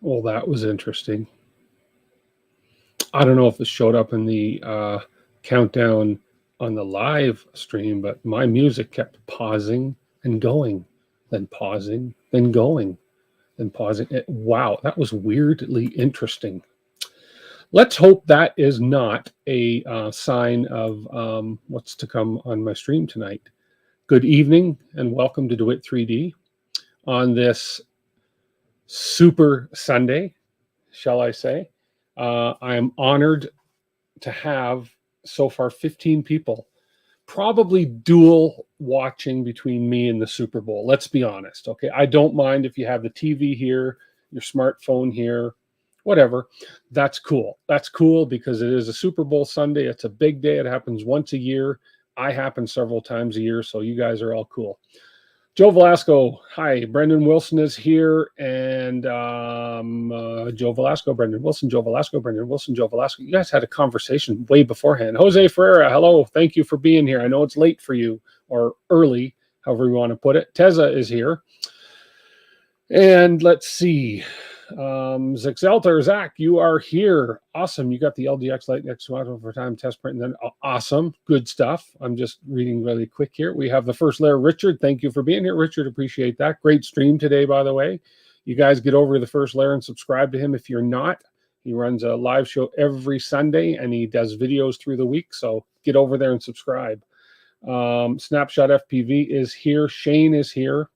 Well, that was interesting. I don't know if it showed up in the countdown on the live stream, but my music kept pausing and going, then pausing, then going, then pausing. Wow, that was weirdly interesting. Let's hope that is not a sign of what's to come on my stream tonight. Good evening and welcome to DeWitt 3D on this Super Sunday, shall I say. I am honored to have so far 15 people, probably dual watching between me and the Super Bowl. Let's be honest, okay? I don't mind if you have the TV here, your smartphone here, whatever. That's cool. That's cool because it is a Super Bowl Sunday. It's a big day. It happens once a year. I happen several times a year, so you guys are all cool. Joe Velasco, hi. Brendan Wilson is here, and Joe Velasco, Brendan Wilson, Joe Velasco, Brendan Wilson, Joe Velasco. You guys had a conversation way beforehand. Jose Ferreira, hello. Thank you for being here. I know it's late for you, or early, however you want to put it. Teza is here. And let's see. Zach Zelter, Zach, you are here. Awesome. You got the LDX Light X for time test print. And then awesome. Good stuff. I'm just reading really quick here. We have the first layer, Richard. Thank you for being here, Richard. Appreciate that. Great stream today, by the way. You guys get over to the first layer and subscribe to him if you're not. He runs a live show every Sunday and he does videos through the week. So get over there and subscribe. Snapshot FPV is here. Shane is here.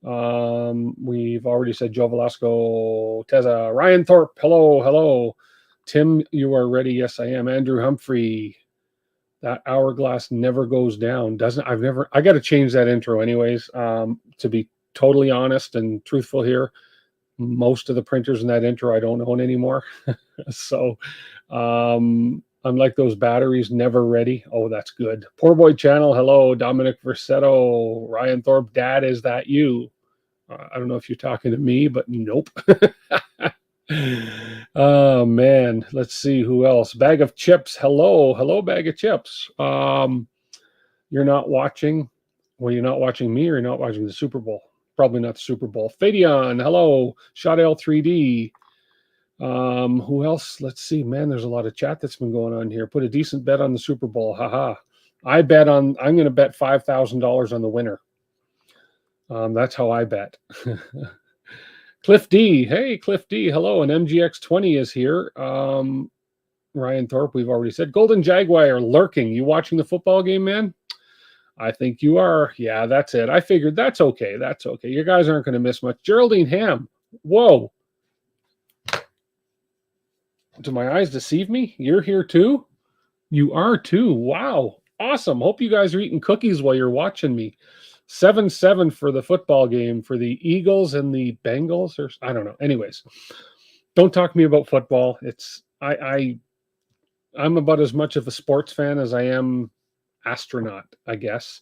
We've already said Joe Velasco, Teza, Ryan Thorpe, hello. Tim, you are ready. Yes, I am. Andrew Humphrey, that hourglass never goes down. I got to change that intro anyways. To be totally honest and truthful here, most of the printers in that intro I don't own anymore. So, unlike those batteries, never ready. Oh, that's good. Poor Boy Channel, hello. Dominic Versetto, Ryan Thorpe, Dad, is that you? I don't know if you're talking to me, but nope. Oh, man. Let's see who else. Bag of Chips, hello, Bag of Chips. You're not watching? Well, you're not watching me or you're not watching the Super Bowl? Probably not the Super Bowl. Fadion, hello. Shot L3D. Who else? Let's see, man, there's a lot of chat that's been going on here. Put a decent bet on the Super Bowl. Haha. I'm going to bet $5,000 on the winner. That's how I bet. Cliff D. Hey, Cliff D. Hello. And MGX20 is here. Ryan Thorpe, we've already said. Golden Jaguar lurking. You watching the football game, man? I think you are. Yeah, that's it. I figured that's okay. That's okay. You guys aren't going to miss much. Geraldine Ham. Whoa. Do my eyes deceive me? You're here too? You are too. Wow. Awesome. Hope you guys are eating cookies while you're watching me. 7-7 for the football game for the Eagles and the Bengals, or I don't know. Anyways, don't talk to me about football. I'm about as much of a sports fan as I am astronaut, I guess.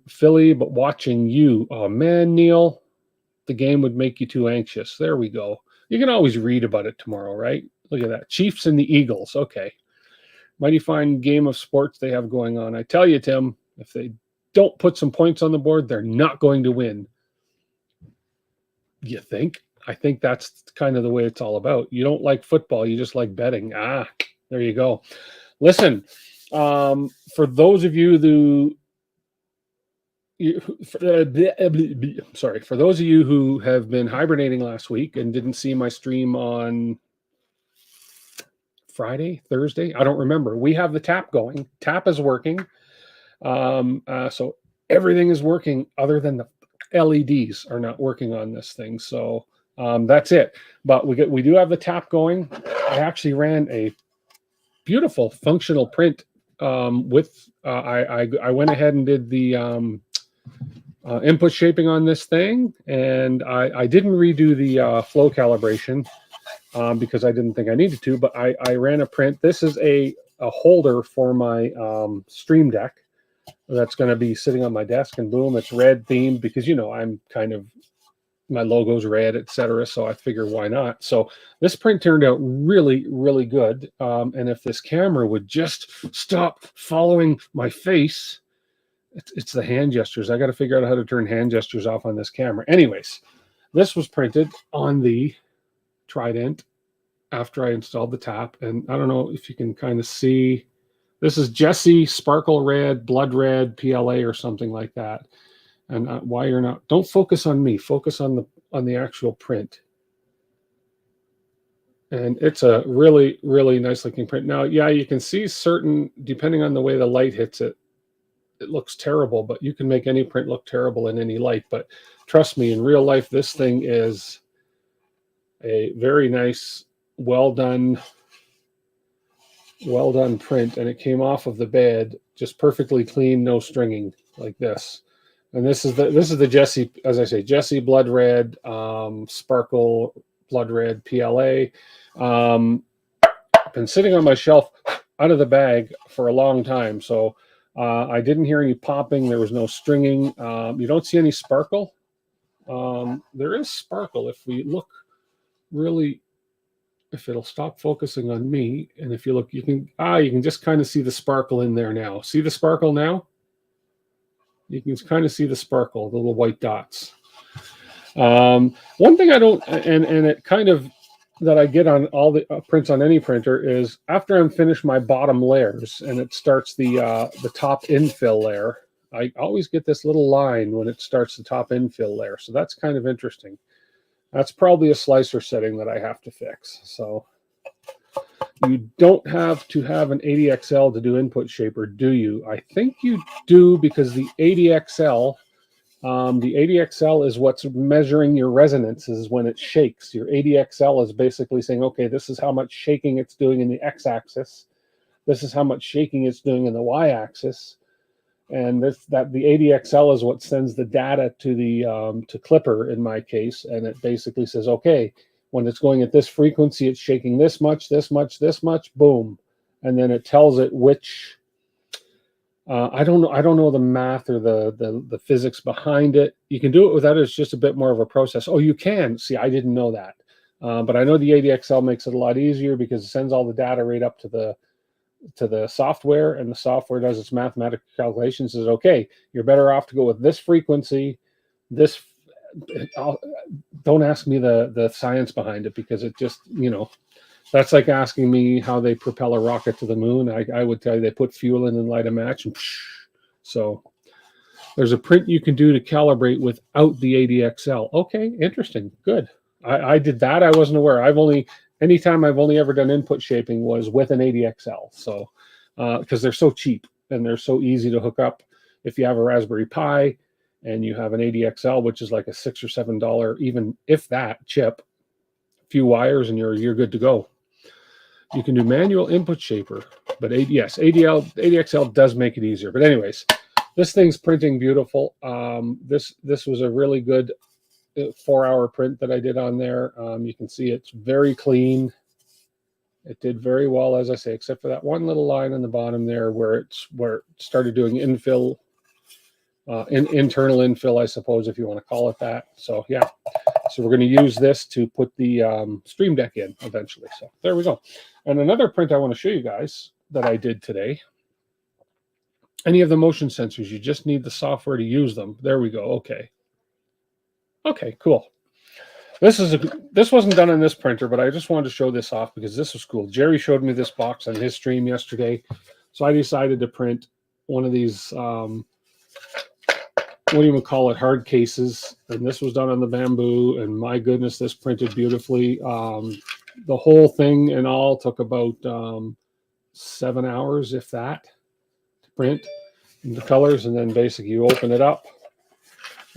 Philly, but watching you. Oh man, Neil, the game would make you too anxious. There we go. You can always read about it tomorrow, right? Look at that. Chiefs and the Eagles. Okay. Mighty fine game of sports they have going on. I tell you, Tim, if they don't put some points on the board, they're not going to win. You think? I think that's kind of the way it's all about. You don't like football. You just like betting. There you go. Listen, for those of you for those of you who have been hibernating last week and didn't see my stream on Friday, Thursday, I don't remember. We have the tap going. Tap is working. So everything is working other than the LEDs are not working on this thing. So that's it. But we do have the tap going. I actually ran a beautiful functional print with I went ahead and did the input shaping on this thing, and I didn't redo the flow calibration because I didn't think I needed to, but I ran a print. This is a holder for my Stream Deck that's going to be sitting on my desk, and boom, it's red themed because, you know, I'm kind of, my logo's red, etc. So I figure why not? So this print turned out really, really good. And if this camera would just stop following my face, it's the hand gestures. I got to figure out how to turn hand gestures off on this camera. Anyways, this was printed on the Trident after I installed the tap. And I don't know if you can kind of see, this is Jesse Sparkle Red, Blood Red, PLA or something like that. And why you're not, don't focus on me, focus on the actual print. And it's a really, really nice looking print. Now, yeah, you can see certain, depending on the way the light hits it, it looks terrible, but you can make any print look terrible in any light. But trust me, in real life, this thing is a very nice, well done print. And it came off of the bed just perfectly clean, no stringing like this. And this is the Jesse, as I say, Jesse Blood Red, Sparkle Blood Red PLA. Been sitting on my shelf out of the bag for a long time, so I didn't hear any popping. There was no stringing. You don't see any sparkle. There is sparkle if we look really. If it'll stop focusing on me, and if you look, you can just kind of see the sparkle in there now. See the sparkle now? You can kind of see the sparkle, the little white dots. One thing I don't, and it kind of, that I get on all the prints on any printer is after I'm finished my bottom layers and it starts the top infill layer, I always get this little line when it starts the top infill layer. So that's kind of interesting. That's probably a slicer setting that I have to fix. So you don't have to have an 80XL to do input shaper, do you? I think you do, because the 80XL, the 80XL is what's measuring your resonances when it shakes. Your 80XL is basically saying, okay, this is how much shaking it's doing in the x-axis. This is how much shaking it's doing in the y-axis. And the 80XL is what sends the data to the to Clipper in my case, and it basically says, okay, when it's going at this frequency, it's shaking this much, this much, this much, boom, and then it tells it which. I don't know the math or the physics behind it. You can do it without it. It's just a bit more of a process. Oh, you can. See, I didn't know that, but I know the 80XL makes it a lot easier because it sends all the data right up to the software, and the software does its mathematical calculations. Says, okay, you're better off to go with this frequency. This, don't ask me the science behind it, because it just, that's like asking me how they propel a rocket to the moon. I would tell you they put fuel in and light a match, and so there's a print you can do to calibrate without the 80XL. Okay, interesting, good. I did that. I wasn't aware. Anytime I've only ever done input shaping was with an 80XL. So, because they're so cheap and they're so easy to hook up. If you have a Raspberry Pi and you have an 80XL, which is like a $6 or $7, even if that chip, a few wires, and you're good to go. You can do manual input shaper, but yes, 80XL does make it easier. But anyways, this thing's printing beautiful. This was a really good 4-hour print that I did on there. You can see it's very clean. It did very well, as I say, except for that one little line on the bottom there where it started doing infill, internal infill, I suppose, if you want to call it that. So yeah, so we're going to use this to put the Stream Deck in eventually. So there we go. And another print I want to show you guys that I did today. Any of the motion sensors, you just need the software to use them. There we go. Okay. Okay, cool. This wasn't done on this printer, but I just wanted to show this off because this was cool. Jerry showed me this box on his stream yesterday, so I decided to print one of these, what do you call it, hard cases, and this was done on the bamboo, and my goodness, this printed beautifully. The whole thing in all took about 7 hours, if that, to print the colors, and then basically you open it up.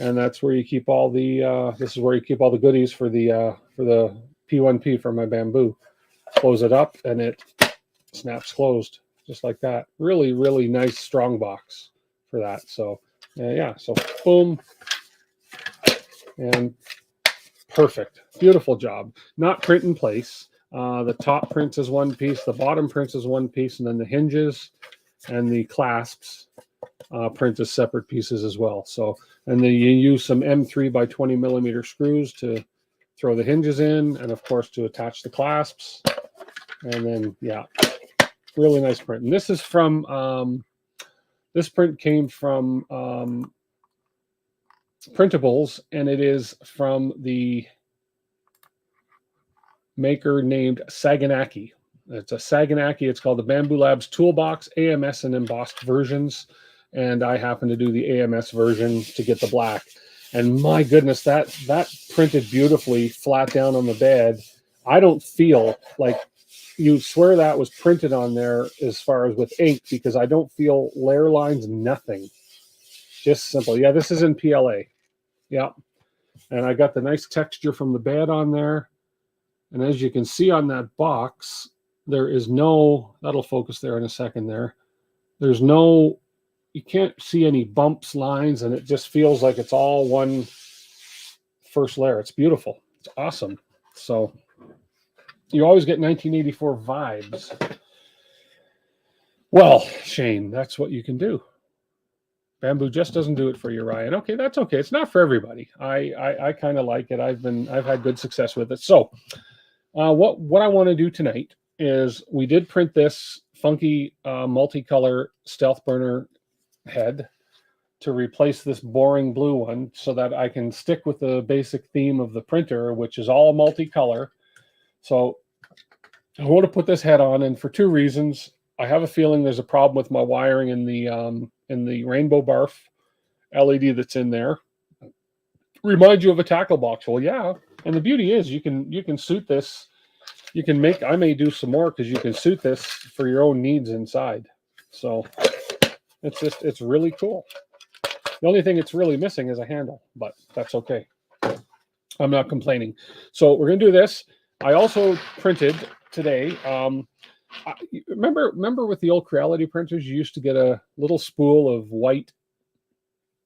And that's where you keep all the, this is where you keep all the goodies for the P1P for my bamboo. Close it up and it snaps closed just like that. Really, really nice, strong box for that. So yeah, so boom, and perfect. Beautiful job. Not print in place. The top prints as one piece, the bottom prints as one piece, and then the hinges and the clasps print as separate pieces as well. So, and then you use some M3 by 20 millimeter screws to throw the hinges in, and of course to attach the clasps. And then, yeah, really nice print. And this is from, this print came from Printables, and it is from the maker named Saganaki. It's a Saganaki. It's called the Bamboo Labs Toolbox, AMS and embossed versions. And I happen to do the AMS version to get the black. And my goodness, that printed beautifully flat down on the bed. I don't feel like you swear that was printed on there as far as with ink, because I don't feel layer lines, nothing. Just simple. Yeah, this is in PLA. Yeah. And I got the nice texture from the bed on there. And as you can see on that box, there is no, that'll focus there in a second there. There's no, you can't see any bumps, lines, and it just feels like it's all one first layer. It's beautiful. It's awesome. So you always get 1984 vibes. Well, Shane, that's what you can do. Bamboo just doesn't do it for you, Ryan. Okay, that's okay. It's not for everybody. I kind of like it. I've had good success with it. So what I want to do tonight is we did print this funky multicolor Stealthburner head to replace this boring blue one so that I can stick with the basic theme of the printer, which is all multicolor. So I want to put this head on, and for two reasons. I have a feeling there's a problem with my wiring in the rainbow barf LED that's in there. Remind you of a tackle box. Well, yeah, and the beauty is you can suit this. You can make, I may do some more because you can suit this for your own needs inside. So it's really cool. The only thing it's really missing is a handle, but that's okay. I'm not complaining. So we're gonna do this. I also printed today. Remember with the old Creality printers, you used to get a little spool of white,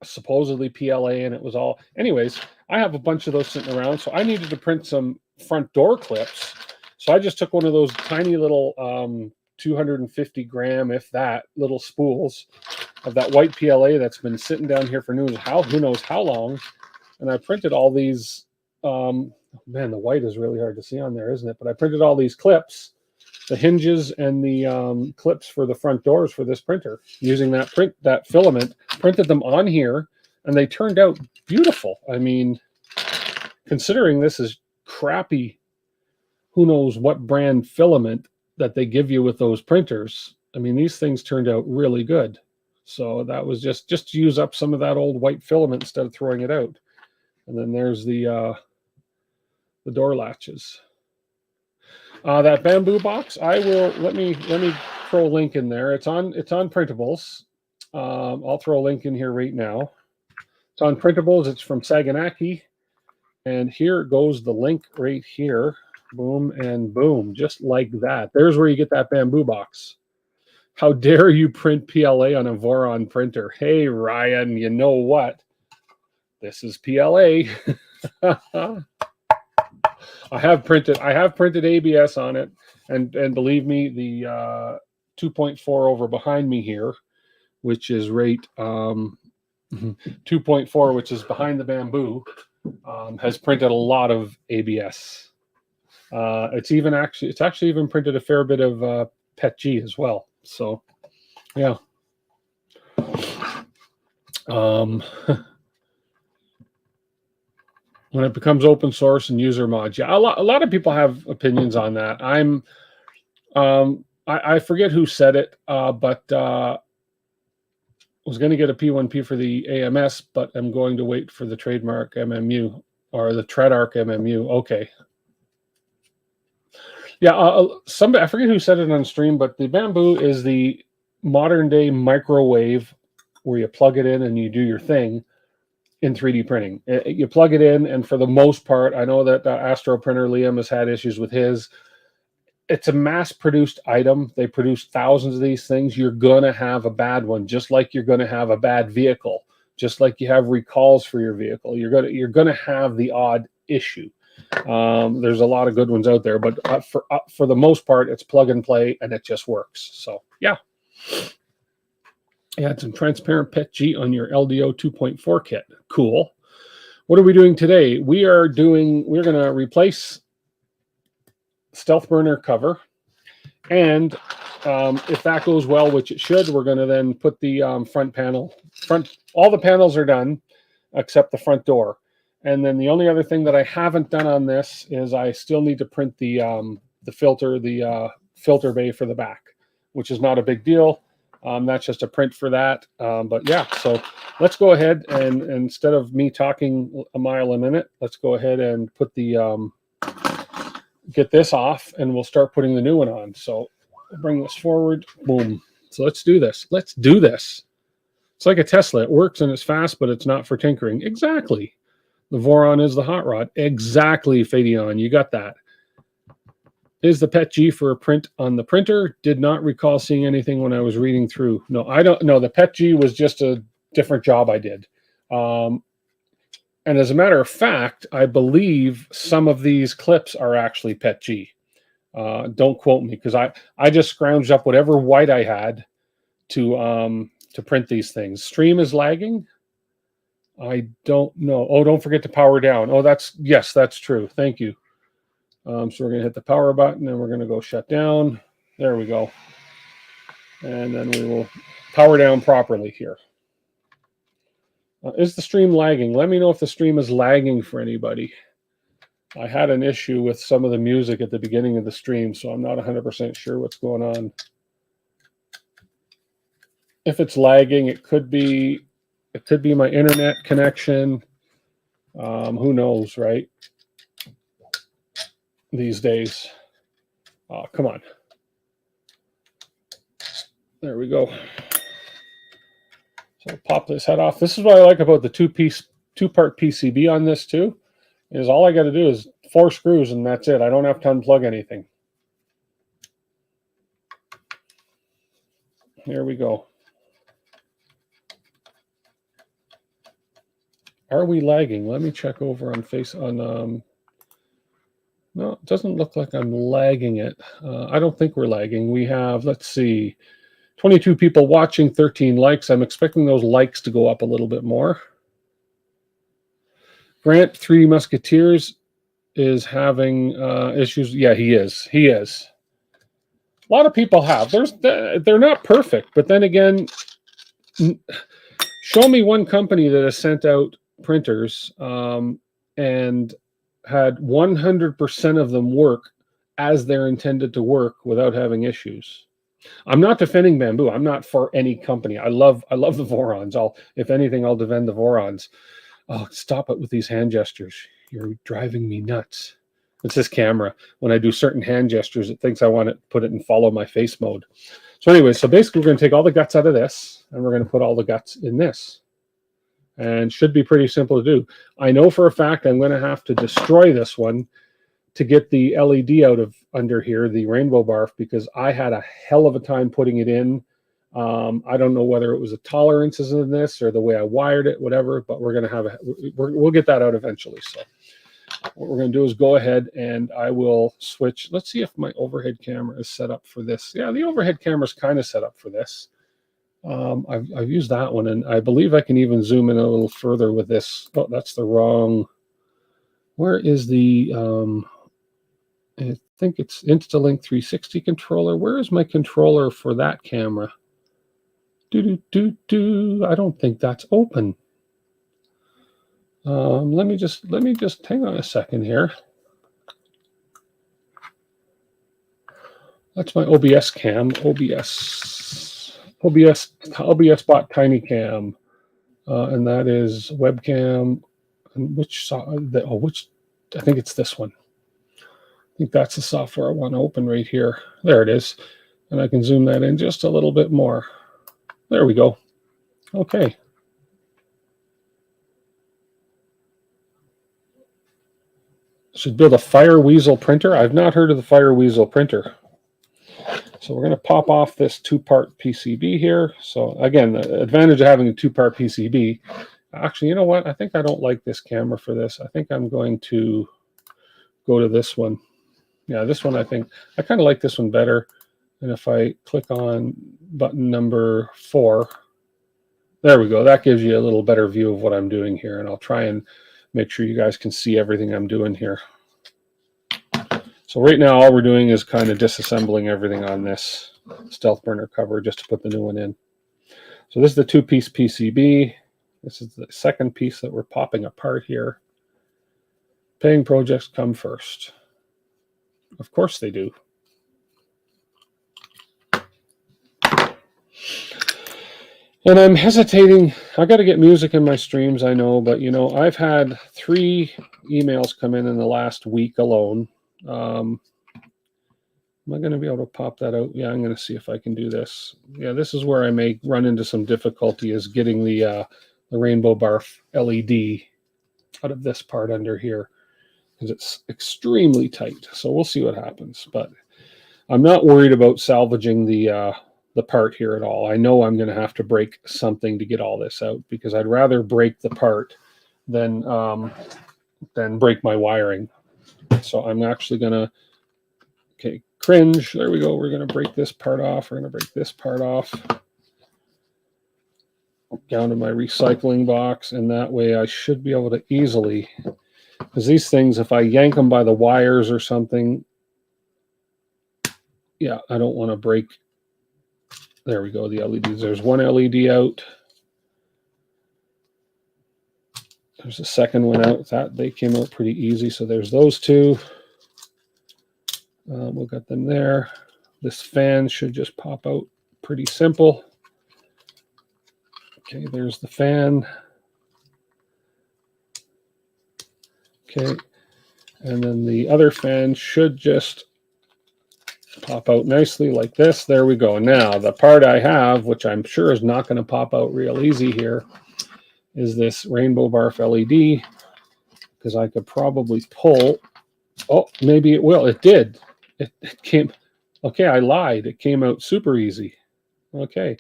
supposedly PLA, and it was all. Anyways, I have a bunch of those sitting around, so I needed to print some front door clips. So I just took one of those tiny little 250 gram, if that, little spools of that white PLA that's been sitting down here for who knows how long, and I printed all these. Man, the white is really hard to see on there, isn't it? But I printed all these clips. The hinges and the clips for the front doors for this printer, using that filament, printed them on here, and they turned out beautiful. I mean, considering this is crappy, who knows what brand filament that they give you with those printers, I mean, these things turned out really good. So that was just to use up some of that old white filament instead of throwing it out. And then there's the door latches. That bamboo box, I will let me throw a link in there. It's on printables. I'll throw a link in here right now. It's on printables. It's from Saganaki, and here goes the link right here. Boom and boom, just like that. There's where you get that bamboo box. How dare you print PLA on a Voron printer? Hey Ryan, you know what? This is PLA. I have printed ABS on it, and believe me, the 2.4 over behind me here, which is right 2.4, which is behind the bamboo, has printed a lot of ABS. It's actually even printed a fair bit of PET-G as well. So, yeah. When it becomes open source and user mods, yeah, a lot of people have opinions on that. I forget who said it, but was going to get a P1P for the AMS, but I'm going to wait for the trademark MMU or the TreadArc MMU. Okay. Yeah, I forget who said it on stream, but the bamboo is the modern day microwave where you plug it in and you do your thing in 3D printing. You plug it in, and for the most part, I know that Astro Printer Liam has had issues with his. It's a mass-produced item. They produce thousands of these things. You're going to have a bad one, just like you're going to have a bad vehicle, just like you have recalls for your vehicle. You're going to have the odd issue. There's a lot of good ones out there, but for the most part, it's plug and play, and it just works. So, yeah. Add some transparent PET-G on your LDO 2.4 kit. Cool. What are we doing today? We're going to replace Stealthburner cover, and if that goes well, which it should, we're going to then put the front panel. All the panels are done except the front door, And then the only other thing that I haven't done on this is I still need to print the filter bay for the back, which is not a big deal. That's just a print for that. But yeah, so let's go ahead and instead of me talking a mile a minute, let's go ahead and put the get this off, and we'll start putting the new one on. So I'll bring this forward. Boom. So let's do this. Let's do this. It's like a Tesla. It works and it's fast, but it's not for tinkering. Exactly. The Voron is the hot rod. Exactly, Fabian. You got that. Is the PET G for a print on the printer? Did not recall seeing anything when I was reading through. No, I don't know. The PET G was just a different job I did. And as a matter of fact, I believe some of these clips are actually PET G. Don't quote me, because I just scrounged up whatever white I had to print these things. Stream is lagging. I don't know. Oh, don't forget to power down. Oh, yes, that's true. Thank you. So we're going to hit the power button and we're going to go shut down. There we go. And then we will power down properly here. Is the stream lagging? Let me know if the stream is lagging for anybody. I had an issue with some of the music at the beginning of the stream, so I'm not 100% sure what's going on. If it's lagging, it could be my internet connection. Who knows, right? These days. Oh, come on. There we go. So pop this head off. This is what I like about the two-part PCB on this too, is all I got to do is 4 screws and that's it. I don't have to unplug anything. Here we go. Are we lagging? Let me check over on no, it doesn't look like I'm lagging it. I don't think we're lagging. We have, let's see, 22 people watching, 13 likes. I'm expecting those likes to go up a little bit more. Grant, 3 Musketeers is having issues. Yeah, he is. He is. A lot of people have. They're not perfect, but then again, show me one company that has sent out printers and had 100% of them work as they're intended to work without having issues. I'm not defending Bamboo. I'm not for any company. I love the Vorons. If anything, I'll defend the Vorons. Oh, stop it with these hand gestures. You're driving me nuts. It's this camera. When I do certain hand gestures, it thinks I want to put it in follow my face mode. So anyway, so basically we're going to take all the guts out of this, and we're going to put all the guts in this. And should be pretty simple to do. I know for a fact I'm going to have to destroy this one to get the LED out of under here, the rainbow barf, because I had a hell of a time putting it in. I don't know whether it was the tolerances in this or the way I wired it, whatever, but we're going to have we'll get that out eventually. So what we're going to do is go ahead and I will switch. Let's see if my overhead camera is set up for this. Yeah, the overhead camera is kind of set up for this. I've used that one, and I believe I can even zoom in a little further with this. Oh, that's the wrong. Where is the? I think it's Instalink 360 controller. Where is my controller for that camera? I don't think that's open. Let me just hang on a second here. That's my OBS cam. OBS bought Tiny Cam, and that is webcam. And which I think it's this one. I think that's the software I want to open right here. There it is, and I can zoom that in just a little bit more. There we go. Okay. Should build a Fire Weasel printer. I've not heard of the Fire Weasel printer. So we're going to pop off this 2-part PCB here. So again, the advantage of having a 2-part PCB. Actually, you know what? I think I don't like this camera for this. I think I'm going to go to this one. Yeah, this one I kind of like this one better. And if I click on button number 4, there we go. That gives you a little better view of what I'm doing here. And I'll try and make sure you guys can see everything I'm doing here. So right now, all we're doing is kind of disassembling everything on this Stealthburner cover just to put the new one in. So this is the 2-piece PCB. This is the second piece that we're popping apart here. Paying projects come first. Of course they do. And I'm hesitating. I got to get music in my streams, I know, but you know, I've had 3 emails come in the last week alone. Am I going to be able to pop that out? Yeah, I'm going to see if I can do this. Yeah, this is where I may run into some difficulty, is getting the rainbow bar LED out of this part under here, because it's extremely tight. So we'll see what happens. But I'm not worried about salvaging the part here at all. I know I'm going to have to break something to get all this out, because I'd rather break the part than break my wiring. So I'm actually going to, okay, cringe. There we go. We're going to break this part off. We're going to break this part off down to my recycling box, and that way I should be able to easily, because these things, if I yank them by the wires or something, yeah, I don't want to break. There we go, the LEDs. There's one LED out. There's a second one out. That they came out pretty easy. So there's those 2. We'll get them there. This fan should just pop out pretty simple. Okay, there's the fan. Okay, and then the other fan should just pop out nicely like this. There we go. Now, the part I have, which I'm sure is not going to pop out real easy here, is this rainbow barf LED, because I could probably pull. Oh, maybe it will. It did. It came. Okay, I lied. It came out super easy. Okay.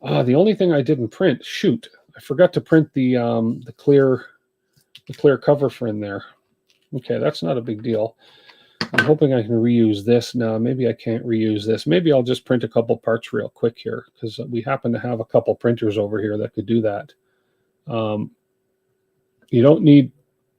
The only thing I didn't print, shoot, I forgot to print the clear cover for in there. Okay, that's not a big deal. I'm hoping I can reuse this. No, maybe I can't reuse this. Maybe I'll just print a couple parts real quick here, because we happen to have a couple printers over here that could do that. You don't need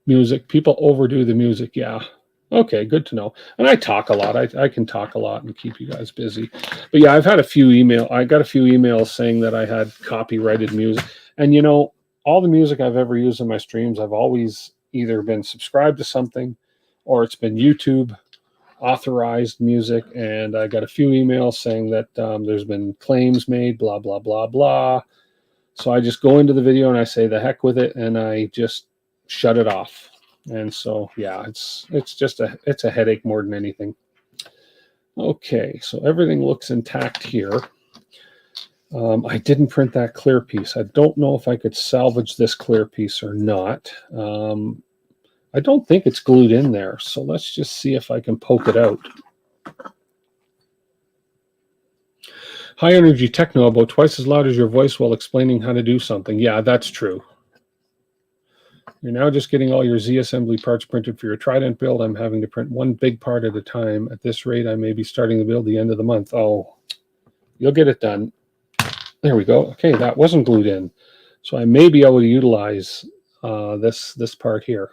music. People overdo the music. Yeah. Okay, good to know. And I talk a lot. I can talk a lot and keep you guys busy. But yeah, I've had a few I got a few emails saying that I had copyrighted music. And you know, all the music I've ever used in my streams, I've always either been subscribed to something, or it's been YouTube authorized music. And I got a few emails saying that there's been claims made, blah, blah, blah, blah. So I just go into the video and I say the heck with it, and I just shut it off. And so, yeah, it's just a headache more than anything. Okay, so everything looks intact here. I didn't print that clear piece. I don't know if I could salvage this clear piece or not. I don't think it's glued in there, so let's just see if I can poke it out. High energy techno, about twice as loud as your voice while explaining how to do something. Yeah, that's true. You're now just getting all your Z-assembly parts printed for your Trident build. I'm having to print one big part at a time. At this rate, I may be starting the build the end of the month. Oh, you'll get it done. There we go. Okay, that wasn't glued in. So I may be able to utilize this part here.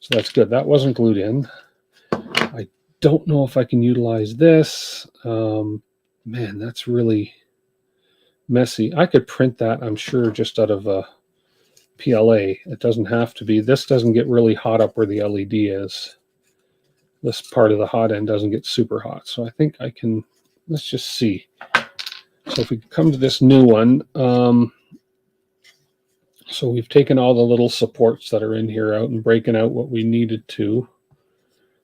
So that's good. That wasn't glued in. I don't know if I can utilize this. Man, that's really messy. I could print that, I'm sure, just out of a PLA. It doesn't have to be. This doesn't get really hot up where the LED is. This part of the hot end doesn't get super hot. So I think I can, let's just see. So if we come to this new one, so we've taken all the little supports that are in here out and breaking out what we needed to.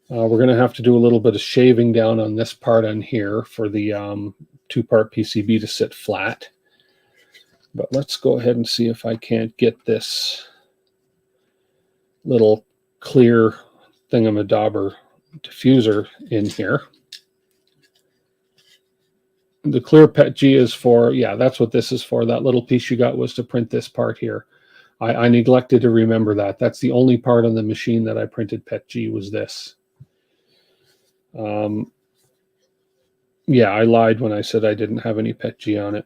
We're going to have to do a little bit of shaving down on this part on here for the 2-part PCB to sit flat. But let's go ahead and see if I can't get this little clear thingamadobber diffuser in here. The clear PETG is for, yeah, that's what this is for. That little piece you got was to print this part here. I neglected to remember that. That's the only part on the machine that I printed PETG was this. Yeah, I lied when I said I didn't have any PETG on it.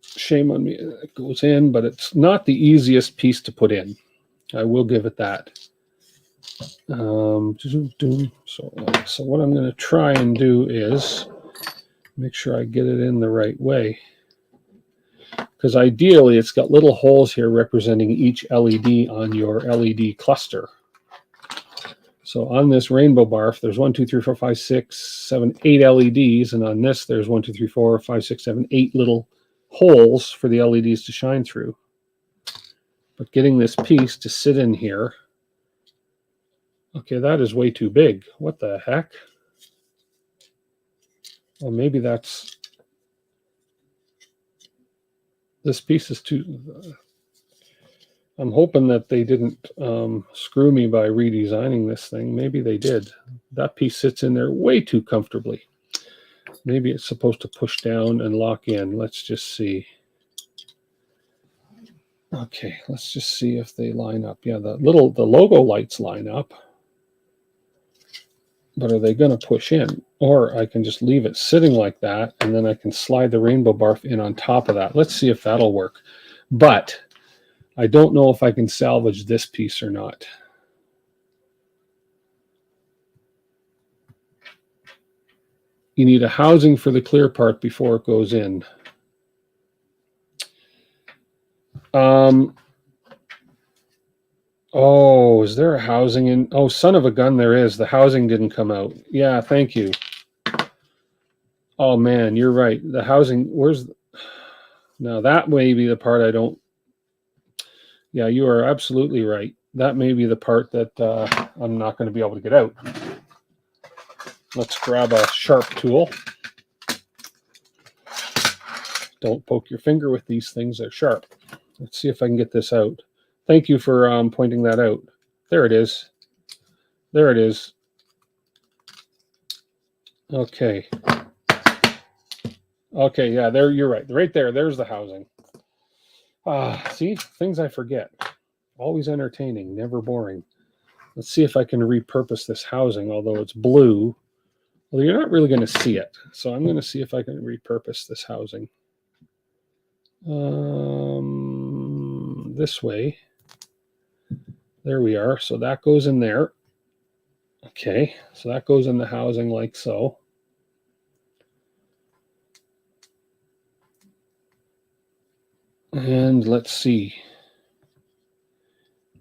Shame on me. It goes in, but it's not the easiest piece to put in. I will give it that. So what I'm going to try and do is make sure I get it in the right way. Because ideally, it's got little holes here representing each LED on your LED cluster. So on this rainbow bar, there's 1, 2, 3, 4, 5, 6, 7, 8 LEDs, and on this there's 1, 2, 3, 4, 5, 6, 7, 8 little holes for the LEDs to shine through. But getting this piece to sit in here, okay, that is way too big. What the heck? Well, maybe that's, this piece is too, I'm hoping that they didn't screw me by redesigning this thing. Maybe they did. That piece sits in there way too comfortably. Maybe it's supposed to push down and lock in. Let's just see. Okay, let's just see if they line up. Yeah, the logo lights line up. But are they going to push in? Or I can just leave it sitting like that, and then I can slide the rainbow bar in on top of that. Let's see if that'll work. But I don't know if I can salvage this piece or not. You need a housing for the clear part before it goes in. Oh, is there a housing in? Oh, son of a gun, there is. The housing didn't come out. Yeah, thank you. Oh, man, you're right. The housing, where's... Now, that may be the part I don't... Yeah, you are absolutely right. That may be the part that I'm not going to be able to get out. Let's grab a sharp tool. Don't poke your finger with these things. They're sharp. Let's see if I can get this out. Thank you for pointing that out. There it is. There it is. Okay. Okay, yeah, there, you're right. Right there, there's the housing. See, things I forget. Always entertaining, never boring. Let's see if I can repurpose this housing, although it's blue. Well, you're not really going to see it, so I'm going to see if I can repurpose this housing. This way. There we are. So that goes in there. Okay, so that goes in the housing like so. And let's see.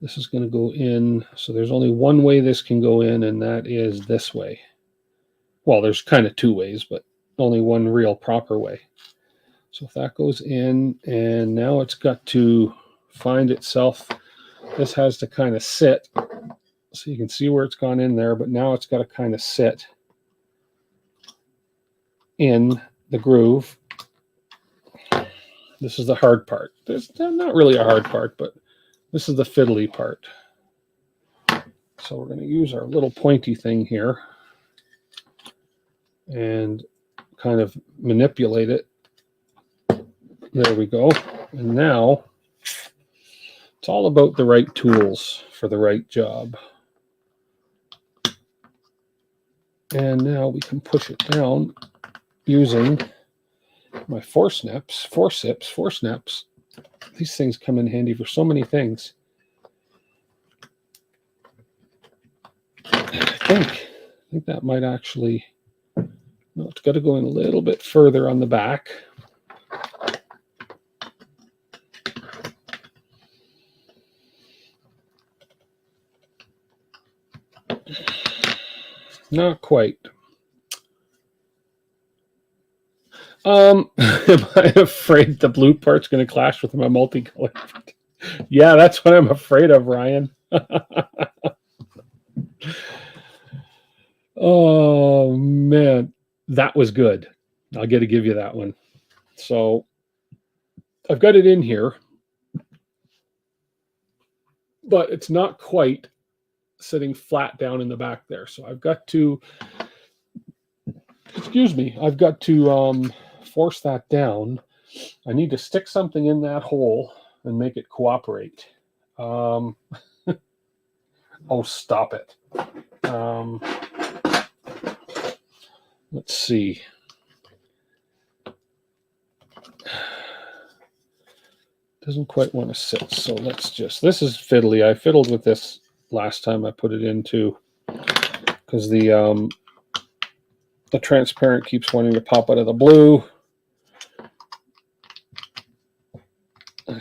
This is going to go in. So there's only one way this can go in, and that is this way. Well, there's kind of two ways, but only one real proper way. So if that goes in, and now it's got to find itself, this has to kind of sit. So you can see where it's gone in there, but now it's got to kind of sit in the groove. This is the hard part. There's not really a hard part, but this is the fiddly part. So we're going to use our little pointy thing here and kind of manipulate it. There we go. And now it's all about the right tools for the right job. And now we can push it down using my forceps. These things come in handy for so many things. I think that might actually, no, it's got to go in a little bit further on the back. Not quite. Am I afraid the blue part's going to clash with my multicolored? Yeah, that's what I'm afraid of, Ryan. Oh, man. That was good. I'll get to give you that one. So I've got it in here, but it's not quite sitting flat down in the back there. So I've got to, excuse me, I've got to force that down. I need to stick something in that hole and make it cooperate. Oh, stop it. Let's see. Doesn't quite want to sit, so let's just, this is fiddly. I fiddled with this last time I put it into, because the transparent keeps wanting to pop out of the blue. I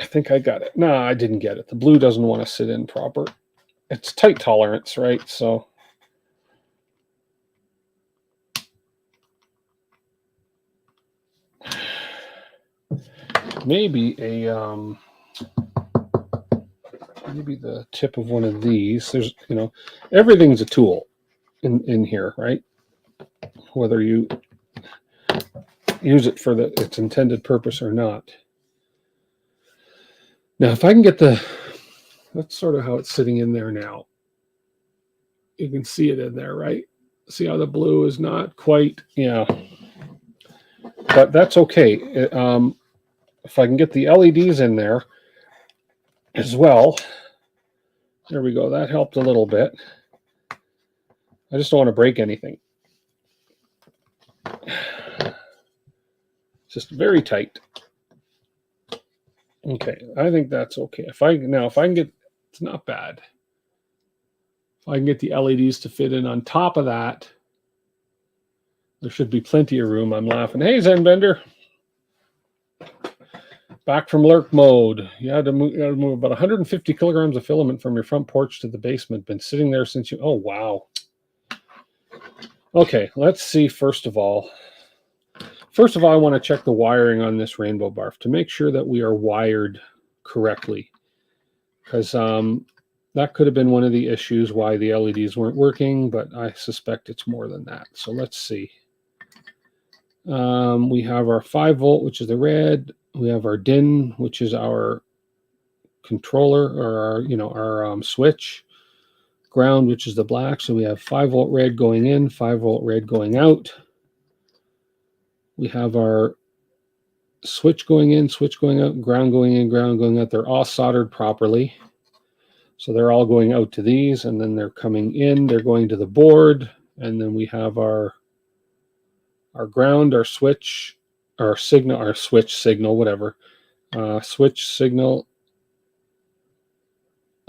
think I got it. No, I didn't get it. The blue doesn't want to sit in proper. it's tight tolerance, right? So maybe maybe the tip of one of these. There's, you know, everything's a tool in here, right? Whether you use it for its intended purpose or not. Now, if I can get that's sort of how it's sitting in there now. You can see it in there, right? See how the blue is not quite, yeah. But that's okay. If I can get the LEDs in there as well, there we go. That helped a little bit. I just don't want to break anything. Just very tight. Okay, I think that's okay. If I can get, it's not bad. If I can get the LEDs to fit in on top of that, there should be plenty of room. I'm laughing. Hey, Zenbender. Back from lurk mode. You had to move about 150 kilograms of filament from your front porch to the basement. Been sitting there since you... Oh, wow. Okay, let's see first of all. First of all, I want to check the wiring on this rainbow barf to make sure that we are wired correctly. Because that could have been one of the issues why the LEDs weren't working, but I suspect it's more than that. So let's see. We have our 5 volt, which is the red. We have our DIN, which is our controller, or our switch. Ground, which is the black. So we have 5 volt red going in, 5 volt red going out. We have our switch going in, switch going out, ground going in, ground going out. They're all soldered properly. So they're all going out to these, and then they're coming in. They're going to the board, and then we have our ground, our switch, our signal, our switch signal, whatever. Switch signal.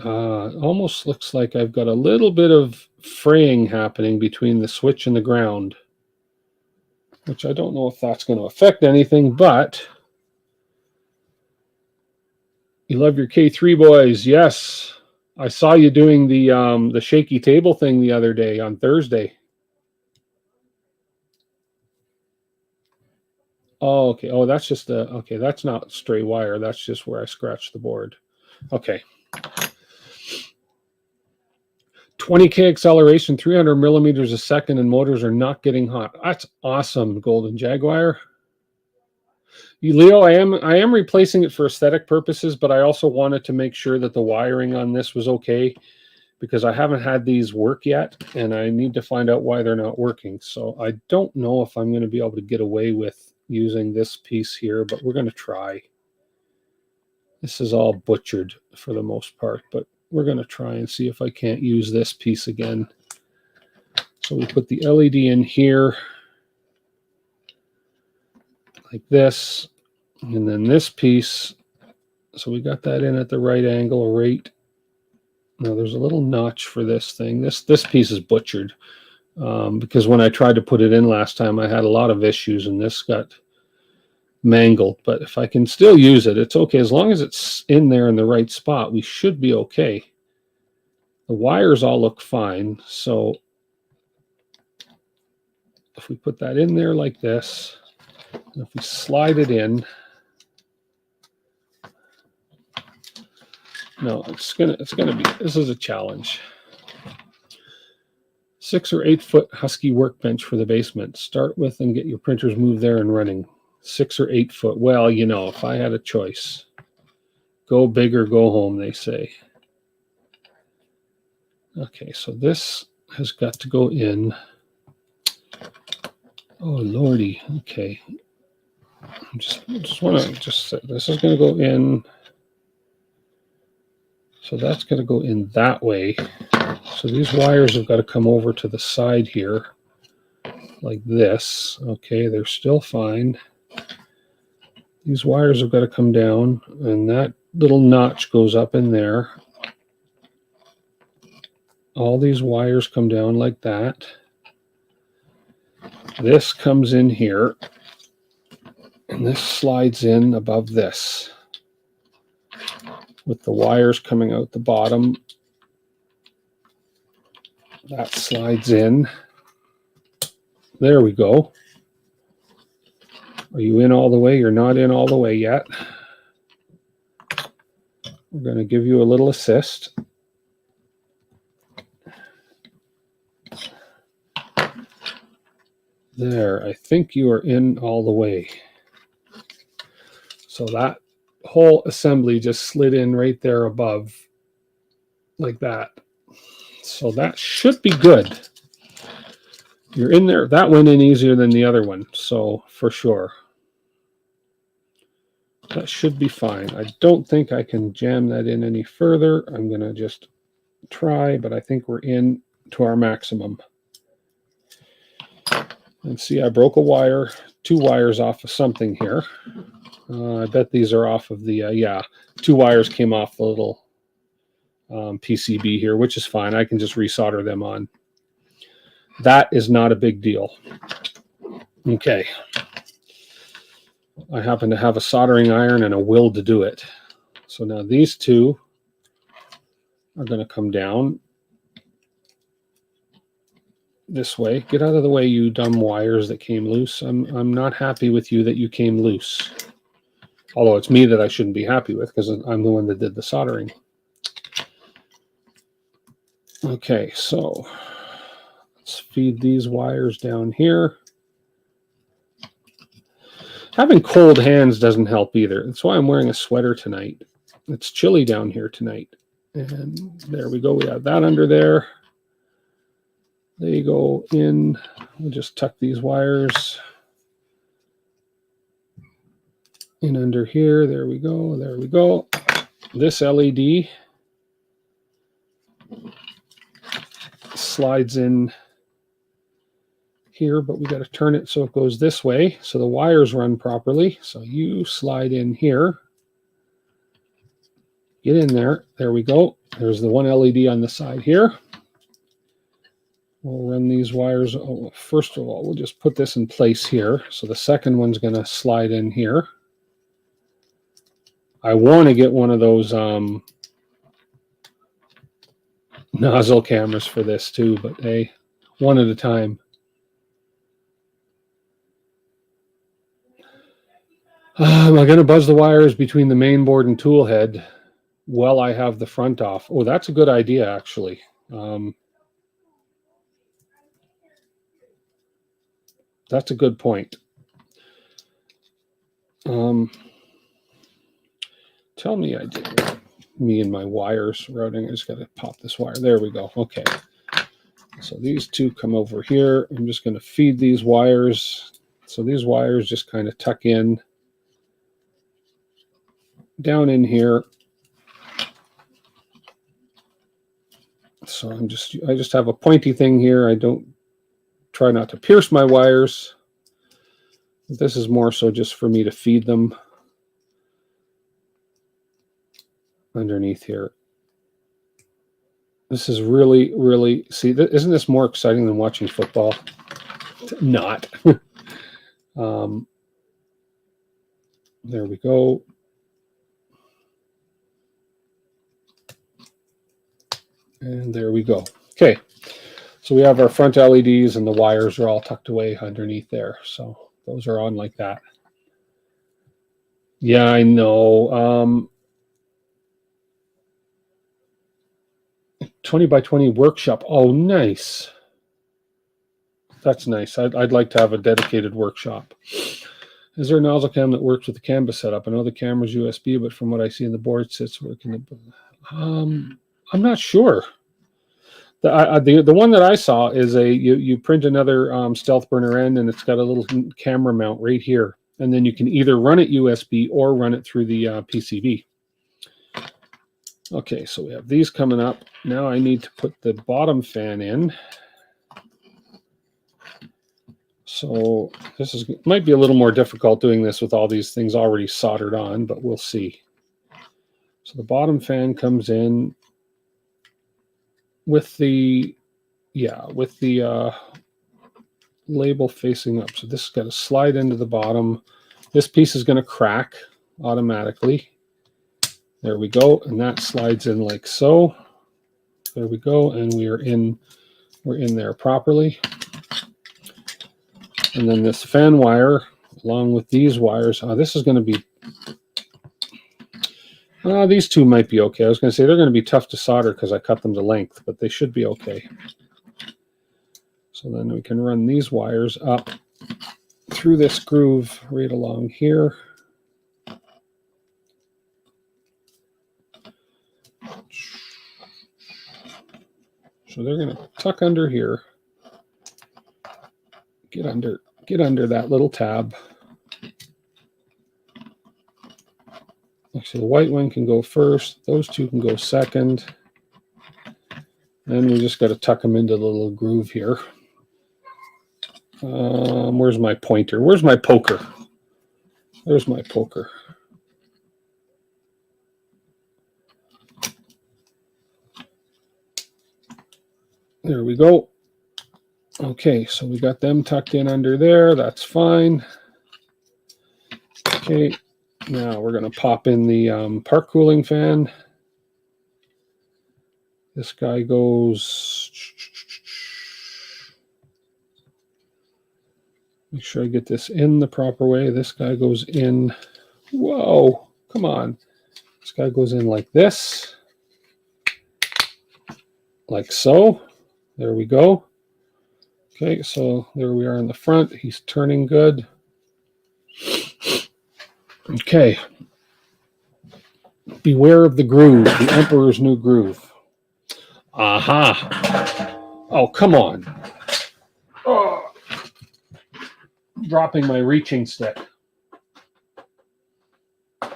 Almost looks like I've got a little bit of fraying happening between the switch and the ground, which I don't know if that's going to affect anything, but you love your K3 boys. Yes. I saw you doing the shaky table thing the other day on Thursday. Oh, okay. Oh, that's just okay. That's not stray wire. That's just where I scratched the board. Okay. 20K acceleration, 300 millimeters a second, and motors are not getting hot. That's awesome, Golden Jaguar. Leo, I am replacing it for aesthetic purposes, but I also wanted to make sure that the wiring on this was okay, because I haven't had these work yet, and I need to find out why they're not working. So I don't know if I'm going to be able to get away with using this piece here, but we're going to try. This is all butchered for the most part, but we're going to try and see if I can't use this piece again. So we put the LED in here like this, and then this piece. So we got that in at the right angle, right? Now there's a little notch for this thing. This piece is butchered because when I tried to put it in last time, I had a lot of issues, and this got mangled. But if I can still use it, it's okay. As long as it's in there in the right spot, we should be okay. The wires all look fine. So if we put that in there like this, and if we slide it in, no, it's gonna be, this is a challenge. 6 or 8 foot Husky workbench for the basement. Start with and get your printers moved there and running. 6 or 8 foot. Well, if I had a choice, go big or go home, they say. Okay, so this has got to go in. Oh lordy. Okay. Just want to say this is going to go in. So that's going to go in that way. So these wires have got to come over to the side here like this. Okay, they're still fine. These wires have got to come down, and that little notch goes up in there. All these wires come down like that. This comes in here, and this slides in above this, with the wires coming out the bottom That slides in. There we go. Are you in all the way? You're not in all the way yet. We're going to give you a little assist. There, I think you are in all the way. So that whole assembly just slid in right there above, like that. So that should be good. You're in there. That went in easier than the other one, so for sure. That should be fine. I don't think I can jam that in any further. I'm going to just try, but I think we're in to our maximum. And see, I broke a wire, 2 wires off of something here. I bet these are off of the, yeah, 2 wires came off the little PCB here, which is fine. I can just resolder them on. That is not a big deal. Okay. I happen to have a soldering iron and a will to do it. So now these 2 are going to come down this way. Get out of the way, you dumb wires that came loose. I'm not happy with you that you came loose. Although it's me that I shouldn't be happy with because I'm the one that did the soldering. Okay, so let's feed these wires down here. Having cold hands doesn't help either. That's why I'm wearing a sweater tonight. It's chilly down here tonight. And there we go. We have that under there. They go in. We'll just tuck these wires in under here. There we go. There we go. This LED slides in here, but we got to turn it so it goes this way so the wires run properly. So you slide in here, get in there. There we go. There's the one LED on the side here. We'll run these wires. Oh, first of all, we'll just put this in place here. So the second one's going to slide in here. I want to get one of those nozzle cameras for this too, but hey, one at a time. Am I going to buzz the wires between the main board and tool head while I have the front off? Oh, that's a good idea, actually. That's a good point. Tell me I did me and my wires routing. I just got to pop this wire. There we go. Okay. So these 2 come over here. I'm just going to feed these wires. So these wires just kind of tuck in down in here. So I just have a pointy thing here. I don't try not to pierce my wires. This is more so just for me to feed them underneath here. This is really, really, see, isn't this more exciting than watching football? Not. There we go. And there we go. Okay. So we have our front LEDs and the wires are all tucked away underneath there. So those are on like that. Yeah, I know. 20 by 20 workshop. Oh, nice. That's nice. I'd like to have a dedicated workshop. Is there a nozzle cam that works with the canvas setup? I know the camera's USB, but from what I see in the board, it's working. I'm not sure. The one that I saw is you print another Stealthburner end, and it's got a little camera mount right here, and then you can either run it USB or run it through the PCB. Okay, so we have these coming up. Now I need to put the bottom fan in. So this might be a little more difficult doing this with all these things already soldered on, but we'll see. So the bottom fan comes in with the, label facing up. So this is going to slide into the bottom. This piece is going to crack automatically. There we go. And that slides in like so. There we go. And we are in were in there properly. And then this fan wire, along with these wires, this is going to be, these two might be okay. I was going to say they're going to be tough to solder because I cut them to length, but they should be okay. So then we can run these wires up through this groove right along here. So they're going to tuck under here. Get under that little tab. Actually, the white one can go first. Those two can go second. Then we just got to tuck them into the little groove here. Where's my pointer? Where's my poker? There's my poker. There we go. Okay, so we got them tucked in under there. That's fine. Okay, now we're going to pop in the park cooling fan. This guy goes... Make sure I get this in the proper way. This guy goes in... Whoa, come on. This guy goes in like this. Like so. There we go. Okay, so there we are in the front. He's turning good. Okay. Beware of the groove, the Emperor's New Groove. Aha. Oh, come on. Oh. Dropping my reaching stick. I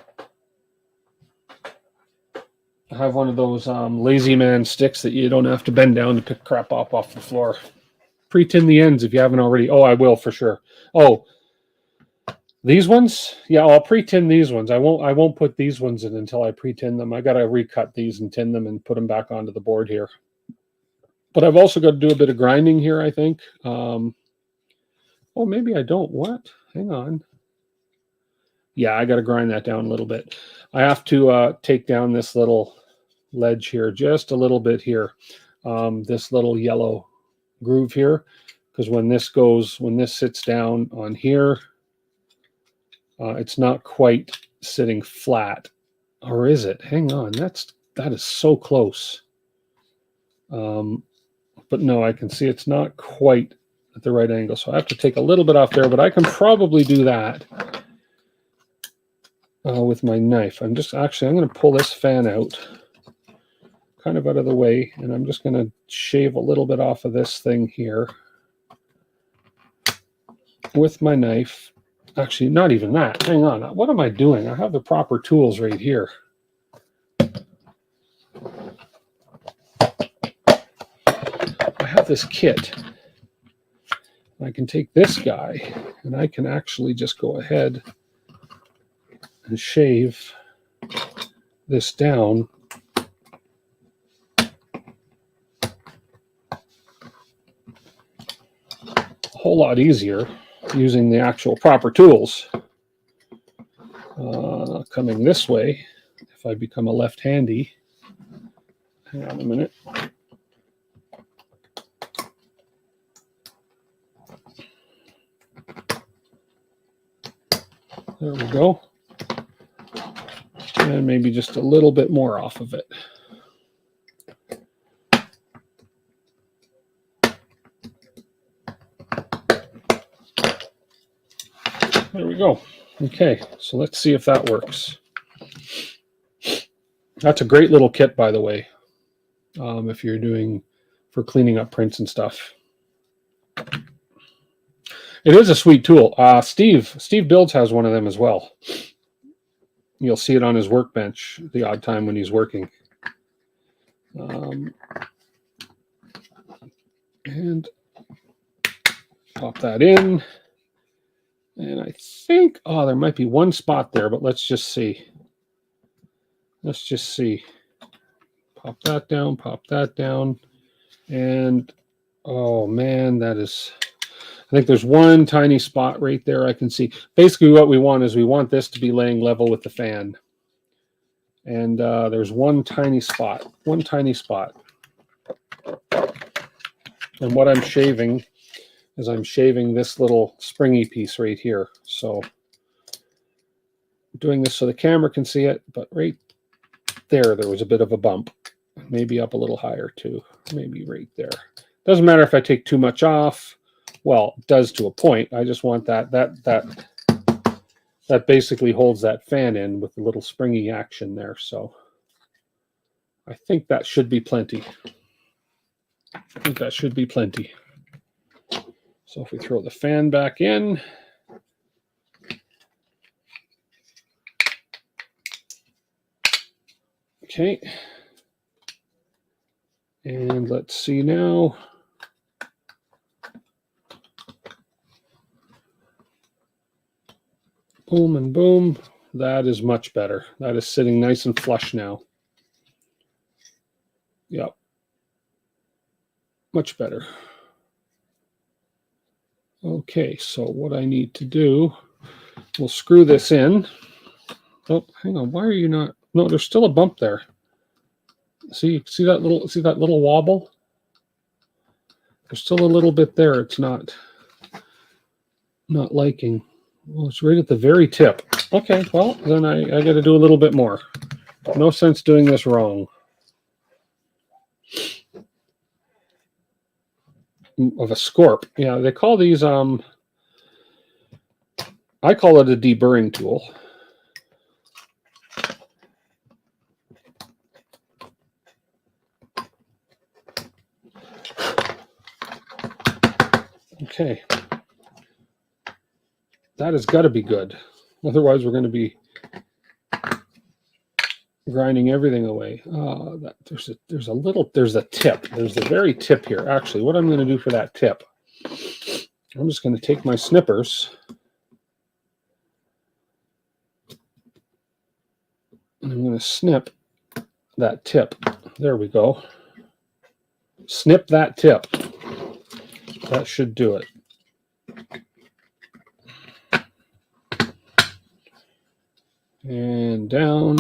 have one of those lazy man sticks that you don't have to bend down to pick crap up off the floor. Pre-tin the ends if you haven't already. Oh, I will for sure. Oh, these ones? Yeah, I'll pre-tin these ones. I won't put these ones in until I pre-tin them. I got to recut these and tin them and put them back onto the board here. But I've also got to do a bit of grinding here, I think. Oh, maybe I don't. What? Hang on. Yeah, I got to grind that down a little bit. I have to take down this little ledge here, just a little bit here. This little yellow groove here, because when this sits down on here, it's not quite sitting flat, or is it? Hang on, that is so close. But no, I can see it's not quite at the right angle, so I have to take a little bit off there, but I can probably do that with my knife. I'm going to pull this fan out kind of out of the way, and I'm just going to shave a little bit off of this thing here with my knife. Actually, not even that. Hang on. What am I doing? I have the proper tools right here. I have this kit. I can take this guy, and I can actually just go ahead and shave this down. Whole lot easier using the actual proper tools. Coming this way, if I become a left-handy. Hang on a minute. There we go. And maybe just a little bit more off of it. There we go. Okay, so let's see if that works. That's a great little kit, by the way, if you're doing for cleaning up prints and stuff. It is a sweet tool. Steve Builds has one of them as well. You'll see it on his workbench the odd time when he's working. And pop that in. And I think, there might be one spot there, but let's just see. Let's just see. Pop that down. And, oh man, I think there's one tiny spot right there I can see. Basically what we want is we want this to be laying level with the fan. And there's one tiny spot. And what I'm shaving is I'm shaving this little springy piece right here. So I'm doing this so the camera can see it, but right there was a bit of a bump. Maybe up a little higher too. Maybe right there. Doesn't matter if I take too much off. Well, it does to a point. I just want that basically holds that fan in with a little springy action there. So I think that should be plenty. I think that should be plenty. So if we throw the fan back in, okay. And let's see now. Boom and boom. That is much better. That is sitting nice and flush now. Yep. Much better. Okay, so what I need to do, we'll screw this in. Oh, hang on. Why are you not? No, there's still a bump there. See that little wobble? There's still a little bit there. It's not liking. Well, it's right at the very tip. Okay, well, then I got to do a little bit more. No sense doing this wrong. Of a scorp. Yeah, they call these, I call it a deburring tool. Okay. That has got to be good. Otherwise, we're going to be grinding everything away. There's a tip. There's the very tip here. Actually, what I'm going to do for that tip, I'm just going to take my snippers and I'm going to snip that tip. There we go. Snip that tip. That should do it. And down.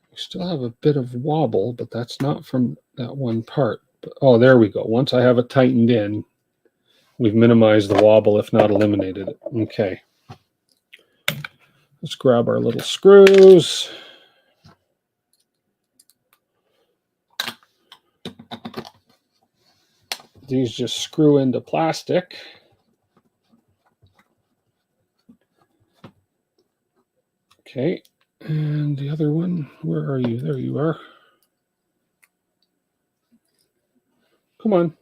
We still have a bit of wobble, but that's not from that one part. But, oh, there we go. Once I have it tightened in, we've minimized the wobble, if not eliminated it. Okay. Let's grab our little screws. These just screw into plastic. Okay. And the other one, where are you? There you are. Come on.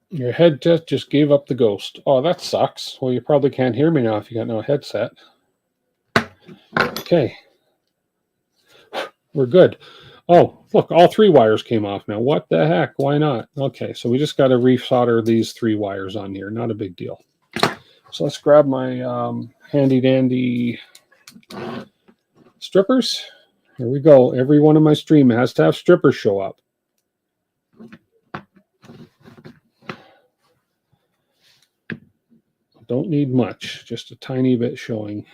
Your headset just gave up the ghost. Oh, that sucks. Well, you probably can't hear me now if you got no headset. Okay. We're good. Oh, look, all 3 wires came off now. What the heck? Why not? Okay, so we just got to resolder these 3 wires on here. Not a big deal. So let's grab my handy-dandy strippers. Here we go. Every one of my stream has to have strippers show up. Don't need much, just a tiny bit showing.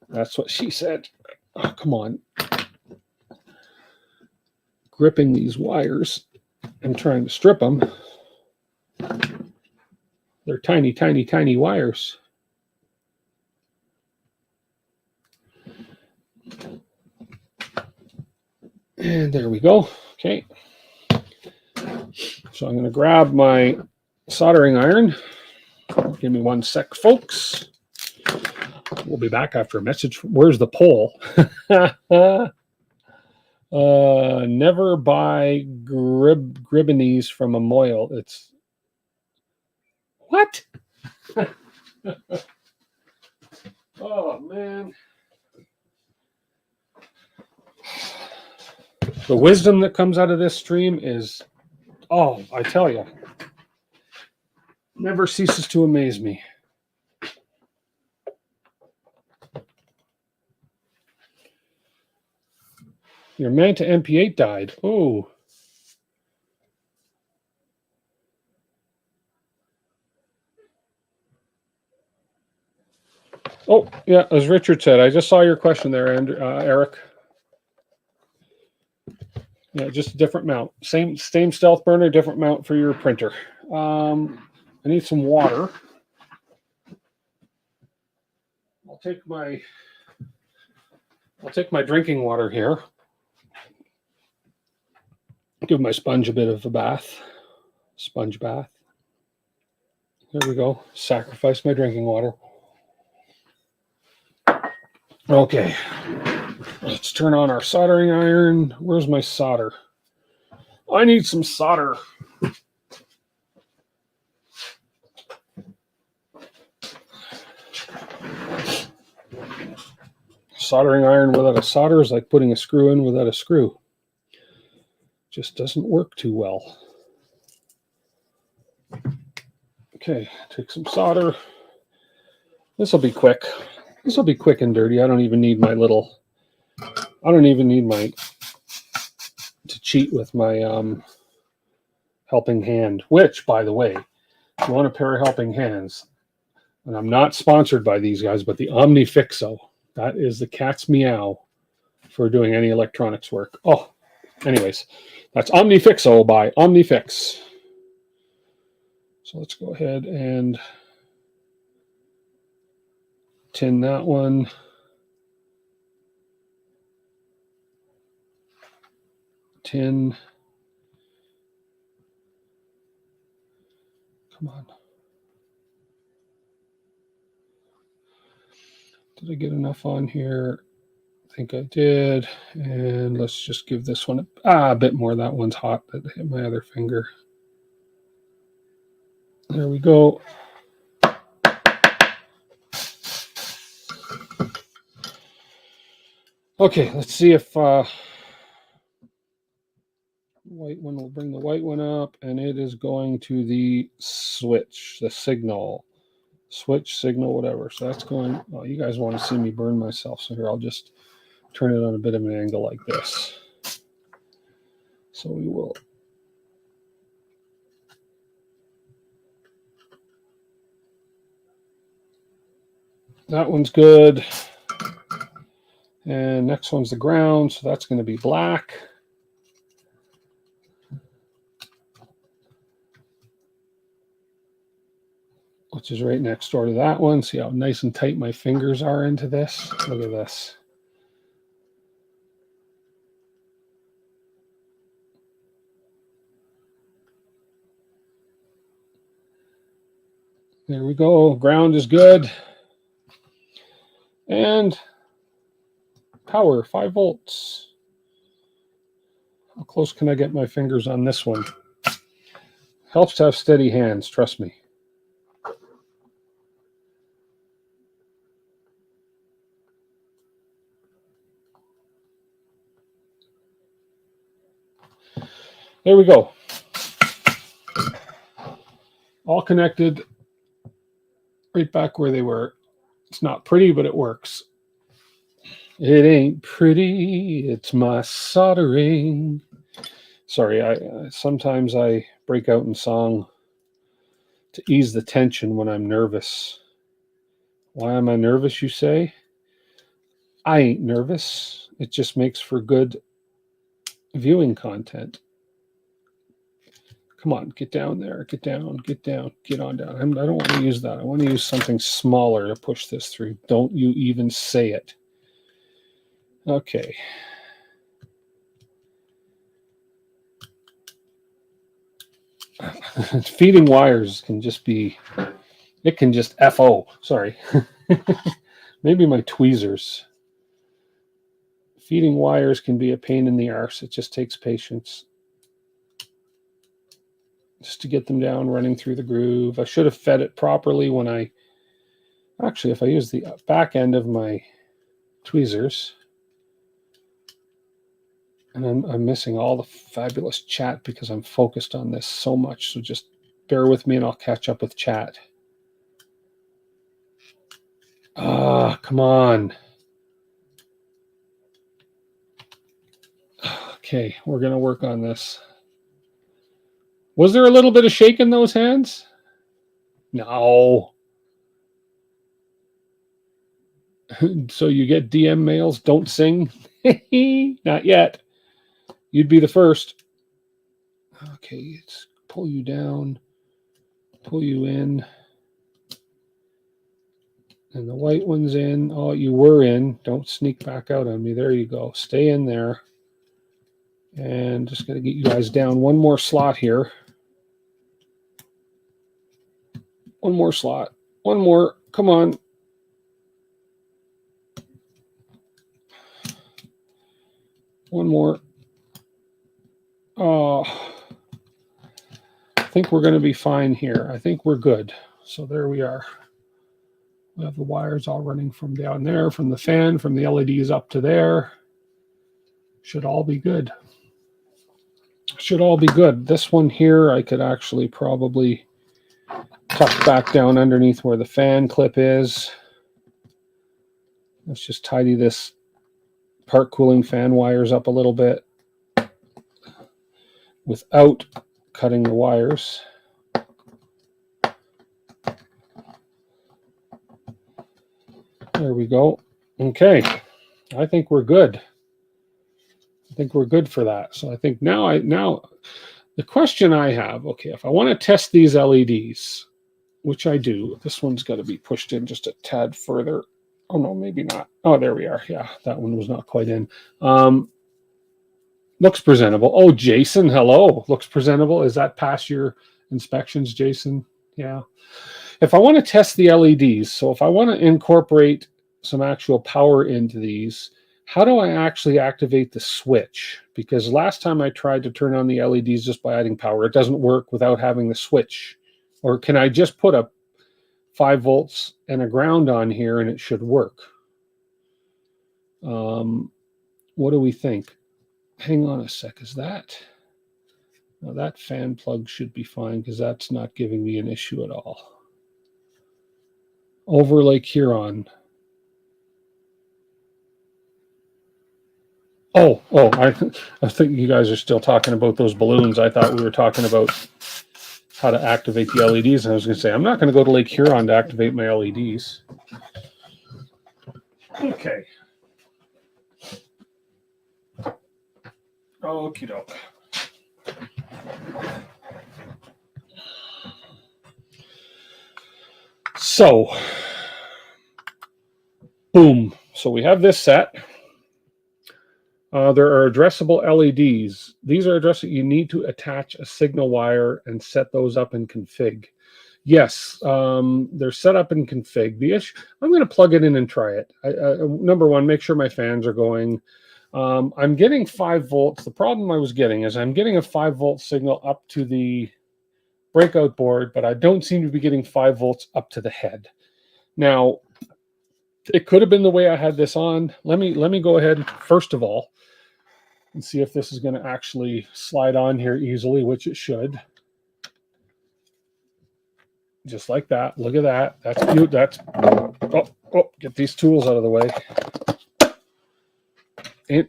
That's what she said. Oh, come on. Gripping these wires and trying to strip them. They're tiny, tiny, tiny wires. And there we go. Okay. So I'm going to grab my soldering iron. Give me 1 sec, folks. We'll be back after a message. Where's the pole? Never buy Gribbonies from a moil. It's what? Oh man. The wisdom that comes out of this stream is, oh, I tell you, never ceases to amaze me. Your Manta MP8 died. Oh. Oh, yeah, as Richard said, I just saw your question there, Eric. Yeah, just a different mount. Same Stealthburner, different mount for your printer. I need some water. I'll take my drinking water here. Give my sponge a bit of a bath. Sponge bath. There we go. Sacrifice my drinking water. Okay. Let's turn on our soldering iron. Where's my solder? I need some solder. Soldering iron without a solder is like putting a screw in without a screw. Just doesn't work too well. Okay, take some solder. This will be quick. This will be quick and dirty. I don't even need to cheat with my helping hand, which, by the way, if you want a pair of helping hands, and I'm not sponsored by these guys, but the OmniFixo, that is the cat's meow for doing any electronics work. Oh, anyways, that's OmniFixo by OmniFix. So let's go ahead and tin that one. Tin. Come on. Did I get enough on here? I think I did. And let's just give this one a bit more. That one's hot. That hit my other finger. There we go. Okay, let's see if white one will bring the white one up, and it is going to the switch, the signal. Switch, signal, whatever. So that's going, oh, you guys want to see me burn myself. So here, I'll just turn it on a bit of an angle like this. So we will. That one's good. And next one's the ground. So that's going to be black. Which is right next door to that one. See how nice and tight my fingers are into this? Look at this. There we go. Ground is good. And power, 5 volts. How close can I get my fingers on this one? Helps to have steady hands, trust me. There we go. All connected right back where they were. It's not pretty, but it works. It ain't pretty, it's my soldering. Sorry, sometimes I break out in song to ease the tension when I'm nervous. Why am I nervous, you say? I ain't nervous. It just makes for good viewing content. Come on, get down there. Get down, get down, get on down. I don't want to use that. I want to use something smaller to push this through. Don't you even say it. Okay. Feeding wires can just be, it can just FO. Sorry. Maybe my tweezers. Feeding wires can be a pain in the arse. It just takes patience. Just to get them down, running through the groove. I should have fed it properly when actually, if I use the back end of my tweezers, and I'm missing all the fabulous chat because I'm focused on this so much. So just bear with me and I'll catch up with chat. Come on. Okay, we're going to work on this. Was there a little bit of shake in those hands? No. So you get DM mails, don't sing. Not yet. You'd be the first. Okay, let's pull you down, pull you in. And the white one's in. Oh, you were in. Don't sneak back out on me. There you go. Stay in there. And just going to get you guys down one more slot here. One more slot. One more. Come on. One more. Oh, I think we're going to be fine here. I think we're good. So there we are. We have the wires all running from down there, from the fan, from the LEDs up to there. Should all be good. Should all be good. This one here, I could actually probably tuck back down underneath where the fan clip is. Let's just tidy this part cooling fan wires up a little bit without cutting the wires. There we go. Okay. I think we're good. I think we're good for that. So I think now the question I have, okay, if I want to test these LEDs, which I do, this one's got to be pushed in just a tad further. Oh no, maybe not. Oh, there we are. Yeah, that one was not quite in. Looks presentable. Oh, Jason, hello. Looks presentable. Is that past your inspections, Jason? Yeah. If I want to test the LEDs, so if I want to incorporate some actual power into these, how do I actually activate the switch? Because last time I tried to turn on the LEDs just by adding power, it doesn't work without having the switch. Or can I just put a 5 volts and a ground on here and it should work? What do we think? Hang on a sec. Is that... Now that fan plug should be fine because that's not giving me an issue at all. Over Lake Huron. Oh, I think you guys are still talking about those balloons. I thought we were talking about how to activate the LEDs. And I was going to say, I'm not going to go to Lake Huron to activate my LEDs. Okay. Okie doke. So, boom. So we have this set. There are addressable LEDs. These are addressable. You need to attach a signal wire and set those up in config. Yes, they're set up in config. The issue, I'm going to plug it in and try it. Number one, make sure my fans are going. I'm getting 5 volts. The problem I was getting is I'm getting a 5 volt signal up to the breakout board, but I don't seem to be getting 5 volts up to the head. Now, it could have been the way I had this on. Let me go ahead first of all and see if this is going to actually slide on here easily, which it should. Just like that. Look at that. That's cute. That's get these tools out of the way.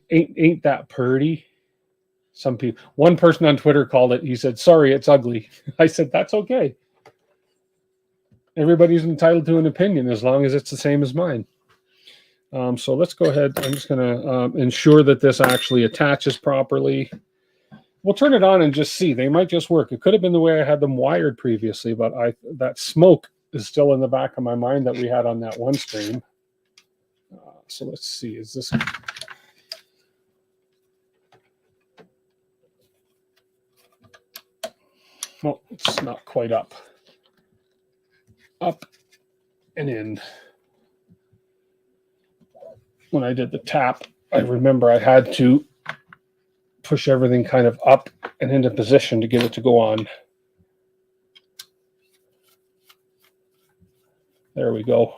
Ain't that pretty? Some people. One person on Twitter called it. He said, "Sorry, it's ugly." I said, "That's okay. Everybody's entitled to an opinion as long as it's the same as mine." So let's go ahead. I'm just going to ensure that this actually attaches properly. We'll turn it on and just see. They might just work. It could have been the way I had them wired previously, but that smoke is still in the back of my mind that we had on that one stream. So let's see. Is this... Well, it's not quite up. Up and in. When I did the tap, I remember I had to push everything kind of up and into position to get it to go on. There we go.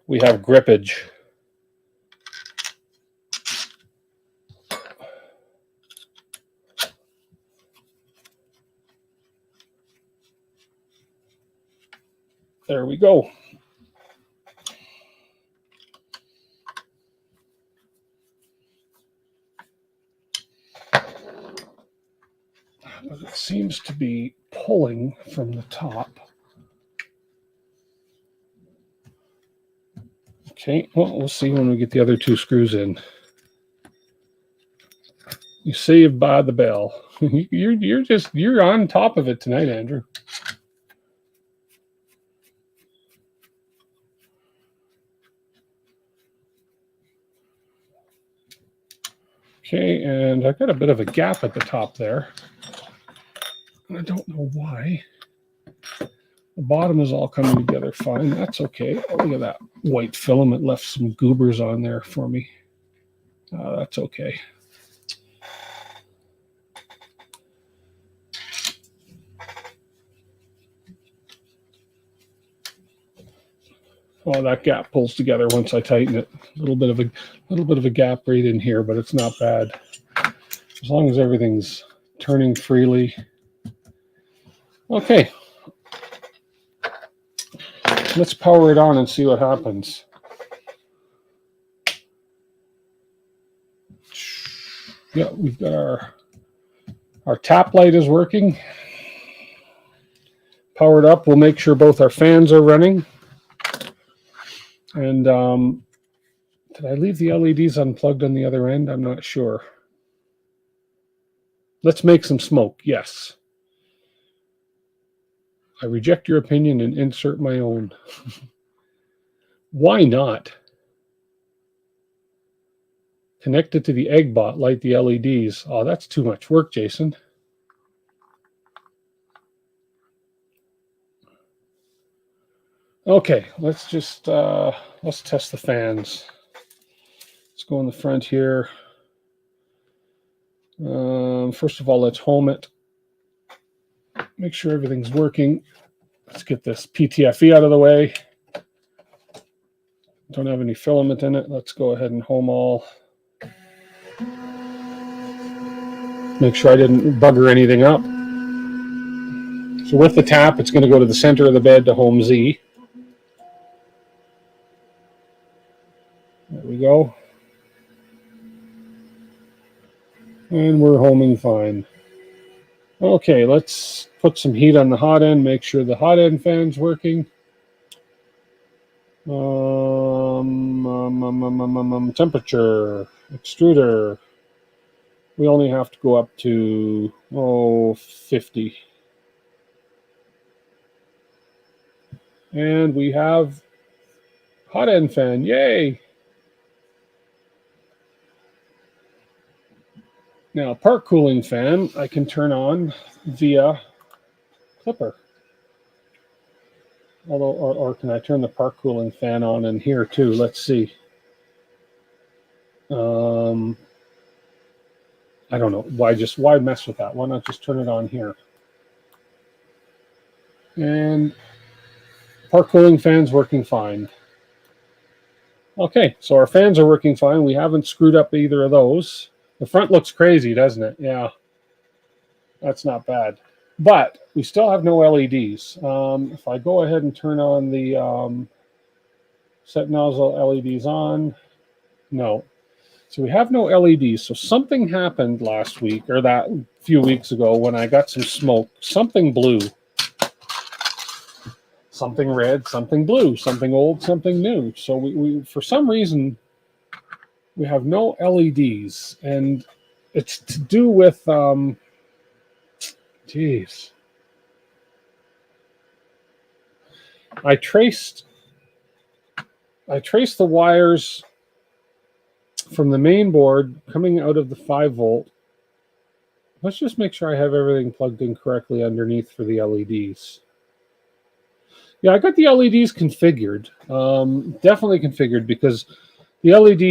We have grippage. There we go. But it seems to be pulling from the top. Okay, well, we'll see when we get the other two screws in. You saved by the bell. You're on top of it tonight, Andrew. Okay, and I've got a bit of a gap at the top there. I don't know why. The bottom is all coming together fine. That's okay. Oh, look at that white filament left some goobers on there for me. That's okay. Oh, that gap pulls together once I tighten it. A little bit of a gap right in here, but it's not bad. As long as everything's turning freely. Okay. Let's power it on and see what happens. Yeah, we've got our tap light is working. Powered up. We'll make sure both our fans are running. And did I leave the LEDs unplugged on the other end? I'm not sure. Let's make some smoke. Yes. I reject your opinion and insert my own. Why not? Connect it to the eggbot, light the LEDs. Oh, that's too much work, Jason. Okay, let's just let's test the fans. Let's go in the front here. First of all, let's home it. Make sure everything's working. Let's get this PTFE out of the way. Don't have any filament in it. Let's go ahead and home all. Make sure I didn't bugger anything up. So with the tap, it's going to go to the center of the bed to home Z. There we go. And we're homing fine. Okay, let's put some heat on the hot end, make sure the hot end fan's working. Temperature, extruder. We only have to go up to 50. And we have hot end fan, yay! Now, part cooling fan, I can turn on via clipper. Although, or can I turn the part cooling fan on in here too? Let's see. I don't know. Why mess with that? Why not just turn it on here? And part cooling fan's working fine. Okay, so our fans are working fine. We haven't screwed up either of those. The front looks crazy, doesn't it? Yeah, that's not bad. But we still have no LEDs. If I go ahead and turn on the set nozzle LEDs on, no. So we have no LEDs. So something happened last week, or that few weeks ago, when I got some smoke. Something blue. Something red, something blue, something old, something new. So we for some reason, we have no LEDs, and it's to do with, geez. I traced the wires from the main board coming out of the 5-volt. Let's just make sure I have everything plugged in correctly underneath for the LEDs. Yeah, I got the LEDs configured, definitely configured, because the LED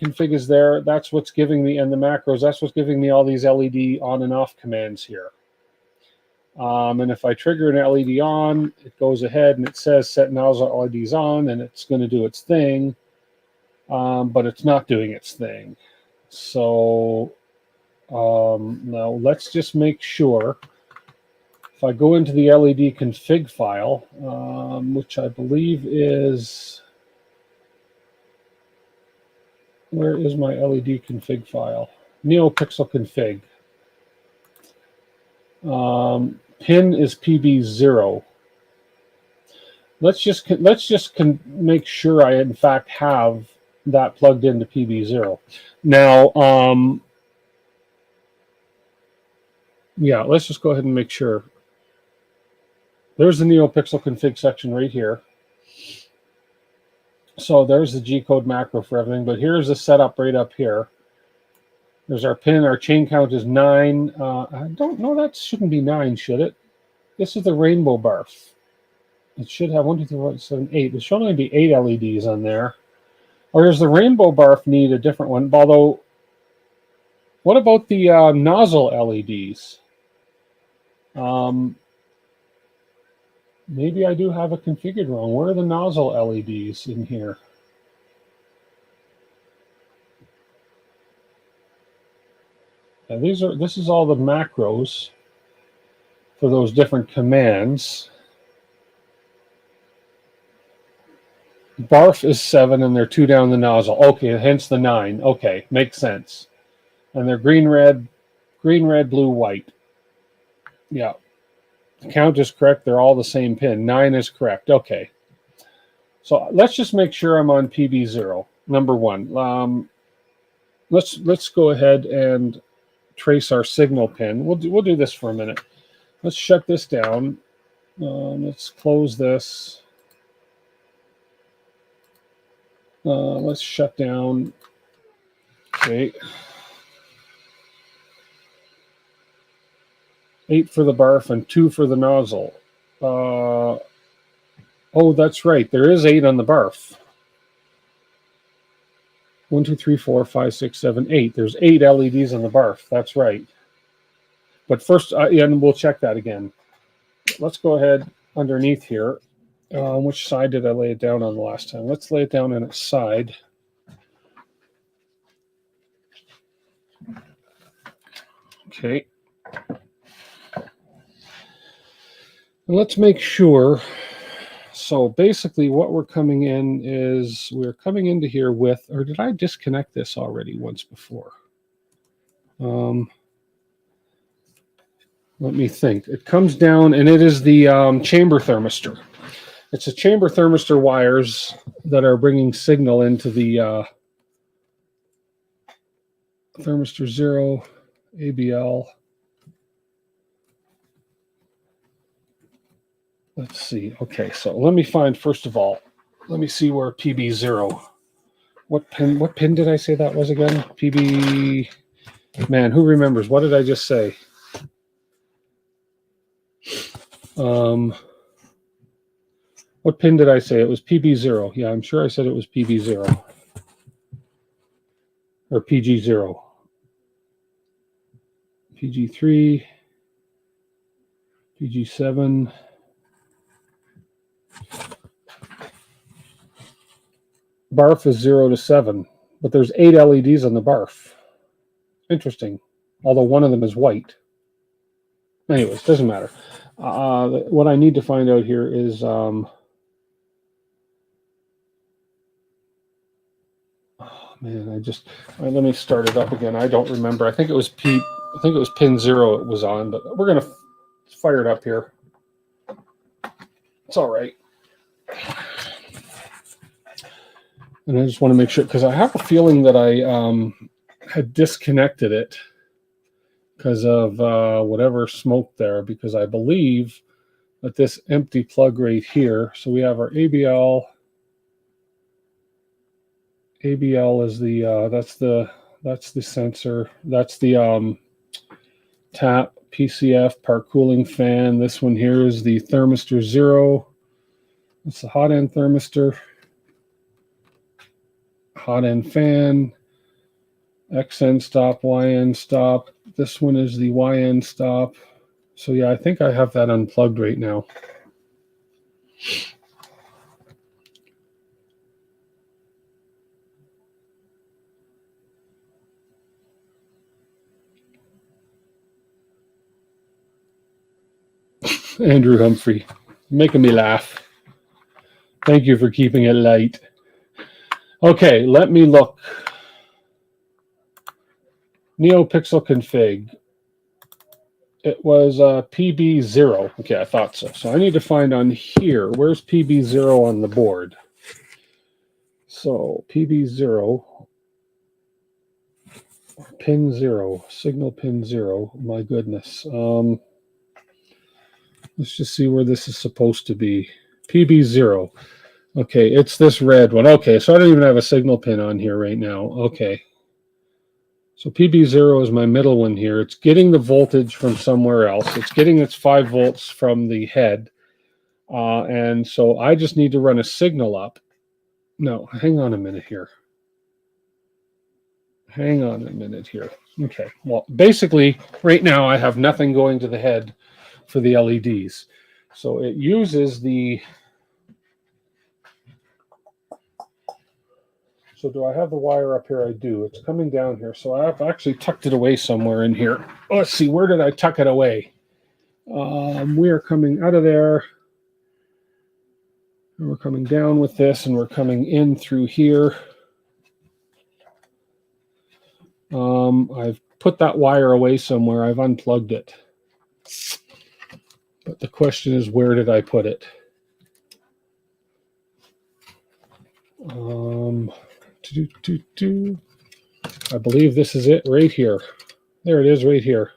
config is there. That's what's giving me, and the macros, that's what's giving me all these LED on and off commands here. And if I trigger an LED on, it goes ahead and it says set nozzle LEDs on, and it's going to do its thing, but it's not doing its thing. So now let's just make sure. If I go into the LED config file, which I believe is, where is my LED config file? NeoPixel config. Pin is PB0. let's just make sure I in fact have that plugged into PB0. Now, yeah, let's just go ahead and make sure. There's the NeoPixel config section right here. So there's the G-code macro for everything, but here's the setup right up here. There's our pin. Our chain count is 9. I don't know, that shouldn't be 9, should it? This is the rainbow barf. It should have 1, 2, 3, 4, 5, 7, 8. There should only be 8 LEDs on there. Or does the rainbow barf need a different one? Although, what about the nozzle LEDs? Maybe I do have it configured wrong. Where are the nozzle LEDs in here? Yeah, this is all the macros for those different commands. Barf is 7 and they're 2 down the nozzle. Okay, hence the 9. Okay, makes sense. And they're green, red, blue, white. Yeah. The count is correct. They're all the same pin. 9 is correct. Okay. So let's just make sure I'm on PB0, number 1. Let's go ahead and trace our signal pin. We'll do this for a minute. Let's shut this down. Let's close this. Let's shut down. Okay. 8 for the barf and 2 for the nozzle. Oh, that's right. There is 8 on the barf. 1, 2, 3, 4, 5, 6, 7, 8. There's 8 LEDs on the barf. That's right. But first, and we'll check that again. Let's go ahead underneath here. Which side did I lay it down on the last time? Let's lay it down on its side. Okay. And let's make sure. So basically what we're coming in is we're coming into here with, or did I disconnect this already once before? Let me think. It comes down and it is the chamber thermistor. It's a chamber thermistor wires that are bringing signal into the thermistor 0, ABL. Let's see. Okay, so let me find, first of all, let me see where PB0. What pin did I say that was again? PB, man, who remembers? What did I just say? What pin did I say? It was PB0. Yeah, I'm sure I said it was PB0. Or PG0. PG3. PG7. Barf is 0 to 7, but there's 8 LEDs on the barf. Interesting. Although one of them is white. Anyways, doesn't matter. What I need to find out here is man, let me start it up again. I don't remember. I think it was pin 0 it was on, but we're gonna fire it up here. It's all right. And I just want to make sure, because I have a feeling that I had disconnected it because of whatever smoke there, because I believe that this empty plug right here, so we have our ABL. ABL is the that's the sensor. That's the tap, PCF, part cooling fan. This one here is the thermistor 0. It's the hot end thermistor. Hot end fan. XN stop, YN stop. This one is the YN stop. So yeah, I think I have that unplugged right now. Andrew Humphrey, making me laugh. Thank you for keeping it light. Okay, let me look. NeoPixel config. It was PB0. Okay, I thought so. So I need to find on here, where's PB0 on the board? So PB0, pin 0, signal pin 0. My goodness. Let's just see where this is supposed to be. PB0. Okay, it's this red one. Okay, so I don't even have a signal pin on here right now. Okay. So PB0 is my middle one here. It's getting the voltage from somewhere else. It's getting its 5 volts from the head. And so I just need to run a signal up. No, hang on a minute here. Hang on a minute here. Okay, well, basically, right now I have nothing going to the head for the LEDs. So it uses the... So do I have the wire up here? I do. It's coming down here. So I've actually tucked it away somewhere in here. Let's see, where did I tuck it away? We are coming out of there. And we're coming down with this, and we're coming in through here. I've put that wire away somewhere. I've unplugged it. But the question is, where did I put it? I believe this is it right here. There it is right here.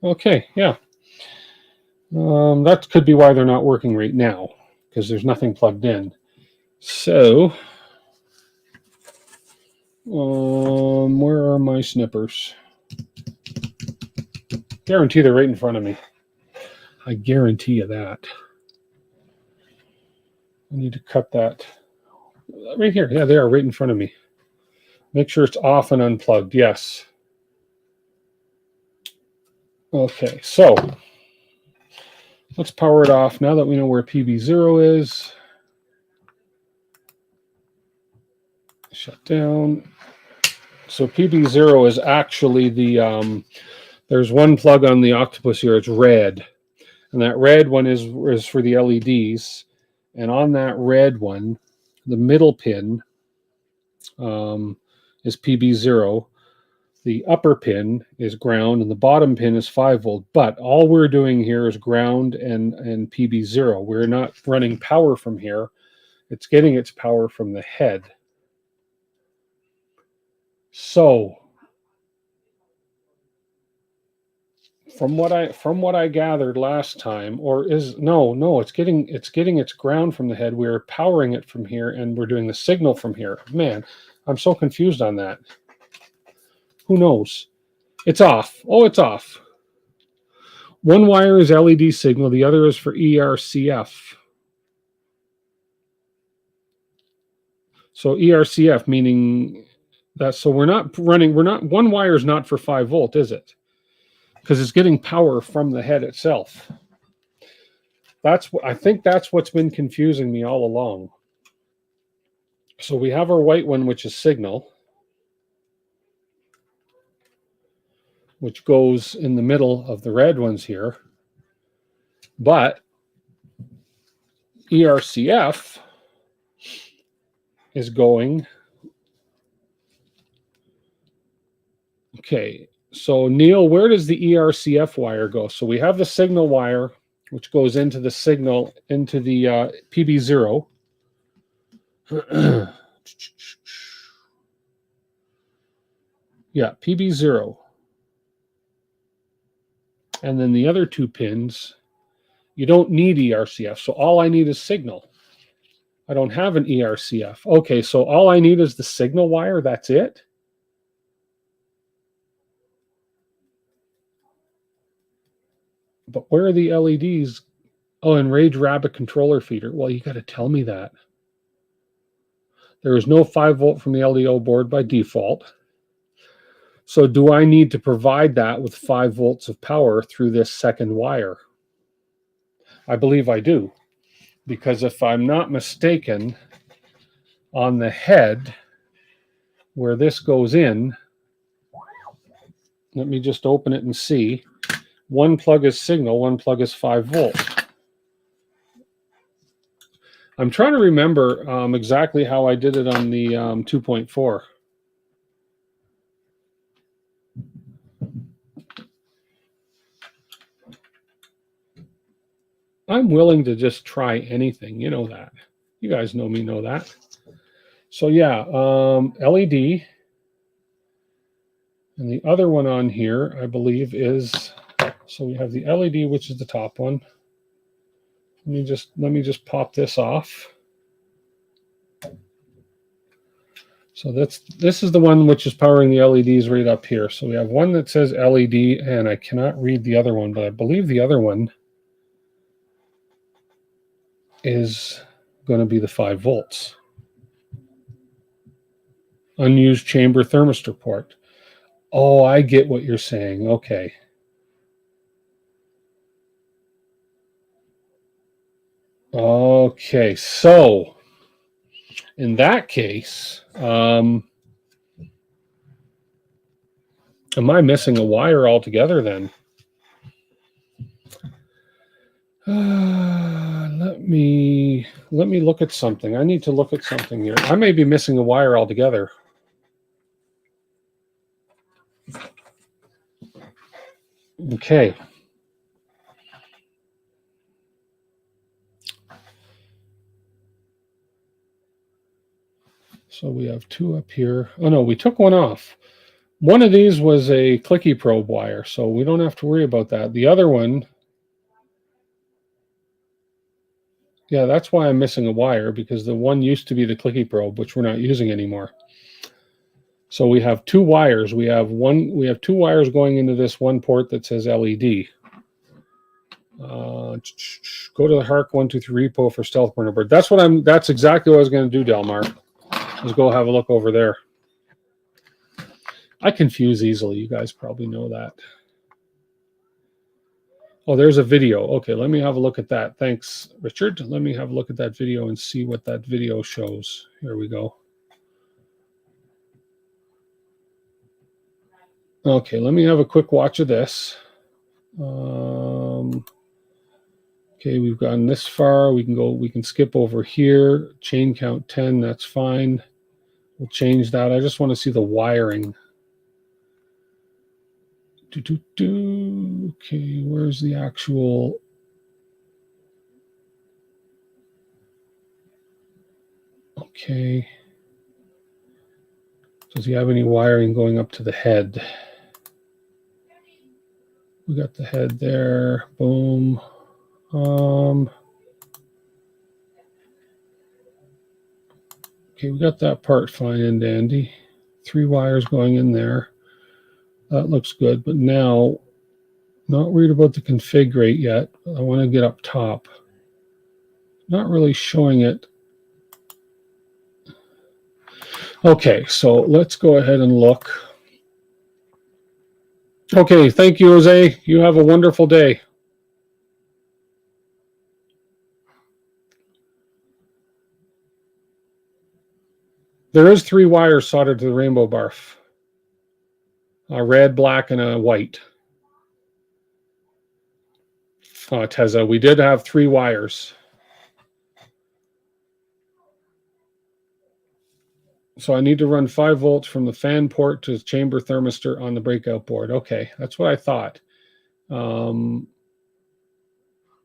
Okay, yeah. That could be why they're not working right now, because there's nothing plugged in. So, where are my snippers? Guarantee they're right in front of me. I guarantee you that. I need to cut that. Right here. Yeah, they are right in front of me. Make sure it's off and unplugged. Yes. Okay, so let's power it off now that we know where PB0 is. Shut down. So PB0 is actually the, there's one plug on the octopus here. It's red. And that red one is for the LEDs. And on that red one, the middle pin is PB0. The upper pin is ground, and the bottom pin is 5 volt. But all we're doing here is ground and PB0. We're not running power from here. It's getting its power from the head. So, from what I gathered last time, or is no, it's getting its ground from the head. We're powering it from here, and we're doing the signal from here. Man, I'm so confused on that. Who knows? It's off. Oh, it's off. One wire is LED signal. The other is for ERCF. So ERCF meaning that. So we're not, one wire is not for 5 volt, is it? Because it's getting power from the head itself. I think that's what's been confusing me all along. So we have our white one, which is signal, which goes in the middle of the red ones here. But ERCF is going. Okay, so Neil, where does the ERCF wire go? So we have the signal wire, which goes into the signal, into the PB0. Yeah, PB0. And then the other 2 pins, you don't need ERCF. So all I need is signal. I don't have an ERCF. Okay, so all I need is the signal wire. That's it. But where are the LEDs? Oh, Enraged Rabbit controller feeder. Well, you got to tell me that. There is no 5 volt from the LDO board by default. So do I need to provide that with 5 volts of power through this second wire? I believe I do. Because if I'm not mistaken, on the head, where this goes in, let me just open it and see. One plug is signal, one plug is 5 volt. I'm trying to remember exactly how I did it on the 2.4. I'm willing to just try anything. You know that. You guys know me, know that. So yeah, LED. And the other one on here, I believe, is, so we have the LED, which is the top one. Let me just pop this off. So this is the one which is powering the LEDs right up here. So we have one that says LED, and I cannot read the other one, but I believe the other one is going to be the 5 volts. Unused chamber thermistor port. Oh, I get what you're saying. Okay. Okay, so in that case, am I missing a wire altogether then? Let me look at something. I need to look at something here. I may be missing a wire altogether. Okay. So we have 2 up here. Oh no, we took one off. One of these was a clicky probe wire, so we don't have to worry about that. The other one, yeah, that's why I'm missing a wire, because the one used to be the clicky probe, which we're not using anymore. So we have 2 wires. We have 2 wires going into this one port that says LED. Go to the HARC 123 repo for Stealthburner board. That's exactly what I was going to do, Delmar. Let's go have a look over there. I confuse easily. You guys probably know that. Oh, there's a video. Okay, let me have a look at that. Thanks, Richard. Let me have a look at that video and see what that video shows. Here we go. Okay, let me have a quick watch of this. Okay, we've gotten this far. We can skip over here. Chain count 10, that's fine. We'll change that. I just want to see the wiring. Okay, where's the actual... Okay. Does he have any wiring going up to the head? We got the head there. Boom. Okay, we got that part fine and dandy. 3 wires going in there. That looks good, but now, not worried about the config rate yet. I want to get up top. Not really showing it. Okay, so let's go ahead and look. Okay, thank you, Jose. You have a wonderful day. There is 3 wires soldered to the rainbow barf. A red, black, and a white. Teza, we did have 3 wires. So I need to run 5 volts from the fan port to the chamber thermistor on the breakout board. Okay, that's what I thought.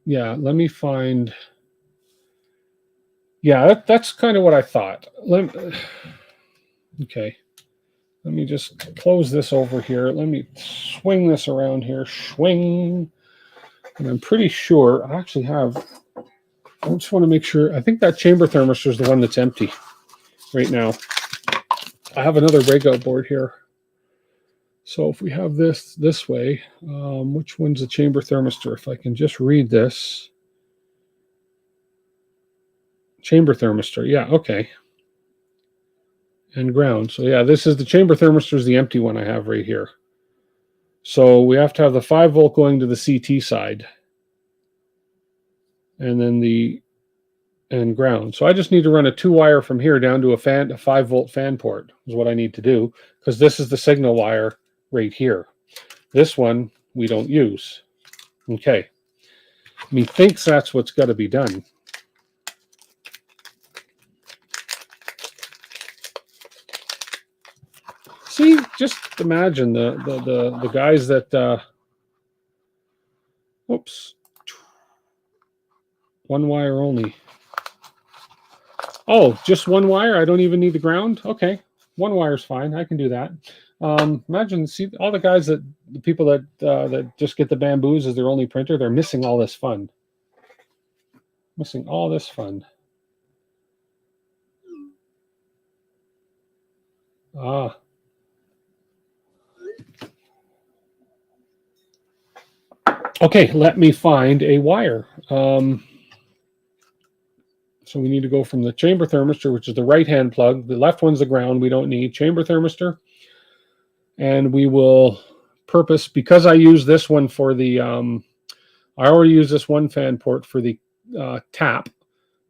Yeah, let me find... Yeah, that's kind of what I thought. Okay. Let me just close this over here. Let me swing this around here. Swing. And I'm pretty sure I actually have... I just want to make sure. I think that chamber thermistor is the one that's empty right now. I have another breakout board here. So if we have this way, which one's the chamber thermistor? If I can just read this. Chamber thermistor. Yeah, okay. And ground. So yeah, this is the chamber thermistor is the empty one I have right here. So we have to have the 5 volt going to the CT side. And then and ground. So I just need to run a 2 wire from here down to a 5 volt fan port is what I need to do, because this is the signal wire right here. This one we don't use. Okay. Methinks that's what's got to be done. See, just imagine the guys that whoops. One wire only. Oh, just one wire? I don't even need the ground? Okay. One wire's fine. I can do that. Imagine, see, all the guys the people that just get the bamboos as their only printer, they're missing all this fun. Missing all this fun. Ah. Okay, let me find a wire. So we need to go from the chamber thermistor, which is the right-hand plug. The left one's the ground. We don't need chamber thermistor. And we will purpose, because I use this one for the, I already use this one fan port for the tap.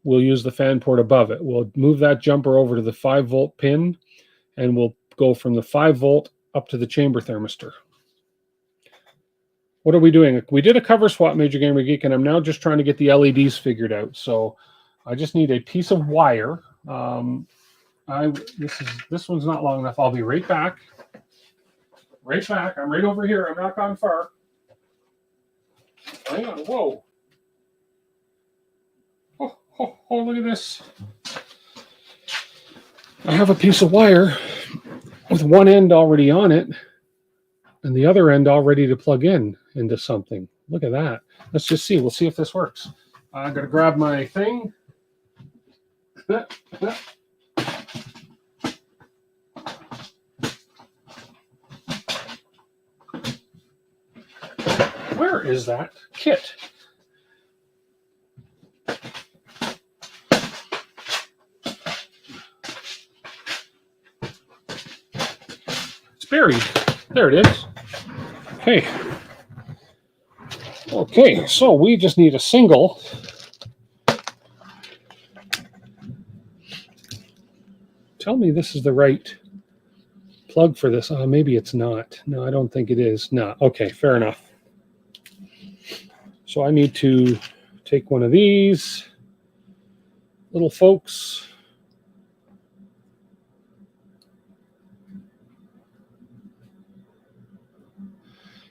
We'll use the fan port above it. We'll move that jumper over to the 5-volt pin, and we'll go from the 5-volt up to the chamber thermistor. What are we doing? We did a cover swap, Major Gamer Geek, and I'm now just trying to get the LEDs figured out. So I just need a piece of wire. This one's not long enough. I'll be right back. Right back. I'm right over here. I'm not gone far. Hang on. Whoa. Oh, look at this. I have a piece of wire with one end already on it and the other end all ready to plug in into something. Look at that. Let's just see. We'll see if this works. I'm going to grab my thing. Where is that kit? It's buried. There it is. Okay. Okay, so we just need a single. Tell me this is the right plug for this. Maybe it's not. No, I don't think it is. No. Okay, fair enough. So I need to take one of these little folks.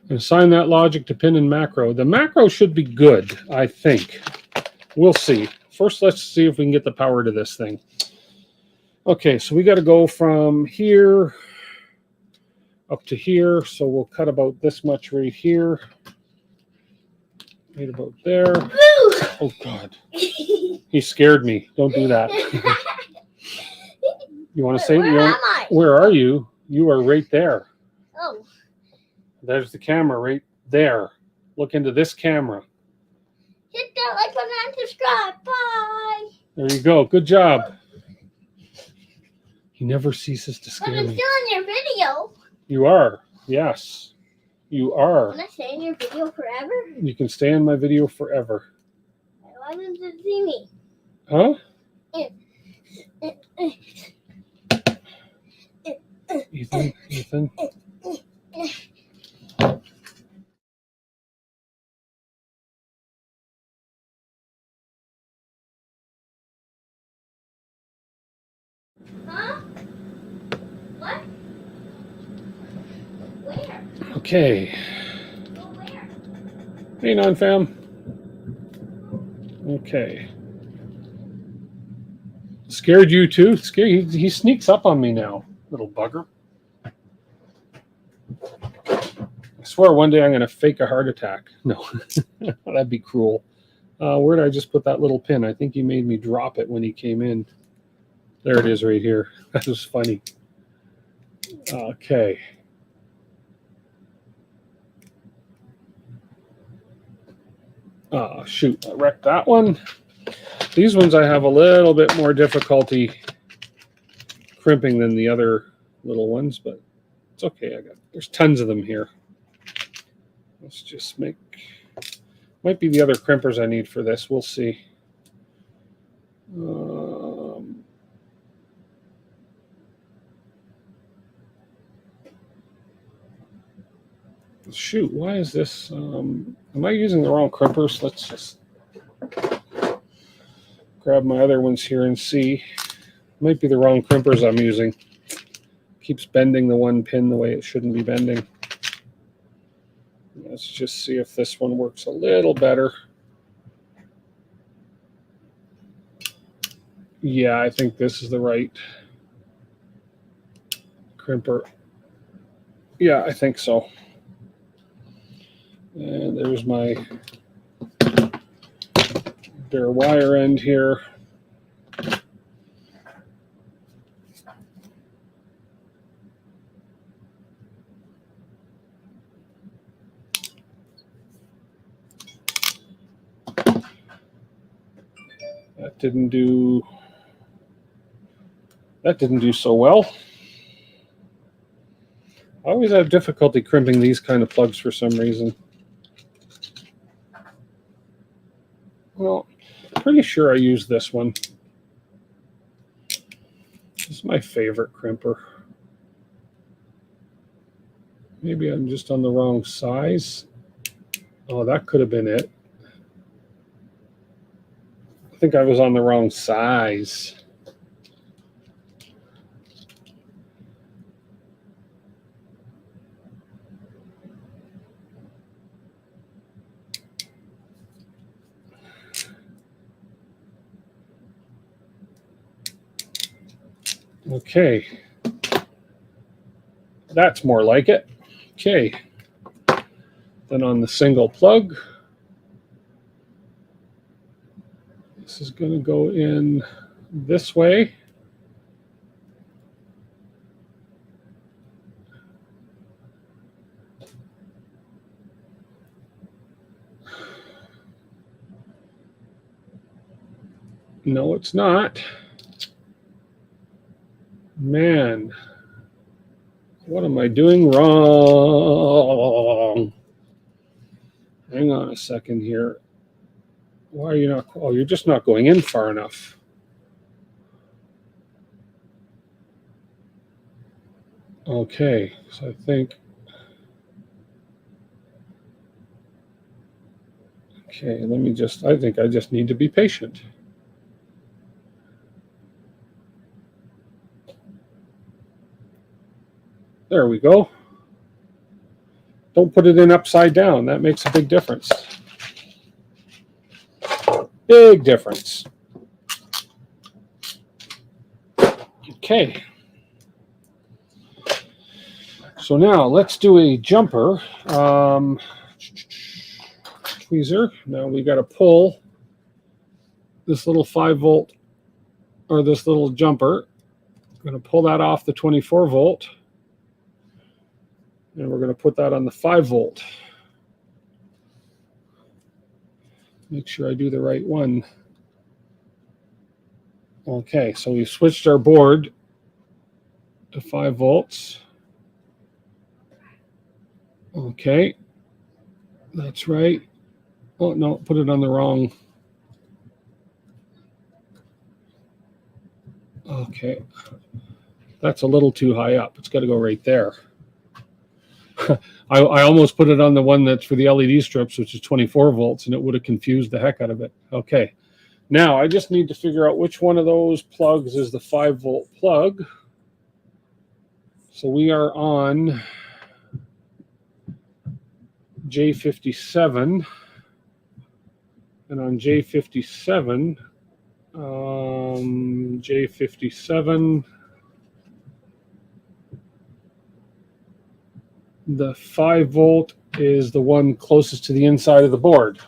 And assign that logic to pin and macro. The macro should be good, I think. We'll see. First, let's see if we can get the power to this thing. Okay, so we got to go from here up to here. So we'll cut about this much right here. Right about there. Oh, God. He scared me. Don't do that. You want to say, where are you? You are right there. Oh. There's the camera right there. Look into this camera. Hit that like button and subscribe. Bye. There you go. Good job. He never ceases to scare me. But I'm still in your video. You are. Yes. You are. Can I stay in your video forever? You can stay in my video forever. I want them to see me. Huh? Ethan. Huh? What? Where? Okay. Go where? Hang on, fam. Okay. Scared you too? Scared? He sneaks up on me now, little bugger. I swear one day I'm going to fake a heart attack. No, that'd be cruel. Where did I just put that little pin? I think he made me drop it when he came in. There it is right here. That was funny. Okay. Shoot, I wrecked that one. These ones I have a little bit more difficulty crimping than the other little ones, but it's okay. There's tons of them here. Let's just make, might be the other crimpers I need for this. We'll see. Shoot, why is this? Am I using the wrong crimpers? Let's just grab my other ones here and see. Might be the wrong crimpers I'm using. Keeps bending the one pin the way it shouldn't be bending. Let's just see if this one works a little better. Yeah, I think this is the right crimper. Yeah, I think so. And there's my bare wire end here. That didn't do so well. I always have difficulty crimping these kind of plugs for some reason. Well, pretty sure I use this one. This is my favorite crimper. Maybe I'm just on the wrong size. Oh, that could have been it. I think I was on the wrong size. Okay. That's more like it. Okay. Then on the single plug, this is going to go in this way. No, it's not. Man, what am I doing wrong? Hang on a second here. Why are you not? Oh, you're just not going in far enough. Okay, so I think. Okay, let me just. I think I just need to be patient. There we go. Don't put it in upside down. That makes a big difference. Big difference. Okay. So now let's do a jumper. Tweezer. Now we got to pull this little 5-volt or this little jumper. I'm going to pull that off the 24-volt. And we're going to put that on the 5-volt. Make sure I do the right one. Okay, so we switched our board to 5 volts. Okay, that's right. Oh, no, put it on the wrong. Okay, that's a little too high up. It's got to go right there. I almost put it on the one that's for the LED strips, which is 24 volts, and it would have confused the heck out of it. Okay, now I just need to figure out which one of those plugs is the 5-volt plug. So we are on J57, and on J57, the 5-volt is the one closest to the inside of the board.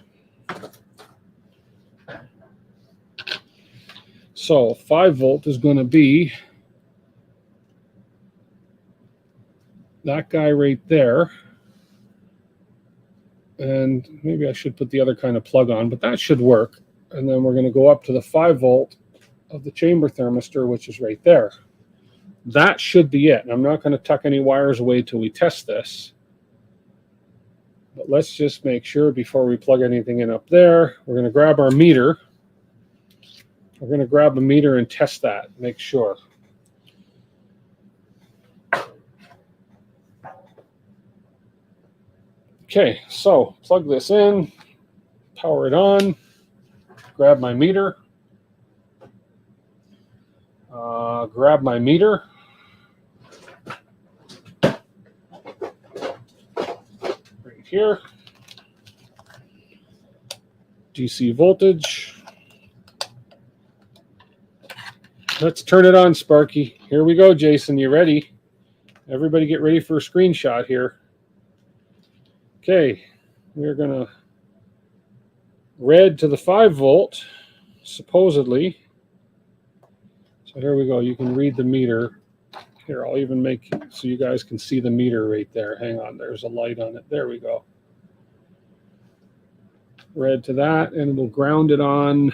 So 5-volt is going to be that guy right there. And maybe I should put the other kind of plug on, but that should work. And then we're going to go up to the 5-volt of the chamber thermistor, which is right there. That should be it. And I'm not going to tuck any wires away till we test this. But let's just make sure before we plug anything in up there. We're going to grab our meter. We're going to grab a meter and test that. Make sure. Okay, so plug this in, power it on, grab my meter. Grab my meter. Right here. DC voltage. Let's turn it on, Sparky. Here we go, Jason. You ready? Everybody get ready for a screenshot here. Okay, we're going to red to the 5 volt, supposedly. So here we go. You can read the meter. Here, I'll even make it so you guys can see the meter right there. Hang on, there's a light on it. There we go. Red to that, and we'll ground it on.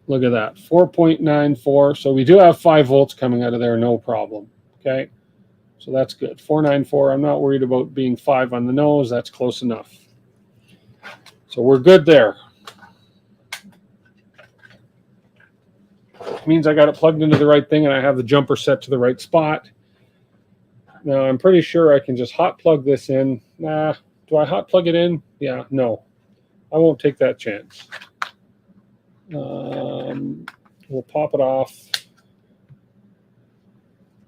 Look at that, 4.94. So we do have 5 volts coming out of there, no problem. Okay, so that's good. 494. I'm not worried about being 5 on the nose. That's close enough. So we're good there. It means I got it plugged into the right thing and I have the jumper set to the right spot. Now I'm pretty sure I can just hot plug this in. Nah, do I hot plug it in? Yeah, no. I won't take that chance. We'll pop it off.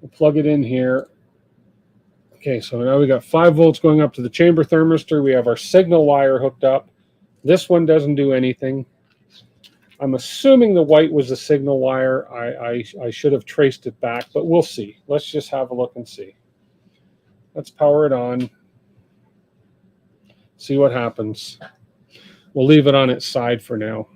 We'll plug it in here. Okay, so now we got 5 volts going up to the chamber thermistor. We have our signal wire hooked up. This one doesn't do anything. I'm assuming the white was the signal wire. I should have traced it back, but we'll see. Let's just have a look and see. Let's power it on. See what happens. We'll leave it on its side for now.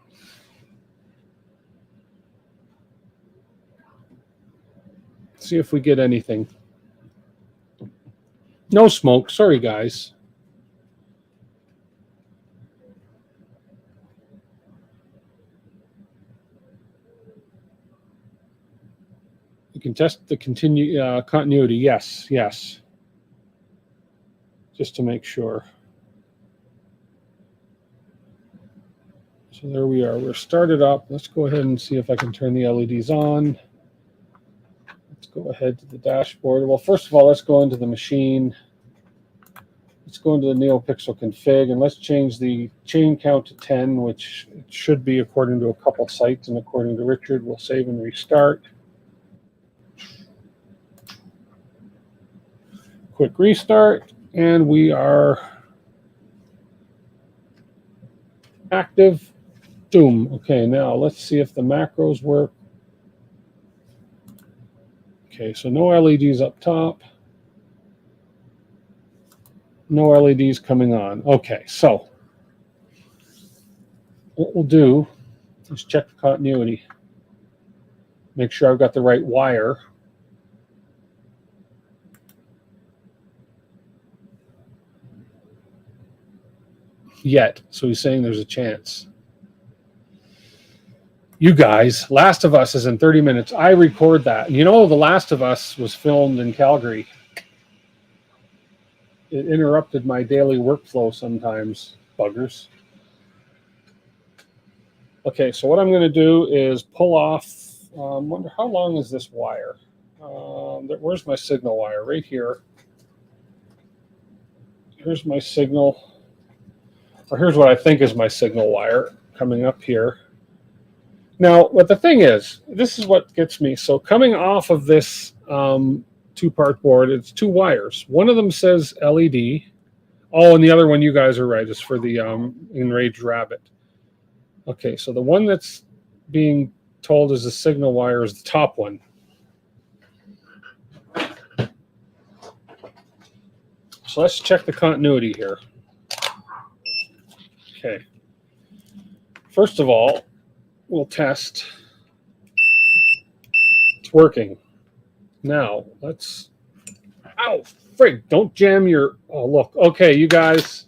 See if we get anything. No smoke. Sorry, guys. You can test the continuity. Yes, yes. Just to make sure. So there we are. We're started up. Let's go ahead and see if I can turn the LEDs on. Let's go ahead to the dashboard. Well, first of all, let's go into the machine. Let's go into the NeoPixel config, and let's change the chain count to 10, which it should be according to a couple sites, and according to Richard, we'll save and restart. Quick restart, and we are active. Boom. Okay, now let's see if the macros work. Okay, so no LEDs up top. No LEDs coming on. Okay, so what we'll do is check the continuity. Make sure I've got the right wire. Yet, so he's saying there's a chance. You guys, Last of Us is in 30 minutes. I record that. You know, The Last of Us was filmed in Calgary. It interrupted my daily workflow sometimes, buggers. Okay, so what I'm going to do is pull off, wonder how long is this wire? Where's my signal wire? Right here. Here's my signal, or here's what I think is my signal wire coming up here. Now, what the thing is, this is what gets me. So coming off of this two-part board, it's 2 wires. One of them says LED. Oh, and the other one, you guys are right, is for the Enraged Rabbit. Okay, so the one that's being told is the signal wire is the top one. So let's check the continuity here. Okay. First of all, we'll test. It's working. Now, let's... Ow, frig, don't jam your... Oh, look. Okay, you guys.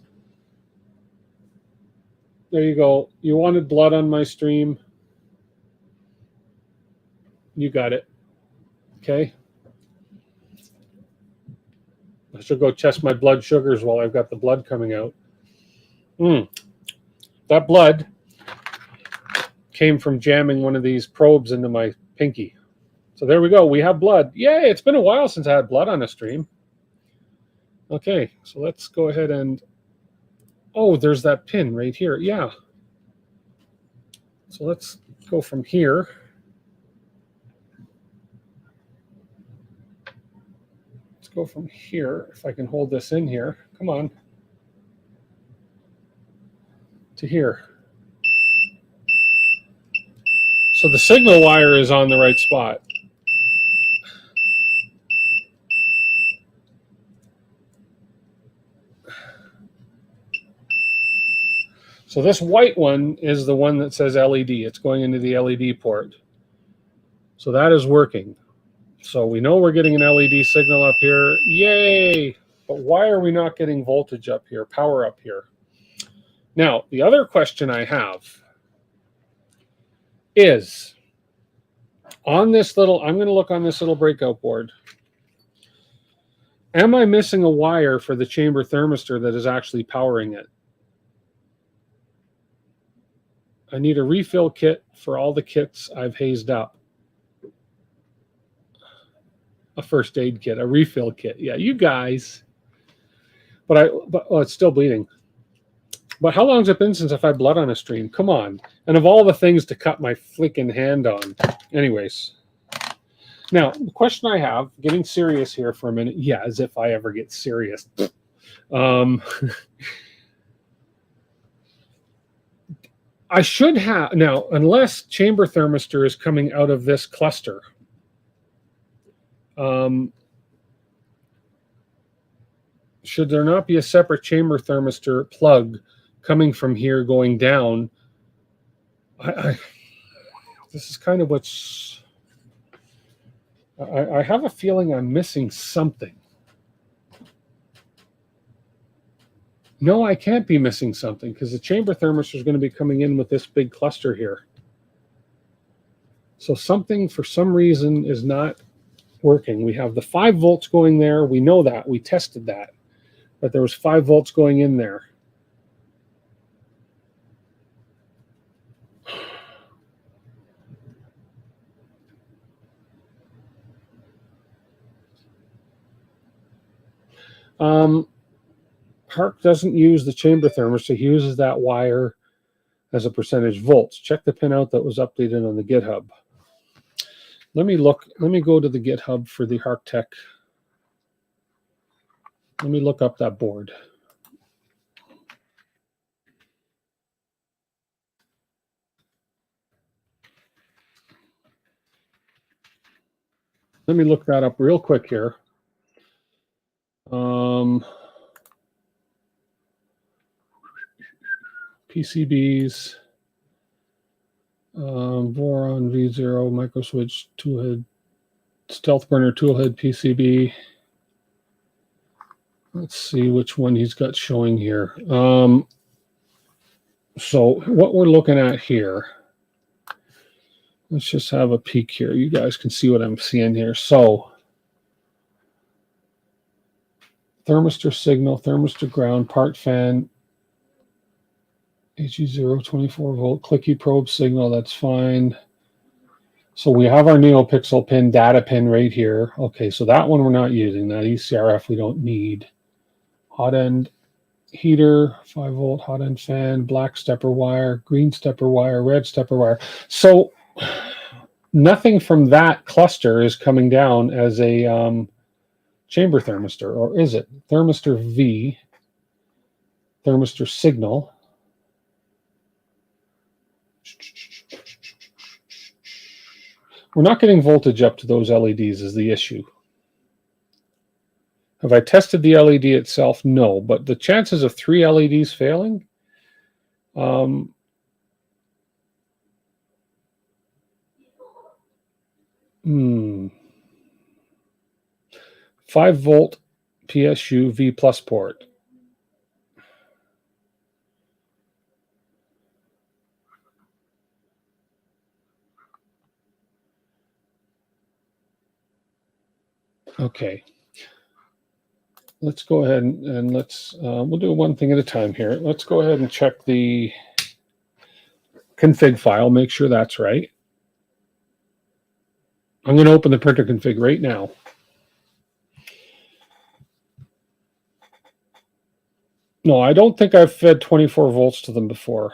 There you go. You wanted blood on my stream. You got it. Okay. I should go test my blood sugars while I've got the blood coming out. That blood came from jamming one of these probes into my pinky. So there we go. We have blood. Yay! It's been a while since I had blood on a stream. Okay, so let's go ahead and... Oh, there's that pin right here. Yeah. So let's go from here. Let's go from here, if I can hold this in here. Come on. To here. So the signal wire is on the right spot. So this white one is the one that says LED. It's going into the LED port. So that is working. So we know we're getting an LED signal up here. Yay! But why are we not getting voltage up here, power up here? Now, the other question I have is, on this little, I'm going to look on this little breakout board. Am I missing a wire for the chamber thermistor that is actually powering it? I need a refill kit for all the kits I've hazed up. A first aid kit, a refill kit. Yeah, you guys. But oh, it's still bleeding. But how long has it been since I've had blood on a stream? Come on. And of all the things to cut my flicking hand on. Anyways. Now, the question I have, getting serious here for a minute. Yeah, as if I ever get serious. I should have, now, unless chamber thermistor is coming out of this cluster, should there not be a separate chamber thermistor plug coming from here going down? This is kind of what's, I have a feeling I'm missing something. No, I can't be missing something because the chamber thermistor is going to be coming in with this big cluster here. So something, for some reason, is not working. We have the 5 volts going there. We know that. We tested that. But there was 5 volts going in there. Hark doesn't use the chamber thermistor. He uses that wire as a percentage volts. Check the pinout that was updated on the GitHub. Let me look. Let me go to the GitHub for the Hark Tech. Let me look up that board. Let me look that up real quick here. PCBs, Voron V0, microswitch, two-head, Stealthburner toolhead PCB. Let's see which one he's got showing here. So what we're looking at here, let's just have a peek here. You guys can see what I'm seeing here. So thermistor signal, thermistor ground, part fan, HE0, 24 volt, clicky probe signal, that's fine. So we have our NeoPixel pin, data pin right here. Okay, so that one we're not using. That ECRF we don't need. Hot end heater, 5 volt hot end fan, black stepper wire, green stepper wire, red stepper wire. So nothing from that cluster is coming down as a chamber thermistor, or is it? Thermistor V, thermistor signal. We're not getting voltage up to those LEDs is the issue. Have I tested the LED itself? No, but the chances of 3 LEDs failing? 5 volt PSU V plus port. Okay. Let's go ahead and let's, we'll do one thing at a time here. Let's go ahead and check the config file, make sure that's right. I'm going to open the printer config right now. No, I don't think I've fed 24 volts to them before.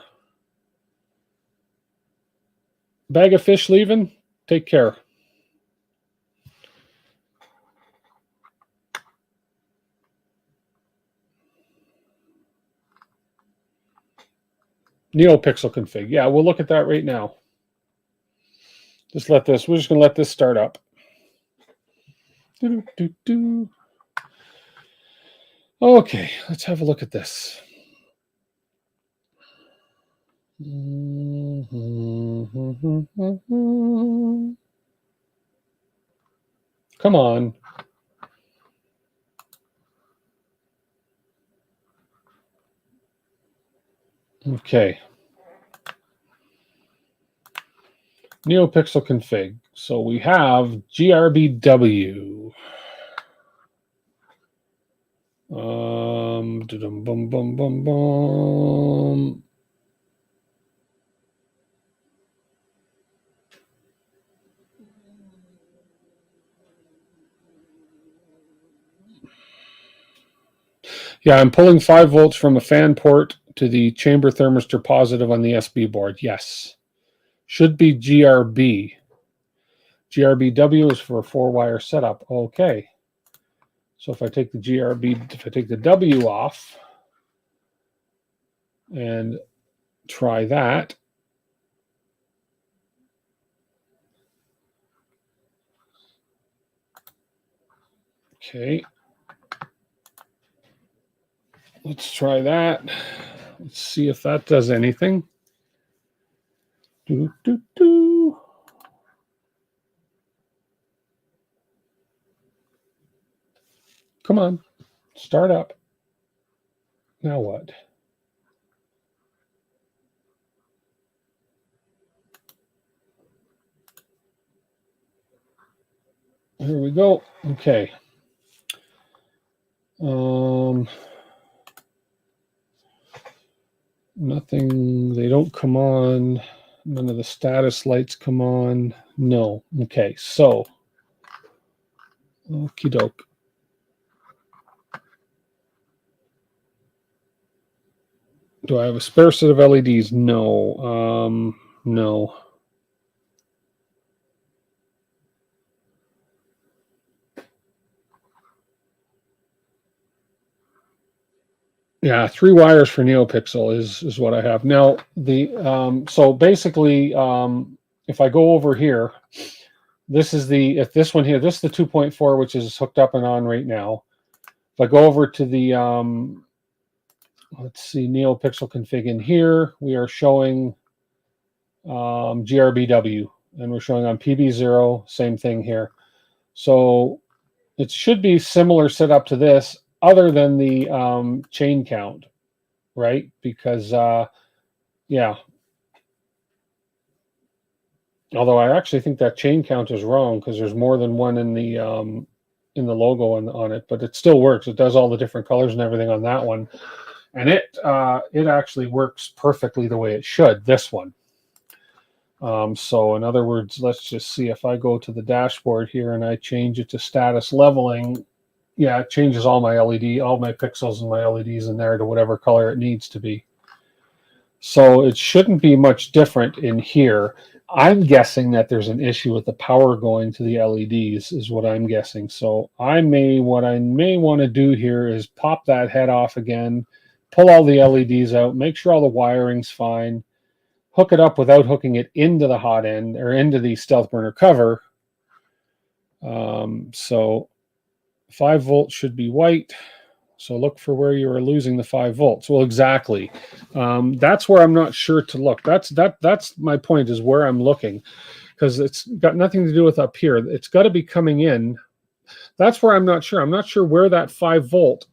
Bag of fish leaving? Take care. NeoPixel config. Yeah, we'll look at that right now. Just let this, we're just going to let this start up. Doo-doo-doo-doo. Okay, let's have a look at this. Come on. Okay. NeoPixel config. So we have GRBW. Bum, bum, bum, bum. Yeah, I'm pulling 5 volts from a fan port to the chamber thermistor positive on the SB board. Yes. Should be GRB. GRBW is for a 4-wire setup. Okay. So if I take the GRB, if I take the W off and try that. Okay. Let's try that. Let's see if that does anything. Do, do, do. Come on. Start up. Now what? Here we go. Okay. Nothing, they don't come on. None of the status lights come on. No. Okay, so. Okie doke. Do I have a spare set of LEDs? No. No. Yeah, 3 wires for NeoPixel is what I have. Now, the so basically, if I go over here, this is the, if this one here, this is the 2.4, which is hooked up and on right now. If I go over to the, let's see, NeoPixel config in here, we are showing GRBW, and we're showing on PB0, same thing here. So it should be similar setup to this, other than the chain count, right? Because, yeah. Although I actually think that chain count is wrong because there's more than one in the logo on it, but it still works. It does all the different colors and everything on that one, and it actually works perfectly the way it should. This one. So in other words, let's just see if I go to the dashboard here and I change it to status leveling. Yeah, it changes all my LED, all my pixels and my LEDs in there to whatever color it needs to be. So it shouldn't be much different in here. I'm guessing that there's an issue with the power going to the LEDs is what I'm guessing. So what I may want to do here is pop that head off again, pull all the LEDs out, make sure all the wiring's fine, hook it up without hooking it into the hot end or into the Stealthburner cover. So 5 volts should be white. So look for where you are losing the 5 volts. Well, exactly. That's where I'm not sure to look. That's my point, is where I'm looking, because it's got nothing to do with up here. It's got to be coming in. That's where I'm not sure. I'm not sure where that 5 volt.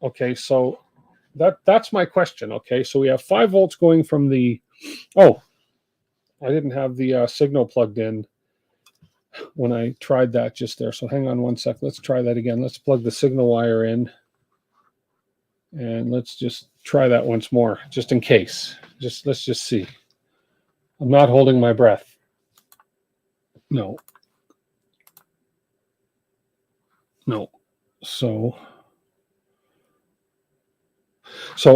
Okay, so that's my question. Okay, so we have 5 volts going from the. Oh, I didn't have the signal plugged in when I tried that just there. So hang on one sec. Let's try that again. Let's plug the signal wire in. And let's just try that once more, just in case. Let's just see. I'm not holding my breath. No. No. So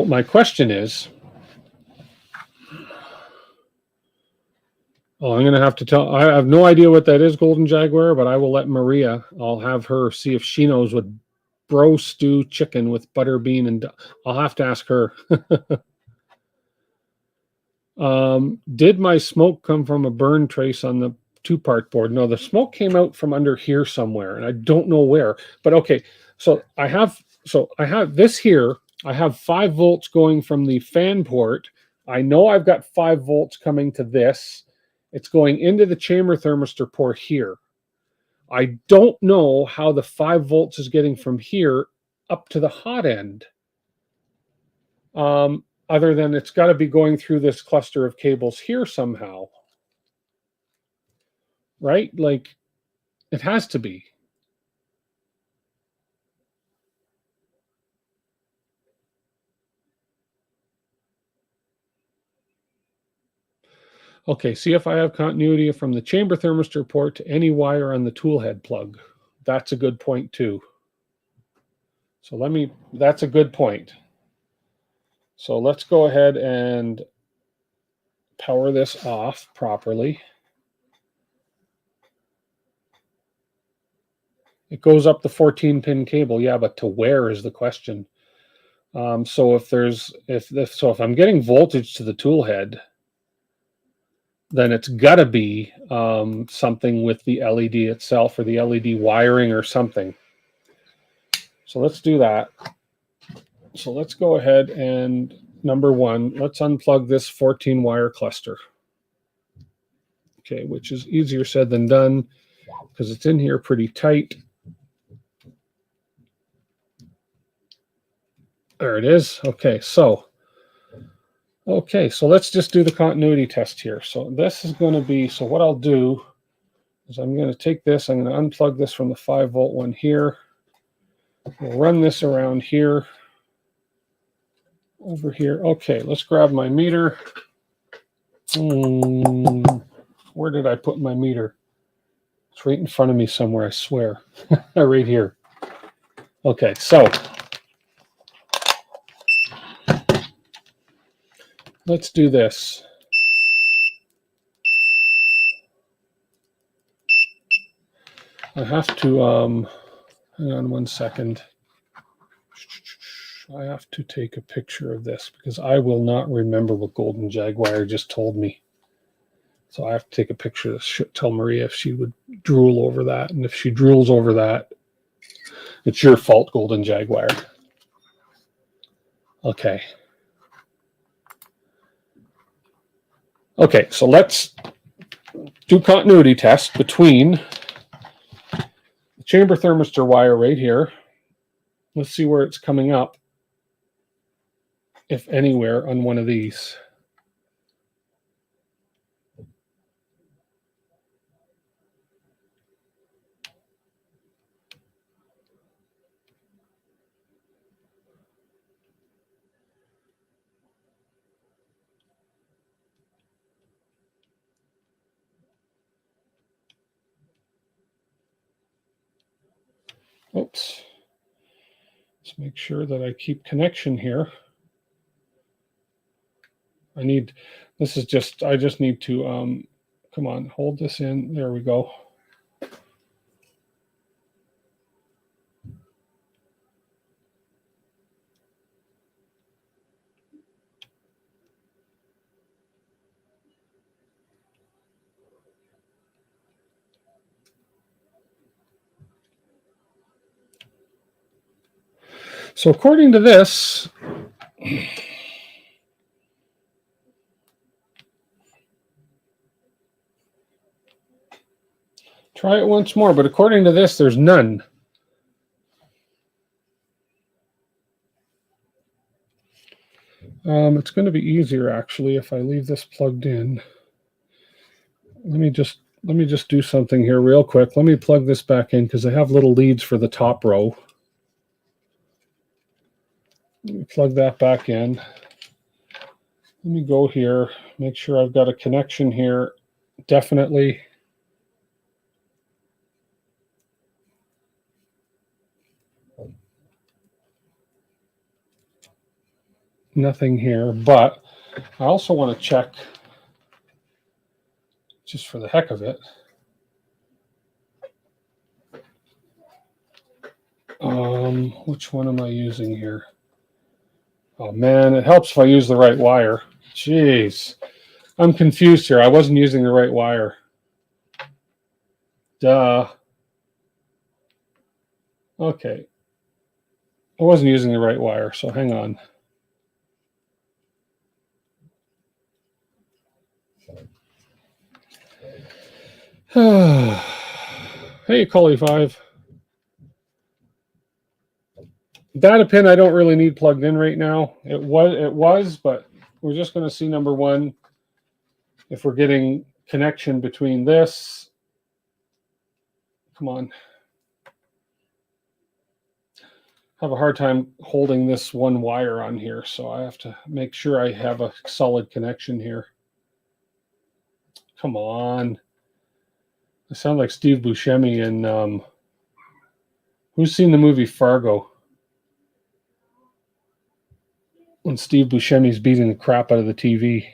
my question is, I'm going to have to tell, I have no idea what that is, Golden Jaguar, but I will let Maria, I'll have her see if she knows what bro stew chicken with butter bean, and I'll have to ask her. Did my smoke come from a burn trace on the 2-part board. No, the smoke came out from under here somewhere, and I don't know where. But okay, so I have this here. I have 5 volts going from the fan port. I know I've got 5 volts coming to this. It's going into the chamber thermistor port here. I don't know how the 5 volts is getting from here up to the hot end. Other than it's got to be going through this cluster of cables here somehow. Right? Like, it has to be. Okay, see if I have continuity from the chamber thermistor port to any wire on the tool head plug. That's a good point too. So that's a good point. So let's go ahead and power this off properly. It goes up the 14-pin cable, yeah, but to where is the question. So if I'm getting voltage to the tool head, then it's got to be something with the LED itself or the LED wiring or something. So let's do that. So let's go ahead and, number 1, let's unplug this 14-wire cluster. Okay, which is easier said than done because it's in here pretty tight. There it is. Okay, so let's just do the continuity test here. So this is going to be, so what I'll do is I'm going to take this, I'm going to unplug this from the 5-volt one here. We'll run this around here, over here. Okay, let's grab my meter. Where did I put my meter? It's right in front of me somewhere, I swear. Right here. Okay, so let's do this. I have to, hang on one second. I have to take a picture of this because I will not remember what Golden Jaguar just told me. So I have to take a picture of this. Tell Maria if she would drool over that. And if she drools over that, it's your fault, Golden Jaguar. Okay. Okay, so let's do continuity test between the chamber thermistor wire right here. Let's see where it's coming up, if anywhere, on one of these. Oops. Let's make sure that I keep connection here. I just need to, come on, hold this in. There we go. So according to this, try it once more, but according to this, there's none. It's going to be easier actually if I leave this plugged in. Let me just do something here real quick. Let me plug this back in because I have little leads for the top row. Let me plug that back in. Let me go here, make sure I've got a connection here. Definitely. Nothing here, but I also want to check, just for the heck of it, which one am I using here? Oh man, it helps if I use the right wire. Jeez, I'm confused here. I wasn't using the right wire. Duh. Okay. I wasn't using the right wire, so hang on. Hey, Collie5. Data pin I don't really need plugged in right now. It was, but we're just going to see, number one, if we're getting connection between this. Come on. I have a hard time holding this one wire on here, so I have to make sure I have a solid connection here. Come on. I sound like Steve Buscemi in, who's seen the movie Fargo? When Steve Buscemi's beating the crap out of the TV.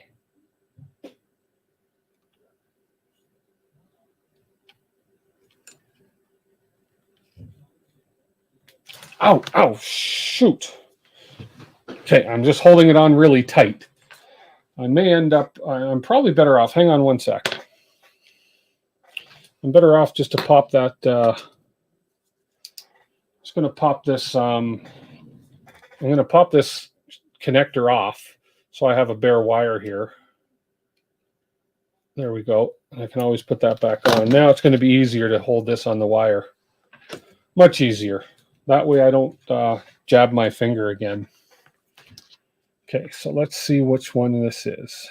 Ow, ow, shoot. Okay, I'm just holding it on really tight. I may end up, I'm probably better off. Hang on one sec. I'm better off just to pop that, just going to pop this, I'm going to pop this connector off so I have a bare wire here. There we go. I can always put that back on. Now it's going to be easier to hold this on the wire. Much easier. That way I don't jab my finger again. Okay, so let's see which one this is.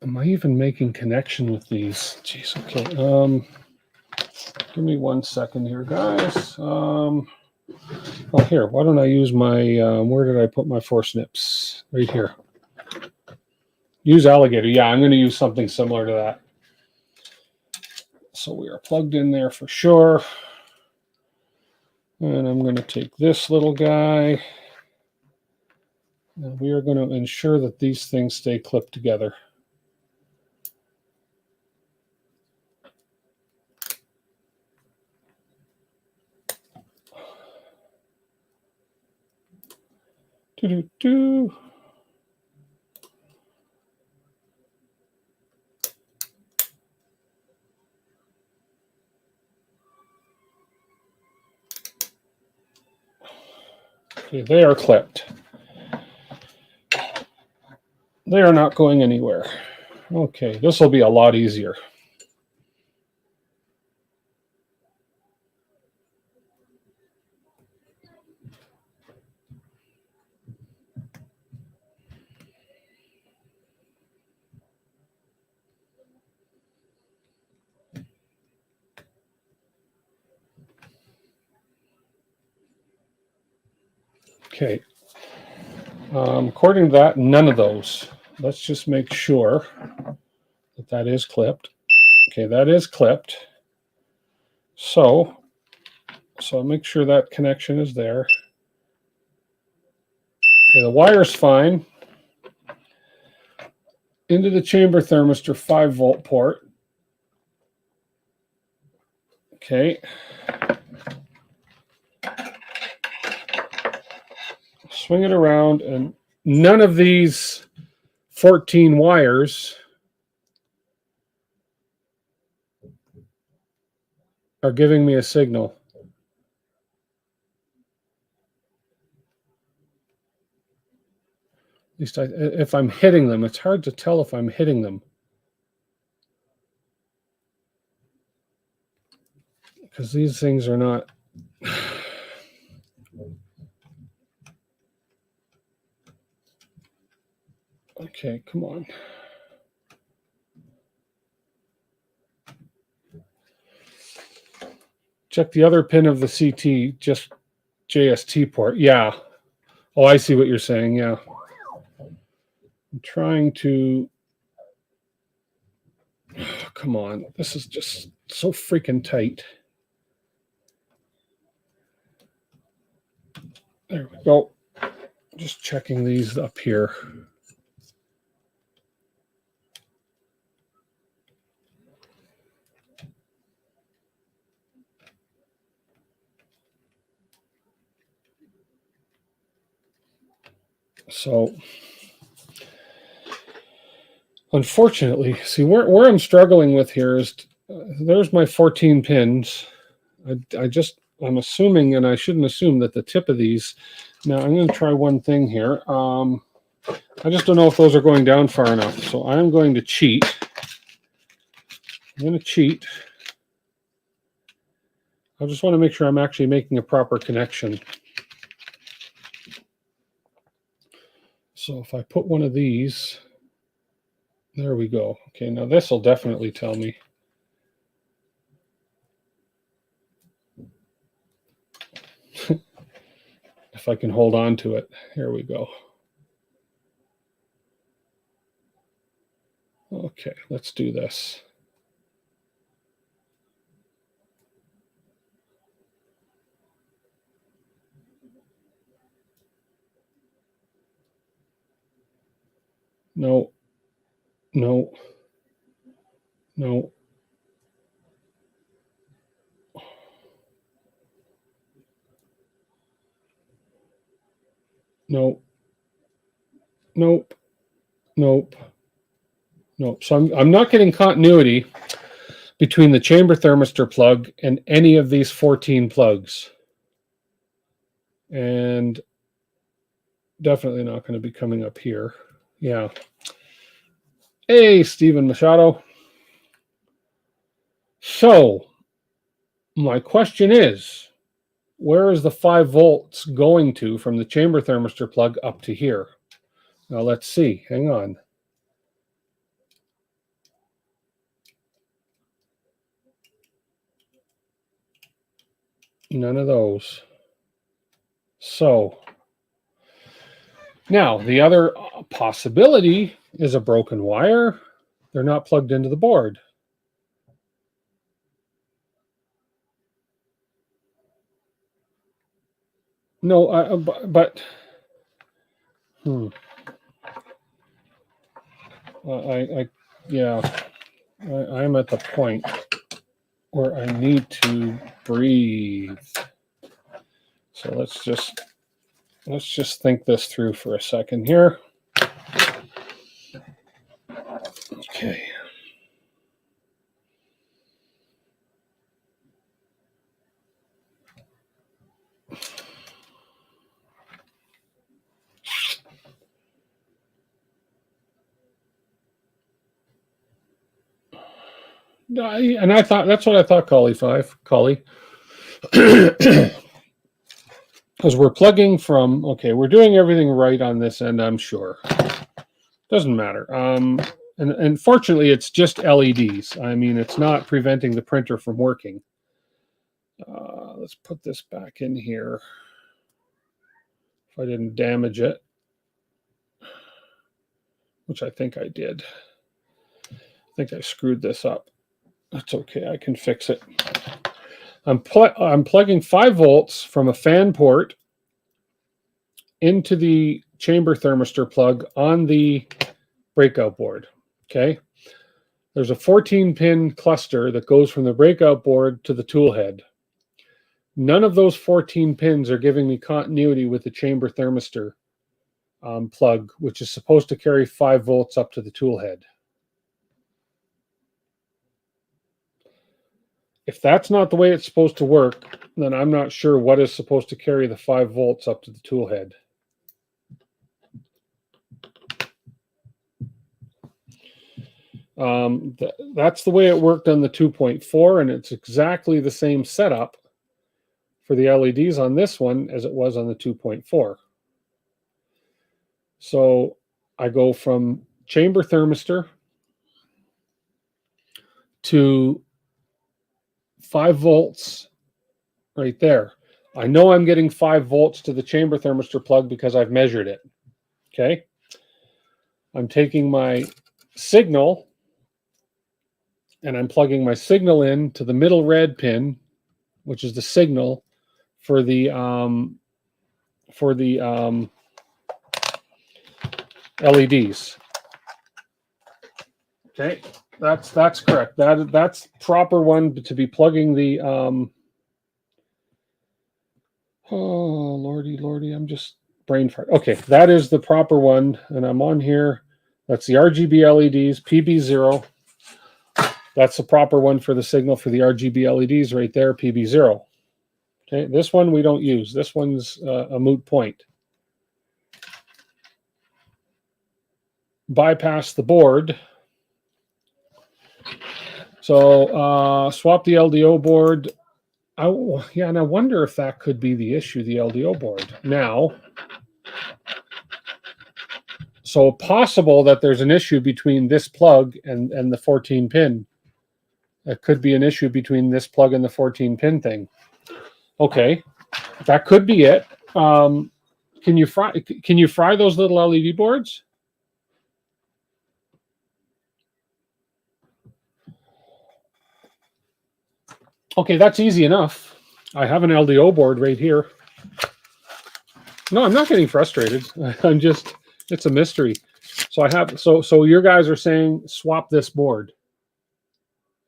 Am I even making connection with these? Jeez, okay. Give me 1 second here, guys. Oh, here, why don't I use my, where did I put my 4 snips? Right here. Use alligator. Yeah, I'm going to use something similar to that. So we are plugged in there for sure. And I'm going to take this little guy. And we are going to ensure that these things stay clipped together. Do-do-do. Okay, they are clipped. They are not going anywhere. Okay, this will be a lot easier. Okay. According to that, none of those. Let's just make sure that that is clipped. Okay, that is clipped. So make sure that connection is there. Okay, the wire's fine. Into the chamber thermistor 5-volt port. Okay. Swing it around, and none of these 14 wires are giving me a signal. At least if I'm hitting them, it's hard to tell if I'm hitting them. Because these things are not... Okay, come on. Check the other pin of the CT, just JST port. Yeah. Oh, I see what you're saying. Yeah. I'm trying to... Oh, come on. This is just so freaking tight. There we go. Just checking these up here. So, unfortunately, see where I'm struggling with here is there's my 14 pins. I'm assuming, and I shouldn't assume, that the tip of these. Now I'm going to try one thing here. I just don't know if those are going down far enough. So I'm going to cheat. I'm going to cheat. I just want to make sure I'm actually making a proper connection. So if I put one of these, there we go. Okay, now this will definitely tell me. If I can hold on to it. Here we go. Okay, let's do this. No, no, no. Nope, nope, nope, nope. So I'm not getting continuity between the chamber thermistor plug and any of these 14 plugs. And definitely not going to be coming up here. Yeah. Hey, Stephen Machado. So my question is, where is the 5 volts going to from the chamber thermistor plug up to here? Now let's see. Hang on. None of those. So now the other possibility is a broken wire. They're not plugged into the board. No, but yeah, I'm at the point where I need to breathe. So let's just think this through for a second here. Okay. And I thought that's what I thought, Collie. Because we're plugging from, okay, we're doing everything right on this end, I'm sure. Doesn't matter. And fortunately, it's just LEDs. I mean, it's not preventing the printer from working. Let's put this back in here. If I didn't damage it, which I think I did. I think I screwed this up. That's okay, I can fix it. I'm plugging 5 volts from a fan port into the chamber thermistor plug on the breakout board. Okay. There's a 14-pin cluster that goes from the breakout board to the tool head. None of those 14 pins are giving me continuity with the chamber thermistor plug, which is supposed to carry 5 volts up to the tool head. If that's not the way it's supposed to work, then I'm not sure what is supposed to carry the 5 volts up to the tool head. That's the way it worked on the 2.4, and it's exactly the same setup for the LEDs on this one as it was on the 2.4. So I go from chamber thermistor to 5 volts right there. I know I'm getting 5 volts to the chamber thermistor plug because I've measured it. Okay. I'm taking my signal and I'm plugging my signal in to the middle red pin, which is the signal for the LEDs. Okay, that's correct. That's proper one to be plugging the oh lordy, I'm just brain fart. Okay, that is the proper one, and I'm on here. That's the RGB LEDs, PB0. That's the proper one for the signal for the RGB LEDs right there, PB0. Okay, this one we don't use. This one's a moot point. Bypass the board. So swap the LDO board. Yeah, and I wonder if that could be the issue, the LDO board. Now, so possible that there's an issue between this plug and the 14 pin. It could be an issue between this plug and the 14 pin thing. Okay, that could be it. Can you fry those little LED boards? Okay, that's easy enough. I have an LDO board right here. No, I'm not getting frustrated. I'm just, it's a mystery. So I have, so your guys are saying swap this board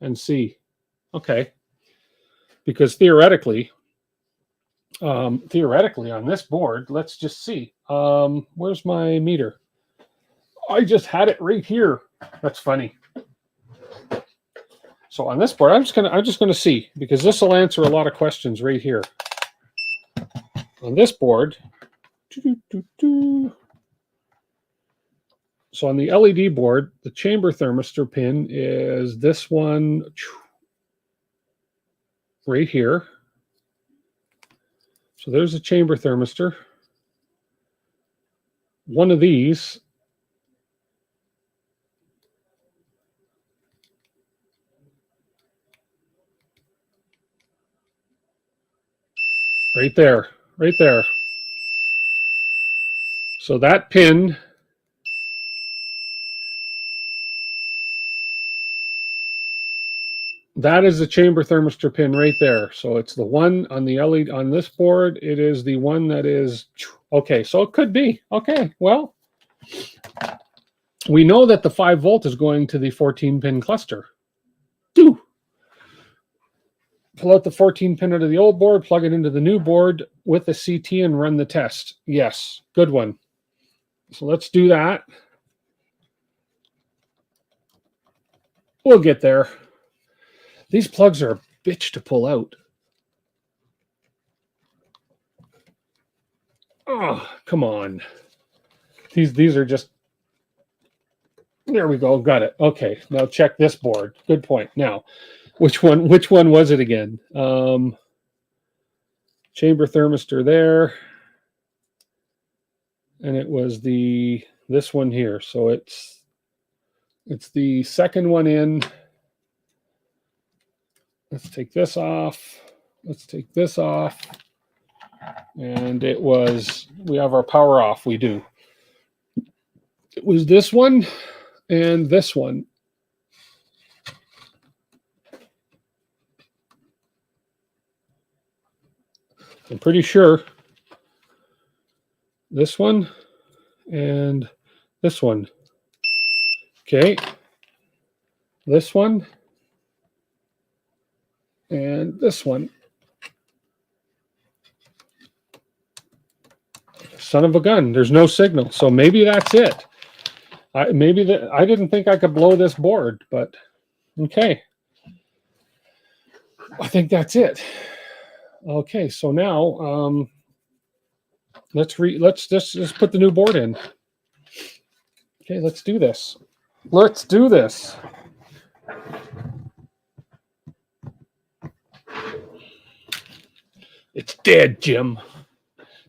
and see. Okay. Because theoretically on this board, let's just see. Where's my meter? I just had it right here. That's funny. So on this board, I'm just gonna see, because this will answer a lot of questions right here. On this board, so on the LED board, the chamber thermistor pin is this one right here. So there's a chamber thermistor. One of these right there, right there. So that pin that is the chamber thermistor pin right there. So it's the one on the LED on this board. It is the one that is okay. So it could be okay. Well, we know that the 5 volt is going to the 14 pin cluster. Do pull out the 14 pin out of the old board, plug it into the new board with the CT, and run the test. Yes, good one. So let's do that. We'll get there. These plugs are a bitch to pull out. Oh, come on. These are just, there we go, got it. Okay, now check this board. Good point. Now, which one was it again? Chamber thermistor there. And it was this one here. So it's the second one in. Let's take this off. Let's take this off. And it was, we have our power off. We do. It was this one and this one. I'm pretty sure this one and this one. Okay. This one and this one. Son of a gun, there's no signal. So maybe that's it. I didn't think I could blow this board, but okay. I think that's it. Okay, so now let's just put the new board in. Okay, let's do this. Let's do this. It's dead, Jim.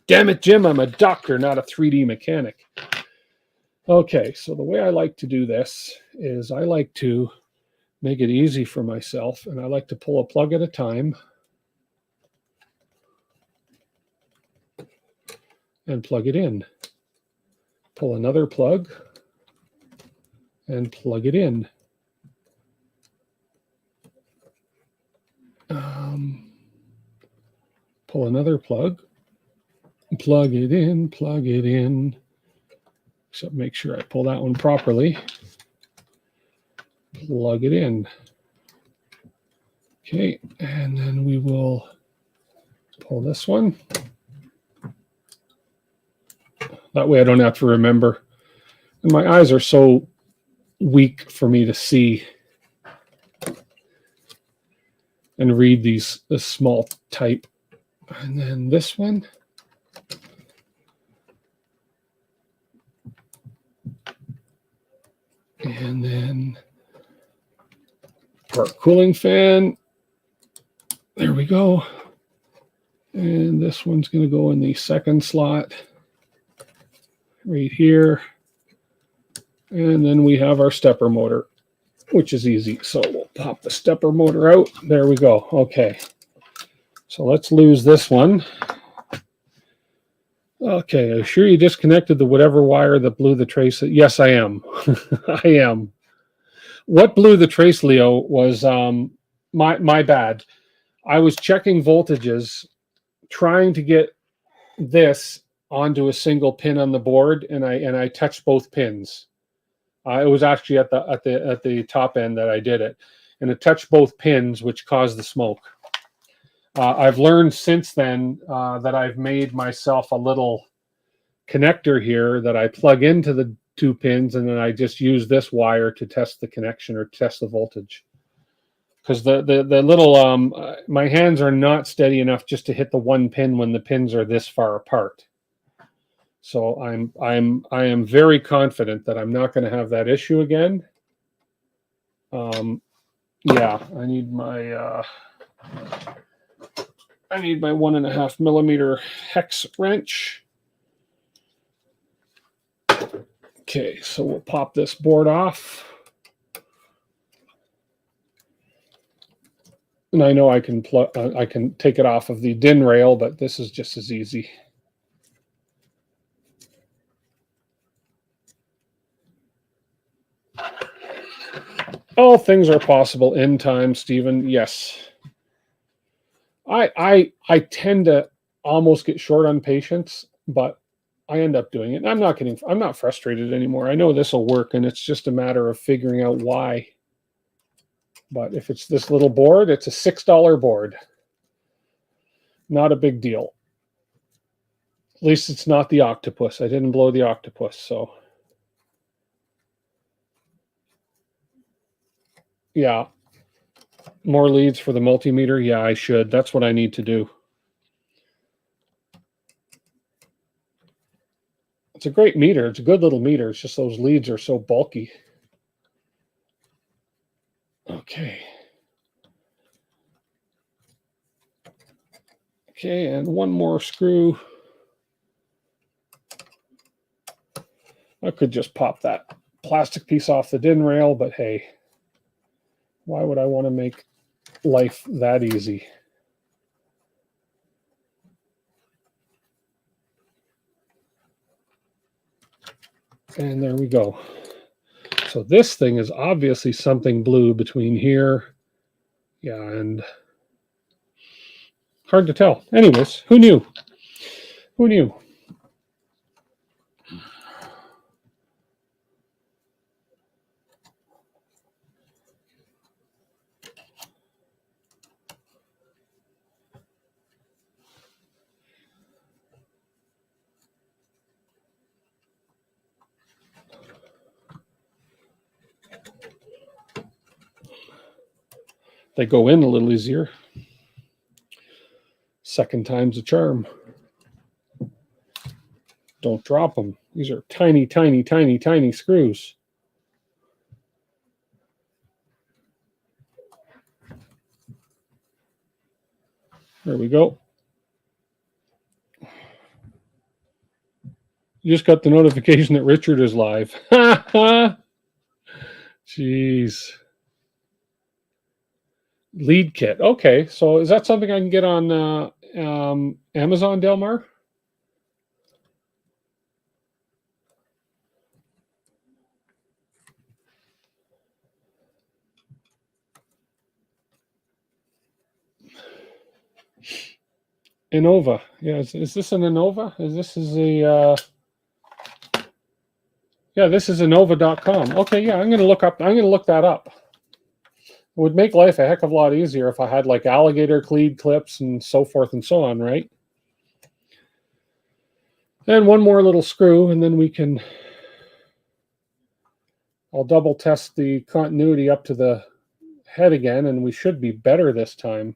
Damn it, Jim, I'm a doctor, not a 3D mechanic. Okay, so the way I like to do this is I like to make it easy for myself, and I like to pull a plug at a time and plug it in. Pull another plug and plug it in. Pull another plug. Plug it in, plug it in. So make sure I pull that one properly. Plug it in. Okay, and then we will pull this one. That way I don't have to remember. And my eyes are so weak for me to see and read this small type. And then this one. And then our cooling fan. There we go. And this one's going to go in the second slot right here. And then we have our stepper motor, which is easy. So we'll pop the stepper motor out. There we go. Okay. So let's lose this one. Okay. Are you sure you disconnected the whatever wire that blew the trace? Yes, I am. I am. What blew the trace, Leo, was my bad. I was checking voltages, trying to get this onto a single pin on the board, and I touched both pins. It was actually at the top end that I did it, and it touched both pins, which caused the smoke. I've learned since then that I've made myself a little connector here that I plug into the two pins, and then I just use this wire to test the connection or test the voltage. Because the little my hands are not steady enough just to hit the one pin when the pins are this far apart. So I am very confident that I'm not going to have that issue again. Yeah, I need my 1.5 millimeter hex wrench. Okay, so we'll pop this board off. And I know I can take it off of the DIN rail, but this is just as easy. All things are possible in time, Stephen. Yes. I tend to almost get short on patience, but I end up doing it. I'm not frustrated anymore. I know this will work, and it's just a matter of figuring out why. But if it's this little board, it's a $6 board. Not a big deal. At least it's not the octopus. I didn't blow the octopus, so. Yeah. More leads for the multimeter? Yeah, I should. That's what I need to do. It's a great meter. It's a good little meter. It's just those leads are so bulky. Okay. Okay, and one more screw. I could just pop that plastic piece off the DIN rail, but hey, why would I want to make life that easy? And there we go. So this thing is obviously something blue between here. Yeah, and hard to tell. Anyways, who knew? Who knew? They go in a little easier. Second time's a charm. Don't drop them. These are tiny, tiny, tiny, tiny screws. There we go. You just got the notification that Richard is live. Jeez. Lead kit. Okay, so is that something I can get on Amazon, Delmar? Innova. Yeah, is this an Innova? This is a yeah, this is Innova.com. Okay, yeah, I'm gonna look that up. It would make life a heck of a lot easier if I had like alligator cleat clips and so forth and so on, right? And one more little screw, and then we can, I'll double test the continuity up to the head again, and we should be better this time.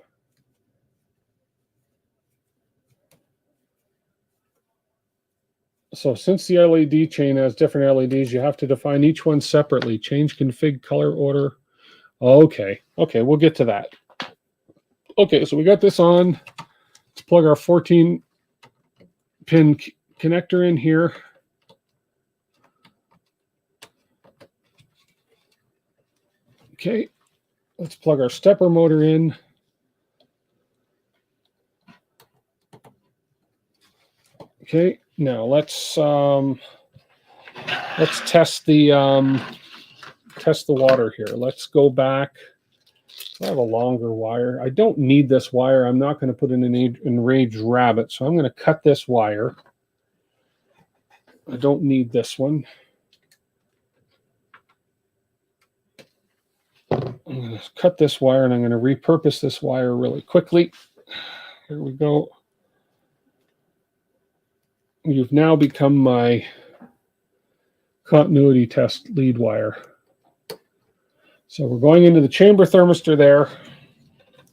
So since the LED chain has different LEDs, you have to define each one separately. Change config color order. Okay, we'll get to that. Okay, so we got this on. Let's plug our 14 pin connector in here. Okay, let's plug our stepper motor in. Okay, now let's test the water here. Let's go back. I have a longer wire. I don't need this wire. I'm not going to put in an enraged rabbit, so I'm going to cut this wire. I don't need this one. I'm going to cut this wire, and I'm going to repurpose this wire really quickly. Here we go. You've now become my continuity test lead wire. So we're going into the chamber thermistor there.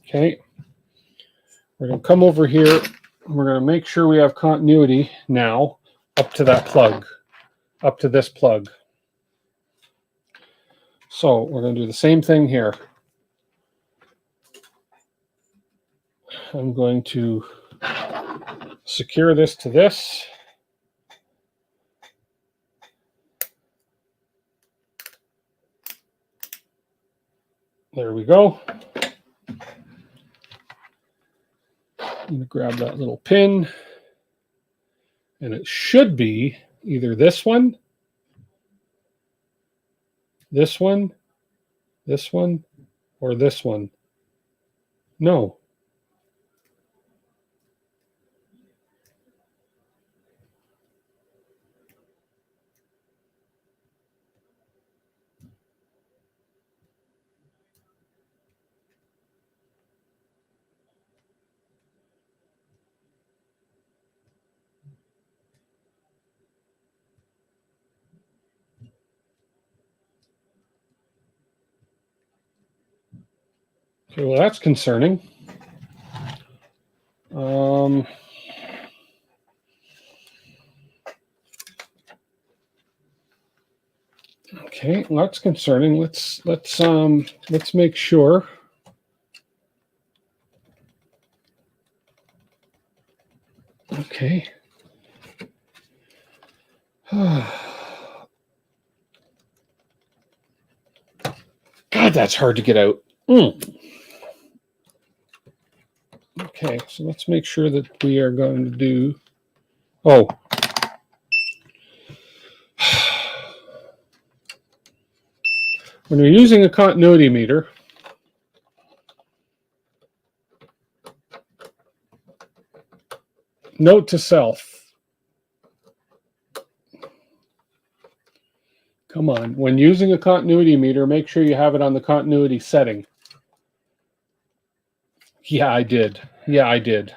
Okay. We're going to come over here. We're going to make sure we have continuity now up to that plug, up to this plug. So we're going to do the same thing here. I'm going to secure this to this. There we go. I'm going to grab that little pin, and it should be either this one, this one, this one, or this one. No. Okay, well, that's concerning. Okay, well, that's concerning. Let's make sure. Okay. God, that's hard to get out. Okay, so let's make sure that we are going to do. Oh. When you're using a continuity meter, note to self. Come on. When using a continuity meter, make sure you have it on the continuity setting. Yeah, I did. Yeah, I did.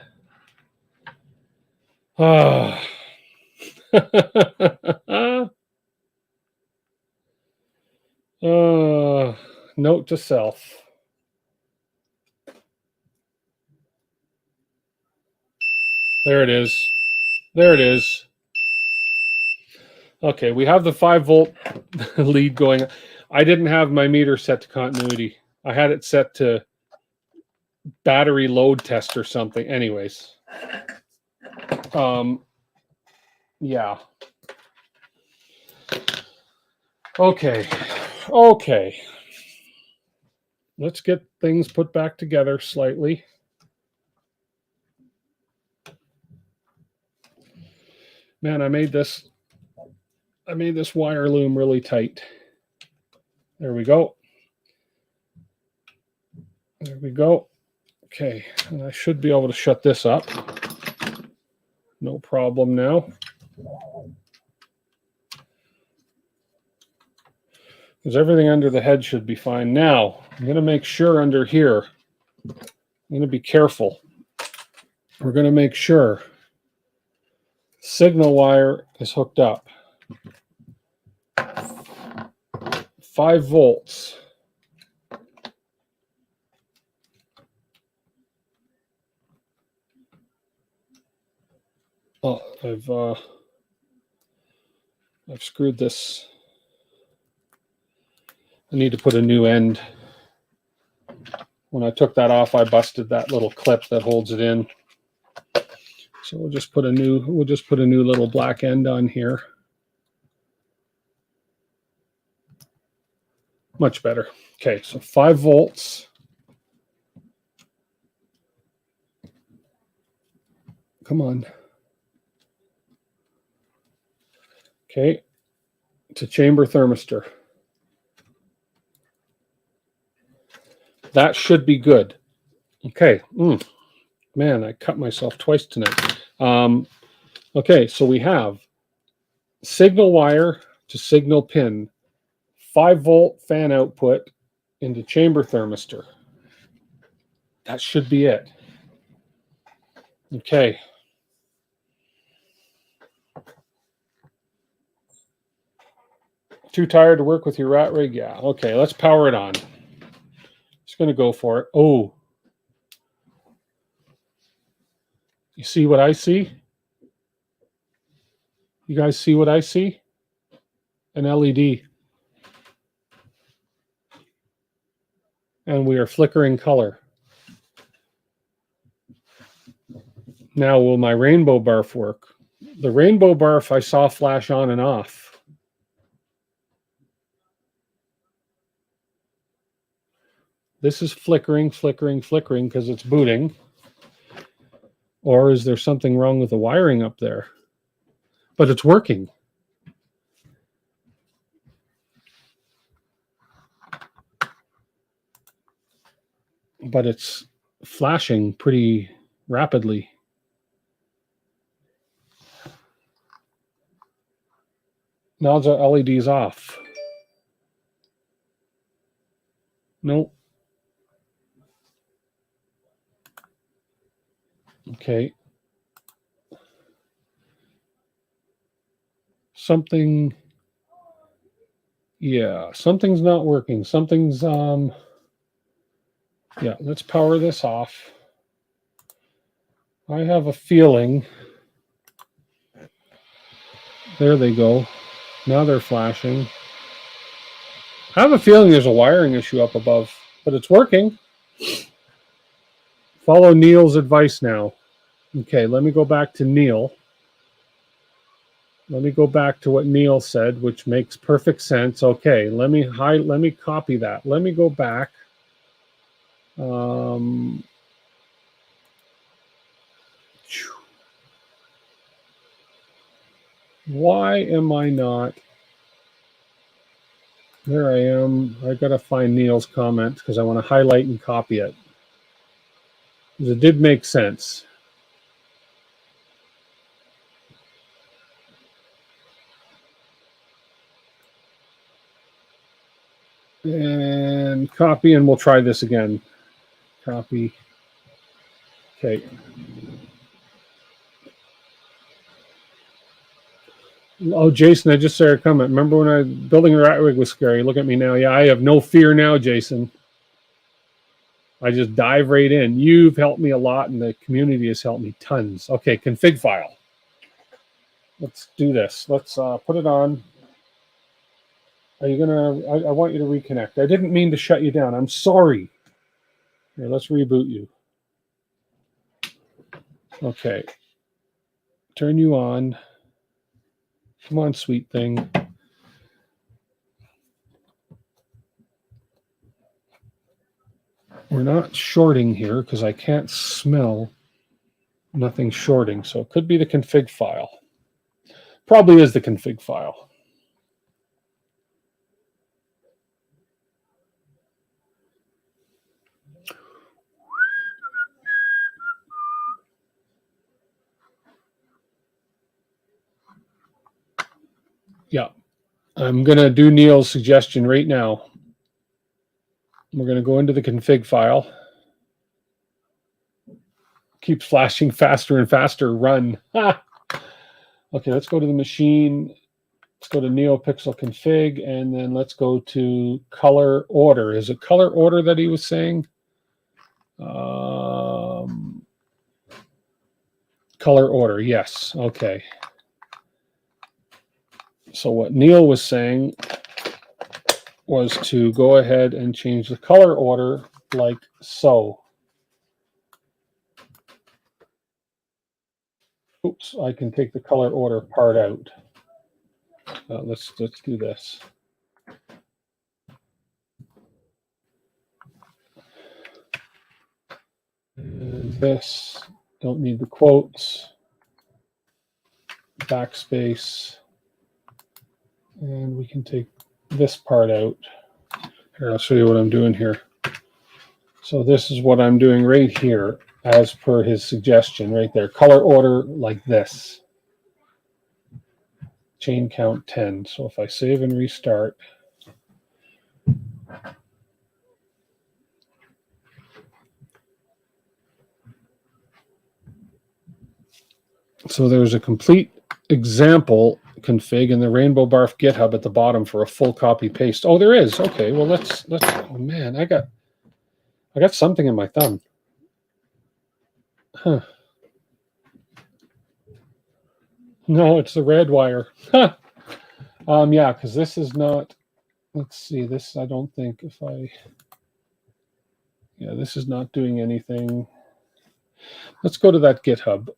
Note to self. There it is. There it is. Okay, we have the 5-volt lead going. I didn't have my meter set to continuity. I had it set to battery load test or something. Anyways. Yeah. Okay. Okay. Let's get things put back together slightly. Man, I made this wire loom really tight. There we go. There we go. Okay, and I should be able to shut this up. problem now. Because everything under the head should be fine. Now, I'm going to make sure under here, I'm going to be careful. We're going to make sure signal wire is hooked up. 5 volts. Oh, I've screwed this. I need to put a new end. When I took that off, I busted that little clip that holds it in. So we'll just put a new little black end on here. Much better. Okay, so 5 volts. Come on. Okay, to chamber thermistor. That should be good. Okay. Man, I cut myself twice tonight. Okay, so we have signal wire to signal pin, 5 volt fan output into chamber thermistor. That should be it. Okay. Too tired to work with your rat rig? Yeah. Okay, let's power it on. Just going to go for it. Oh. You see what I see? You guys see what I see? An LED. And we are flickering color. Now, will my rainbow barf work? The rainbow barf I saw flash on and off. This is flickering, flickering, flickering because it's booting. Or is there something wrong with the wiring up there? But it's working. But it's flashing pretty rapidly. Now the LED's off. Nope. Okay. Something. Yeah, something's not working. Something's yeah, let's power this off. I have a feeling. There they go. Now they're flashing. I have a feeling there's a wiring issue up above, but it's working. Follow Neil's advice now. Okay, let me go back to Neil. Let me go back to what Neil said, which makes perfect sense. Okay, let me copy that. Let me go back. Why am I not? There I am. I gotta find Neil's comment because I want to highlight and copy it. Because it did make sense. And copy, and we'll try this again. Copy. Okay. Oh, Jason, I just saw a comment. Remember when I building a rat rig was scary? Look at me now. Yeah, I have no fear now, Jason. I just dive right in. You've helped me a lot, and the community has helped me tons. Okay, config file. Let's do this. Let's put it on. Are you gonna? I want you to reconnect. I didn't mean to shut you down. I'm sorry. Here, let's reboot you. Okay. Turn you on. Come on, sweet thing. We're not shorting here because I can't smell nothing shorting. So it could be the config file. Probably is the config file. Yeah, I'm going to do Neil's suggestion right now. We're going to go into the config file. Keeps flashing faster and faster. Run. Ah. Okay, let's go to the machine. Let's go to NeoPixel config, and then let's go to color order. Is it color order that he was saying? Color order, yes. Okay. So what Neil was saying was to go ahead and change the color order like so. Oops, I can take the color order part out. Let's do this. And this, don't need the quotes. Backspace. And we can take this part out. Here, I'll show you what I'm doing here. So this is what I'm doing right here, as per his suggestion right there. Color order like this. Chain count 10. So if I save and restart, so there's a complete example config in the Rainbow Barf GitHub at the bottom for a full copy paste. Oh, there is. Okay, well let's oh man, I got something in my thumb. Huh. No, it's the red wire. Huh. Yeah, because this is not, let's see, this I don't think if I, yeah, this is not doing anything. Let's go to that GitHub.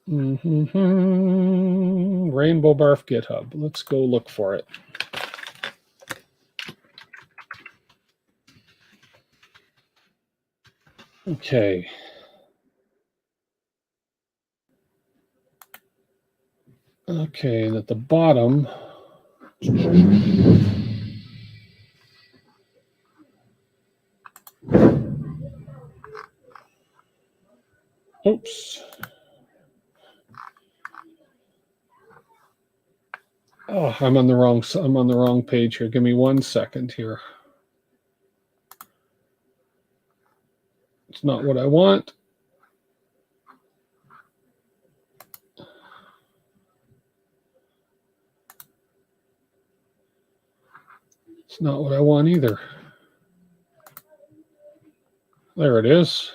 Rainbow Barf GitHub. Let's go look for it. Okay. Okay, and at the bottom, oops. Oh, I'm on the wrong page here. Give me 1 second here. It's not what I want. It's not what I want either. There it is.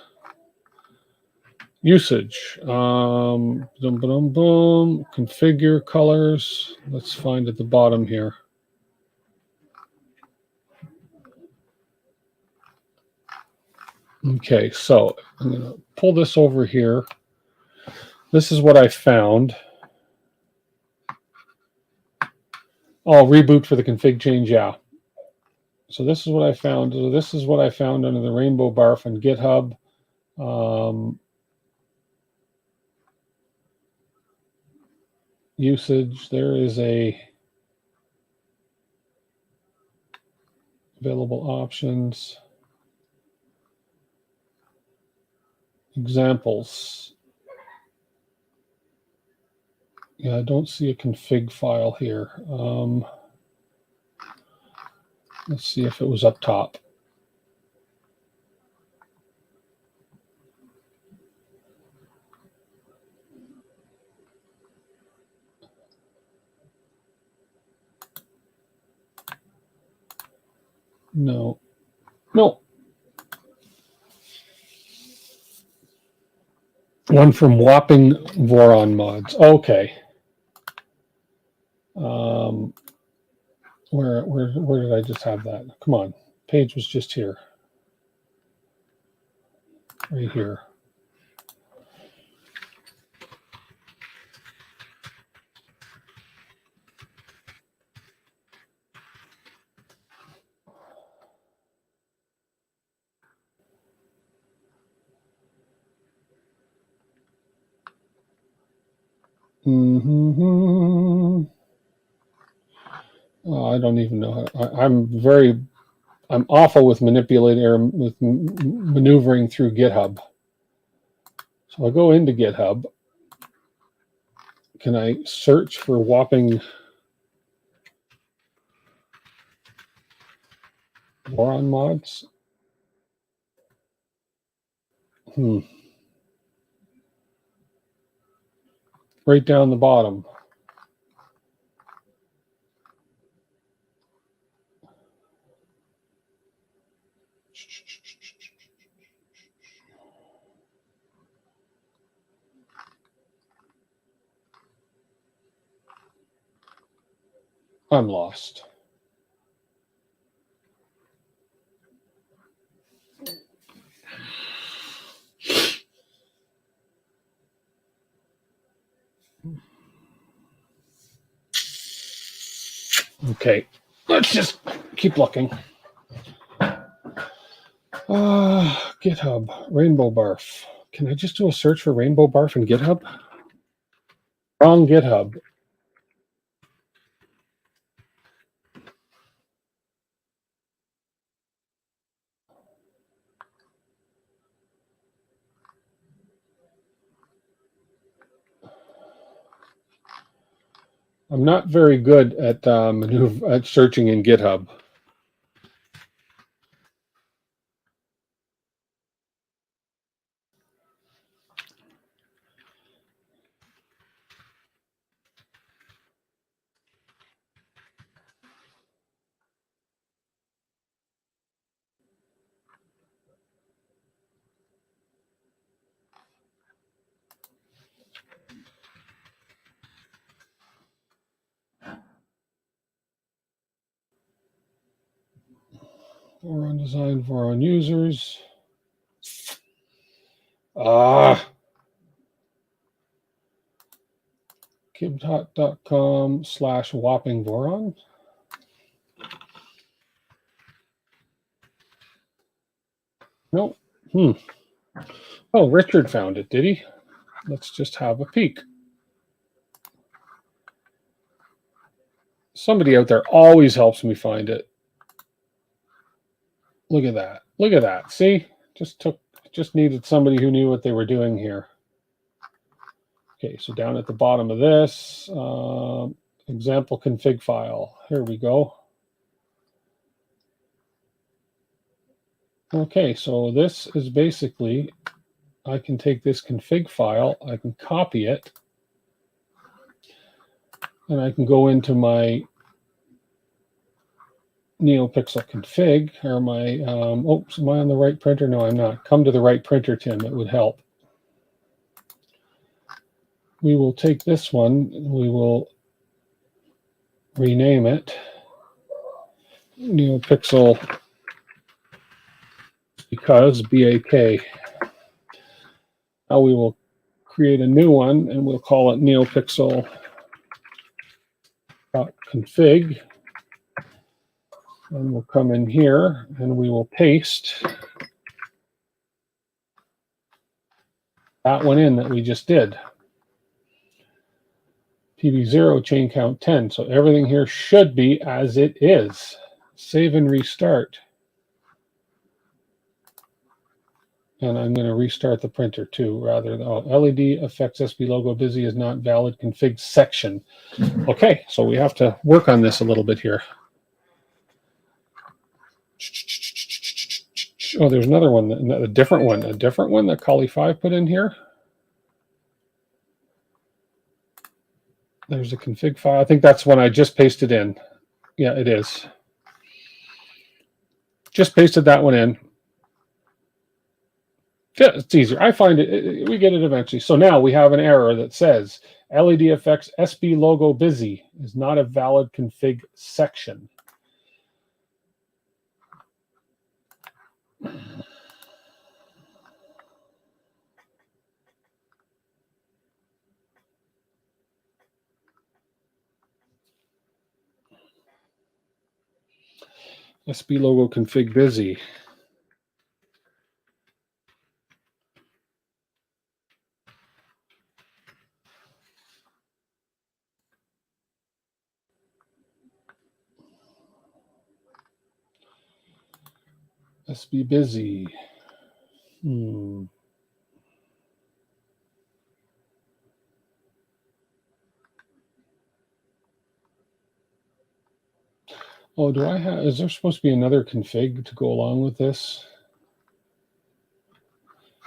Usage. Boom, boom, boom. Configure colors. Let's find at the bottom here. Okay, so I'm going to pull this over here. This is what I found. Oh, reboot for the config change, yeah. So this is what I found. So this is what I found under the Rainbow Barf on GitHub. Usage, there is a available options. Examples. Yeah, I don't see a config file here. Let's see if it was up top. No. No. One from Whopping Voron Mods. Okay. Where did I just have that? Come on. Page was just here. Right here. Oh, I don't even know how. I'm awful with manipulating or with maneuvering through GitHub. So I go into GitHub, Can I search for whopping Voron mods? Right down the bottom. I'm lost. Okay, let's just keep looking. GitHub, Rainbow Barf. Can I just do a search for Rainbow Barf in GitHub? Wrong GitHub. I'm not very good at at searching in GitHub. Voron design, Voron users. Kibtot.com/whopping Voron. No. Oh, Richard found it, did he? Let's just have a peek. Somebody out there always helps me find it. Look at that. Look at that. See? Just needed somebody who knew what they were doing here. Okay, so down at the bottom of this, example config file. Here we go. Okay, so this is basically, I can take this config file, I can copy it, and I can go into my NeoPixel config, or my, oops, am I on the right printer? No, I'm not. Come to the right printer, Tim, it would help. We will take this one, we will rename it NeoPixel because BAK. Now we will create a new one and we'll call it neopixel.config. And we'll come in here and we will paste that one in that we just did. PB0, chain count 10. So everything here should be as it is. Save and restart. And I'm going to restart the printer too, rather than, LED affects SB logo busy is not valid config section. Okay, so we have to work on this a little bit here. Oh, there's another one, a different one that Kali5 put in here. There's a config file. I think that's one I just pasted in. Yeah, it is. Just pasted that one in. Yeah, it's easier. I find it, we get it eventually. So now we have an error that says LED affects SB logo busy is not a valid config section. SB logo config busy. SB busy. Oh, do I have, is there supposed to be another config to go along with this?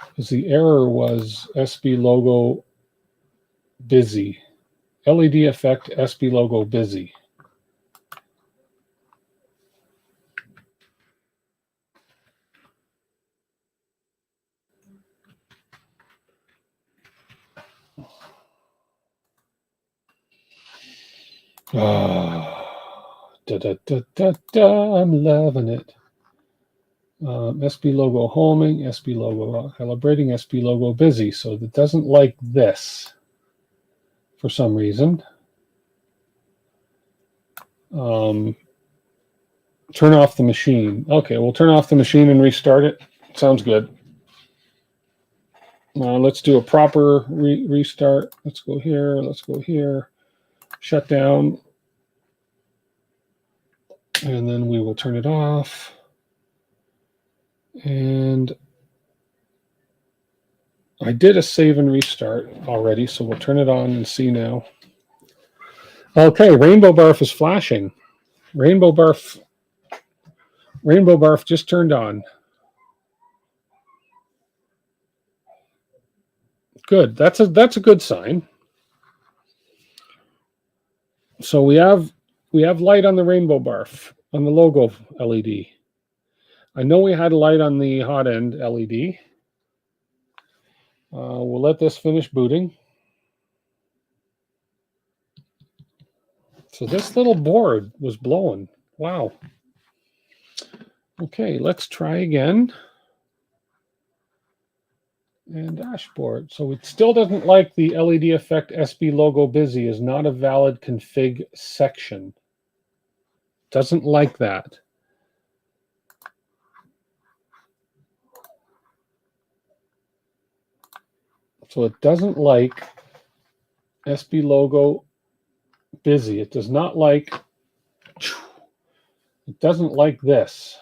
Because the error was SB logo busy. LED effect SB logo busy. I'm loving it. SB logo homing, SB logo calibrating, SB logo busy. So it doesn't like this for some reason. Turn off the machine. Okay, we'll turn off the machine and restart it. Sounds good. Let's do a proper restart. Let's go here. Let's go here. Shut down. And then we will turn it off. And I did a save and restart already, so we'll turn it on and see now. Okay, Rainbow Barf is flashing. Rainbow Barf just turned on. Good. That's a good sign. So we have light on the Rainbow Barf on the logo LED. I know we had a light on the hot end LED. We'll let this finish booting. So this little board was blowing. Wow. Okay, let's try again. And dashboard. So it still doesn't like the LED effect SB logo busy is not a valid config section. Doesn't like that. So it doesn't like SB logo busy. It does not like, it doesn't like this.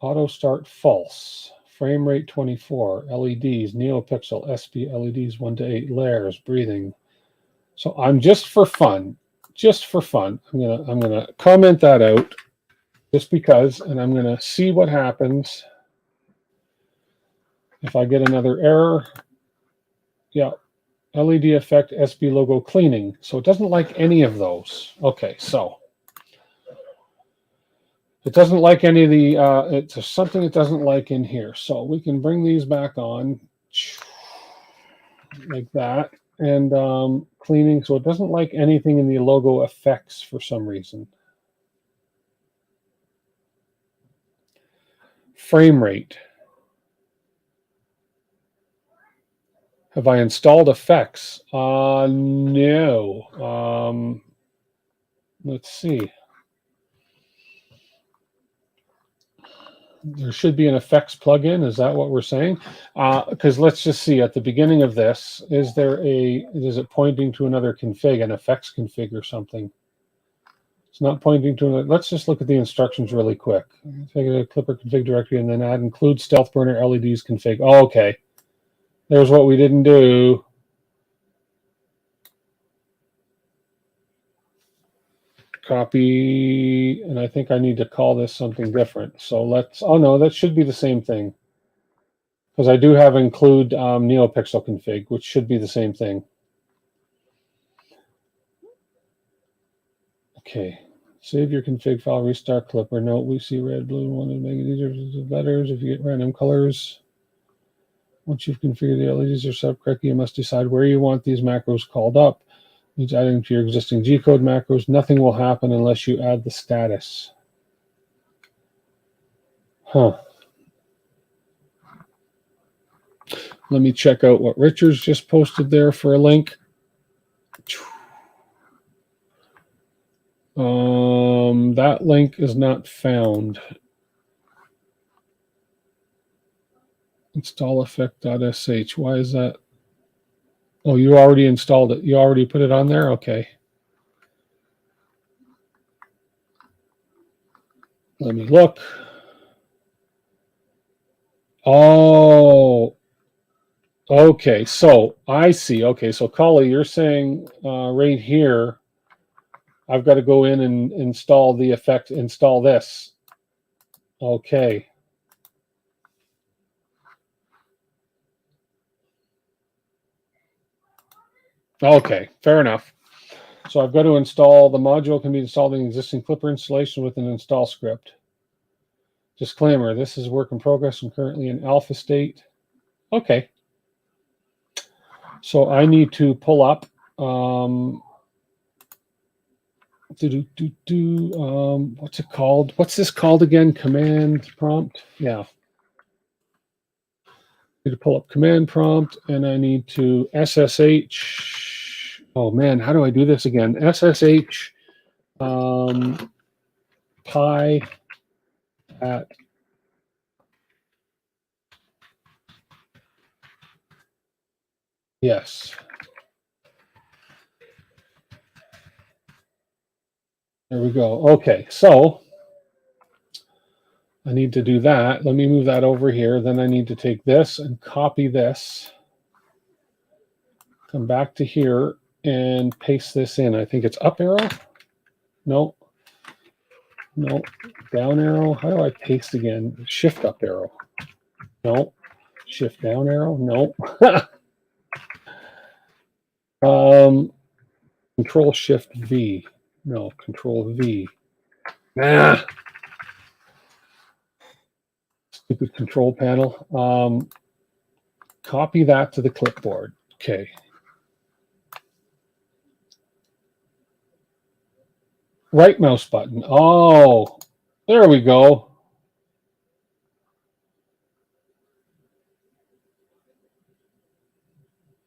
Auto start false. Frame rate 24. LEDs, NeoPixel, SB LEDs 1 to 8 layers, breathing. So I'm just for fun. I'm gonna comment that out just because, and I'm gonna see what happens if I get another error. Yeah, LED effect SB logo cleaning. So it doesn't like any of those. Okay, so it doesn't like any of the, it's something it doesn't like in here. So we can bring these back on like that. And cleaning, so it doesn't like anything in the logo effects for some reason. Frame rate. Have I installed effects? No. Let's see. There should be an effects plugin. Is that what we're saying? Because let's just see at the beginning of this, is it pointing to another config, an effects config or something? It's not pointing to it. Let's just look at the instructions really quick. Take a Clipper config directory and then add include Stealthburner LEDs config. Oh, okay. There's what we didn't do. Copy, and I think I need to call this something different. So let's, oh no, that should be the same thing. Because I do have include NeoPixel config, which should be the same thing. Okay, save your config file, restart Clipper. Note, we see red, blue, want to make it easier to letters. If you get random colors, once you've configured the LEDs are set up correctly, you must decide where you want these macros called up. Needs adding to your existing G-code macros. Nothing will happen unless you add the status. Huh. Let me check out what Richard's just posted there for a link. That link is not found. Install effect.sh. Why is that? Oh, you already installed it. You already put it on there? Okay. Let me look. Oh, okay. So I see. Okay. So Kali, you're saying right here, I've got to go in and install the effect, install this. Okay. Okay, fair enough. So I've got to install, the module can be installed in existing Clipper installation with an install script. Disclaimer, this is work in progress and currently in alpha state. Okay. So I need to pull up what's it called? What's this called again? Command prompt? Yeah. I need to pull up command prompt and I need to SSH. Oh man, how do I do this again? SSH pi at yes. There we go. Okay, so I need to do that. Let me move that over here. Then I need to take this and copy this. Come back to here and paste this in. I think it's up arrow. No. No. Down arrow. How do I paste again? Shift up arrow. No. Shift down arrow. No. Control Shift V. No. Control V. Ah. Stupid control panel. Copy that to the clipboard. Okay. Right mouse button. Oh, there we go.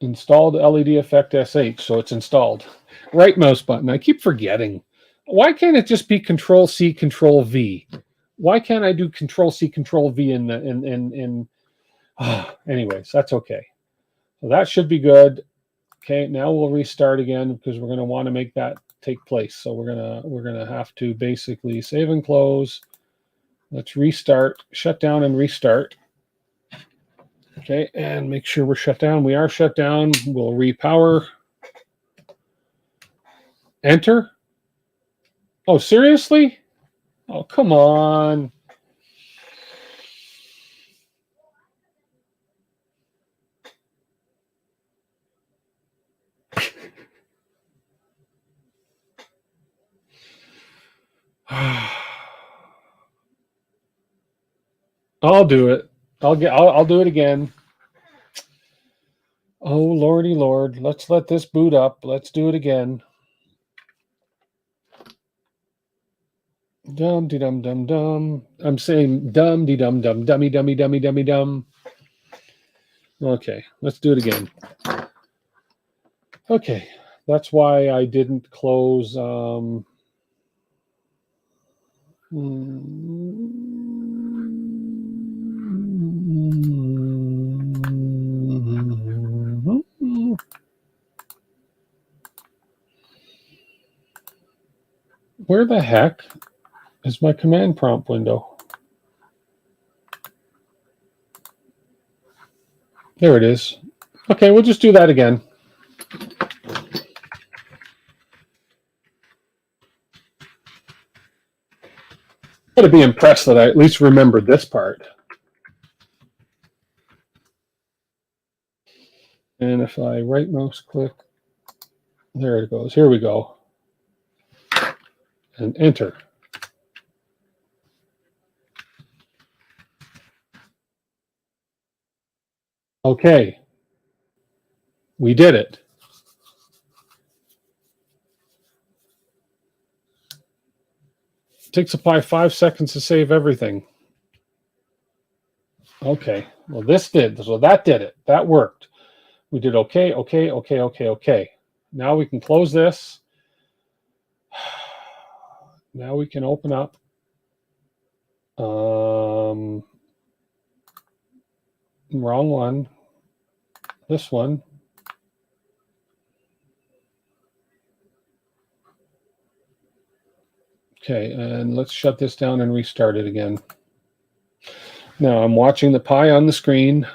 Installed LED effect SH, so it's installed. Right mouse button. I keep forgetting. Why can't it just be Control C, Control V? Why can't I do Control C, Control V in anyways, that's okay. So that should be good. Okay, now we'll restart again because we're going to want to make that take place. So we're gonna have to basically save and close. Let's restart, shut down and restart. Okay, and make sure we're shut down. We are shut down. We'll repower. Enter. Oh, seriously? Oh, come on. I'll do it. I'll do it again. Oh, Lordy Lord. Let's let this boot up. Let's do it again. Dum de dum dum dum. I'm saying dum de dum dum dummy dummy dummy dummy dum. Okay, let's do it again. Okay, that's why I didn't close. Where the heck is my command prompt window? There it is. Okay, we'll just do that again. I'm going to be impressed that I at least remembered this part. And if I right mouse click, there it goes. Here we go. And enter. Okay. We did it. It takes about 5 seconds to save everything. Okay. Well, this did. So that did it. That worked. We did okay, okay, okay, okay, okay. Now we can close this. Now we can open up. Wrong one. This one. Okay, and let's shut this down and restart it again. Now I'm watching the pie on the screen,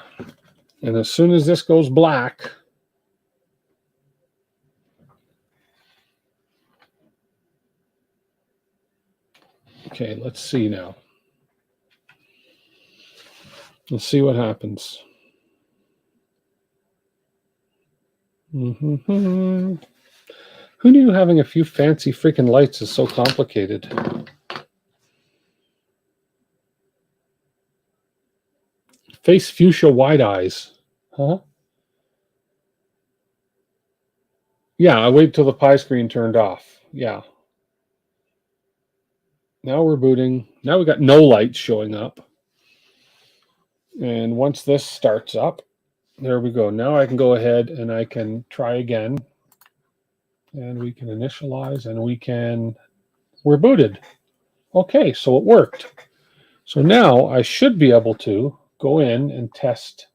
and as soon as this goes black, Okay, let's see now. Let's see what happens. Who knew having a few fancy freaking lights is so complicated? Face fuchsia wide eyes. Huh? Yeah, I wait till the pie screen turned off. Yeah. Now we're booting. Now we got no lights showing up. And once this starts up, there we go. Now I can go ahead and I can try again. And we can initialize and we're booted. Okay, so it worked. So now I should be able to go in and test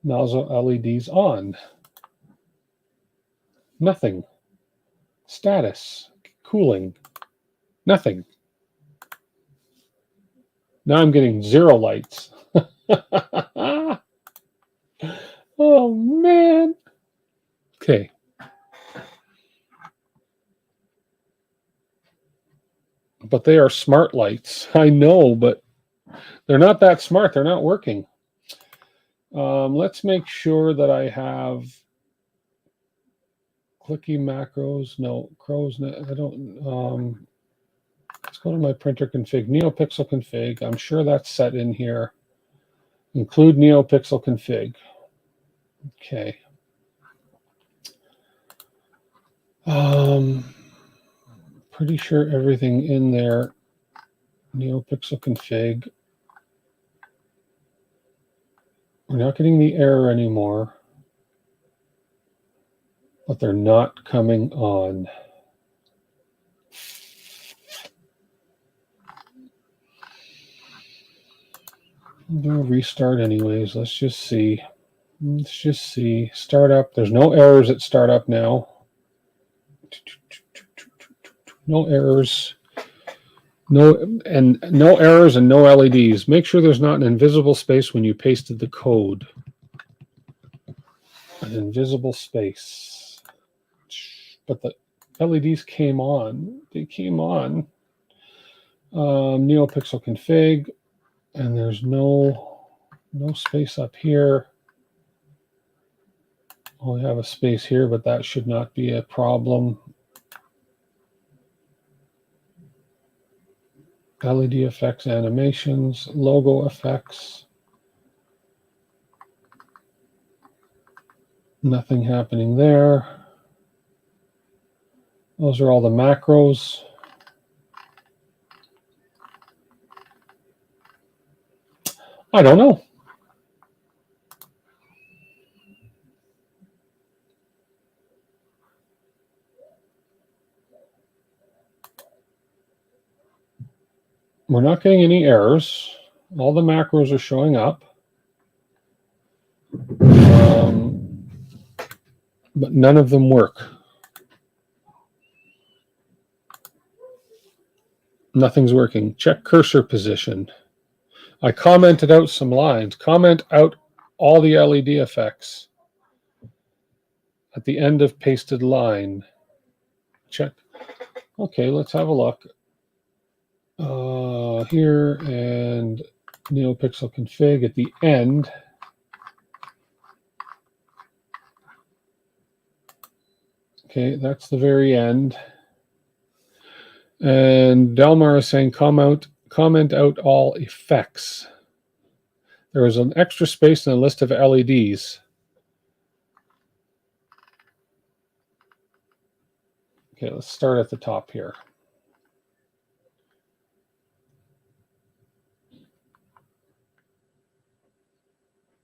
nozzle LEDs on. Nothing. Status. Cooling. Nothing. Now I'm getting 0 lights. Oh, man. Okay. But they are smart lights. I know, but they're not that smart. They're not working. Let's make sure that I have clicky macros. No, crows. I don't. Let's go to my printer config. NeoPixel config. I'm sure that's set in here. Include NeoPixel config. Okay. Pretty sure everything in there. NeoPixel config. We're not getting the error anymore, but they're not coming on. I'll do a restart anyways. Let's just see. Let's just see. Startup. There's no errors at startup now. No errors. No errors and no LEDs. Make sure there's not an invisible space when you pasted the code. An invisible space. But the LEDs came on. They came on. NeoPixel config, and there's no space up here. Oh, we have a space here, but that should not be a problem. LED effects, animations, logo effects. Nothing happening there. Those are all the macros. I don't know. We're not getting any errors. All the macros are showing up. But none of them work. Nothing's working. Check cursor position. I commented out some lines. Comment out all the LED effects at the end of pasted line. Check. Okay, let's have a look. Here and NeoPixel config at the end. Okay, that's the very end. And Delmar is saying comment out all effects. There is an extra space in the list of LEDs. Okay, let's start at the top here.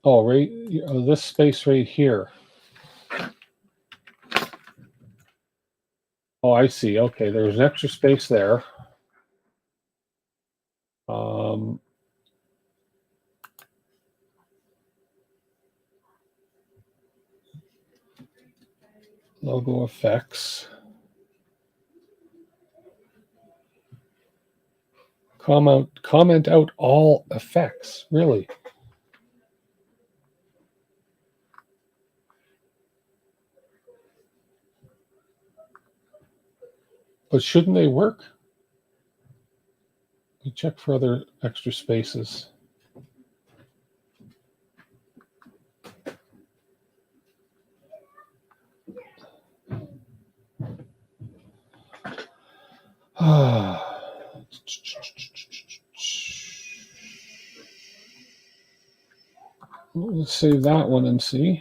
Oh, right, this space right here. Oh, I see. Okay, there's an extra space there. Logo effects. Comment out all effects, really. But shouldn't they work? You check for other extra spaces. Let's save that one and see.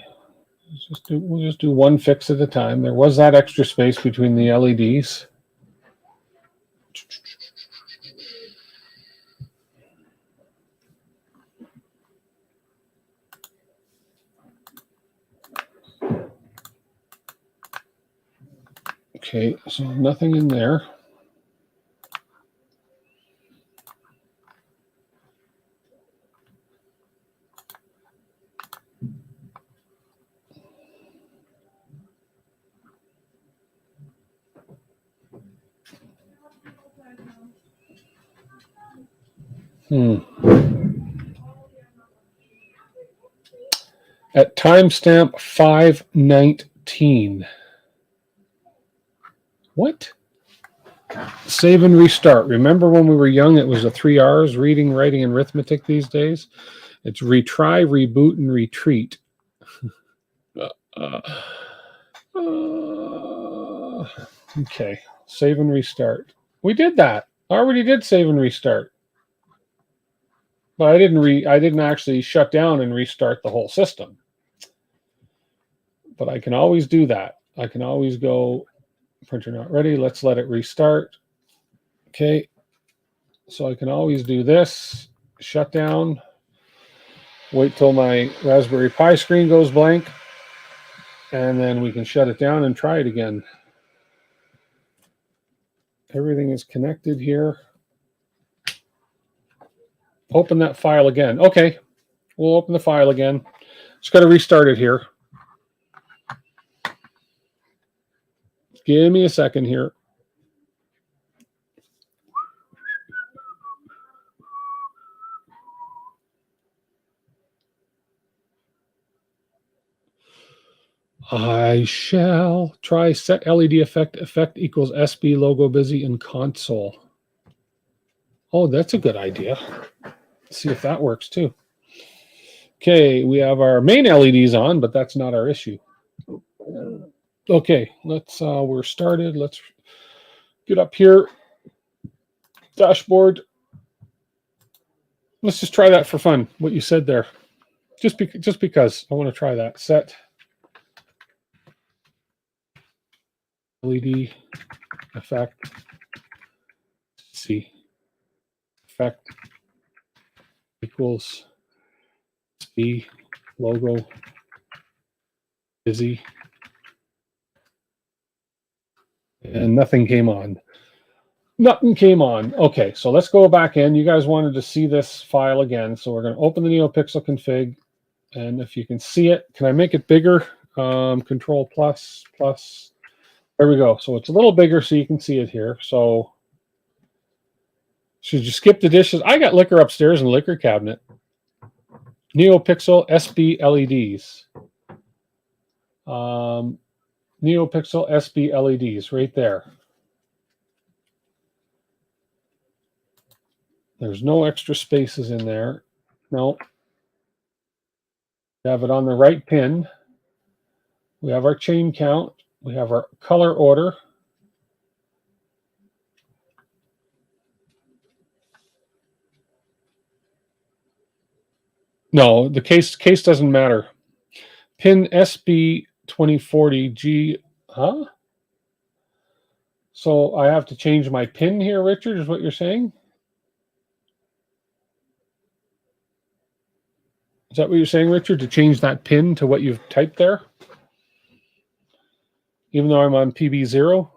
We'll just do one fix at a time. There was that extra space between the LEDs. Okay, so nothing in there. At timestamp 5:19. What? Save and restart. Remember when we were young, it was the 3 R's, reading, writing, and arithmetic these days? It's retry, reboot, and retreat. Okay, save and restart. We did that. I already did save and restart. But I didn't actually shut down and restart the whole system. But I can always do that. I can always go, printer not ready. Let's let it restart. Okay. So I can always do this, shut down, wait till my Raspberry Pi screen goes blank, and then we can shut it down and try it again. Everything is connected here. Open that file again. Okay, we'll open the file again. Just got to restart it here. Give me a second here. I shall try set LED effect equals SB logo busy in console. Oh, that's a good idea. Let's see if that works too. Okay, we have our main LEDs on, but that's not our issue. Okay, we're started. Let's get up here. Dashboard. Let's just try that for fun, what you said there. Just because I want to try that. Set LED effect. See. Effect equals SB logo busy. And nothing came on. Nothing came on. Okay, so let's go back in. You guys wanted to see this file again. So we're going to open the NeoPixel config. And if you can see it, can I make it bigger? Control plus. There we go. So it's a little bigger so you can see it here. So should you skip the dishes? I got liquor upstairs in the liquor cabinet. NeoPixel SB LEDs. NeoPixel SB LEDs right there. There's no extra spaces in there. No. We have it on the right pin. We have our chain count. We have our color order. No, the case doesn't matter. Pin SB 2040G, huh? So I have to change my pin here, Richard, is what you're saying? Is that what you're saying, Richard, to change that pin to what you've typed there? Even though I'm on PB0?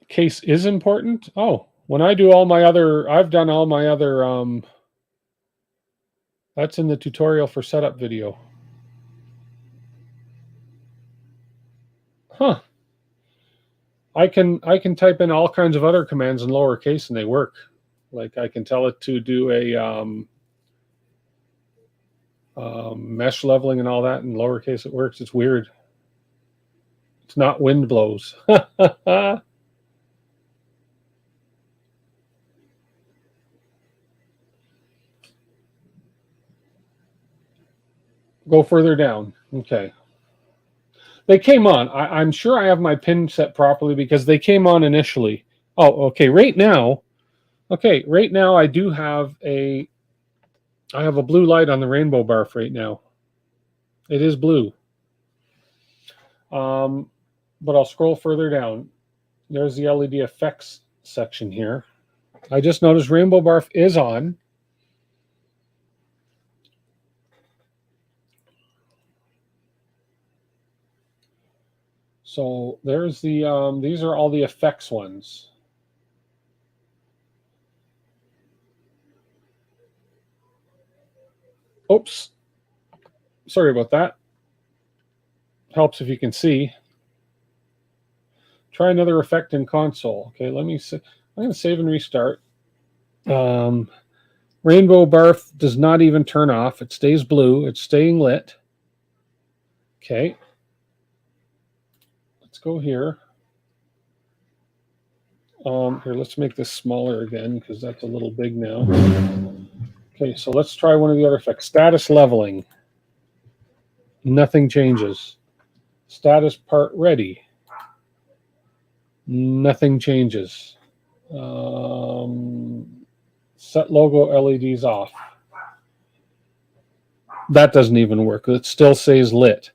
Case is important? Oh, when I do all my other, I've done all my other, that's in the tutorial for setup video. Huh. I can type in all kinds of other commands in lowercase and they work. Like I can tell it to do a mesh leveling and all that. In lowercase it works. It's weird. It's not wind blows. Go further down. Okay. They came on. I'm sure I have my pin set properly because they came on initially. Oh, okay. Right now I do have I have a blue light on the rainbow barf right now. It is blue. But I'll scroll further down. There's the LED effects section here. I just noticed rainbow barf is on. So there's the, these are all the effects ones. Oops. Sorry about that. Helps if you can see. Try another effect in console. Okay, let me see. I'm going to save and restart. Rainbow barf does not even turn off. It stays blue. It's staying lit. Okay. Let's go here. Here, let's make this smaller again because that's a little big now. Okay, so let's try one of the other effects. Status leveling. Nothing changes. Status part ready. Nothing changes. Set logo LEDs off. That doesn't even work. It still stays lit.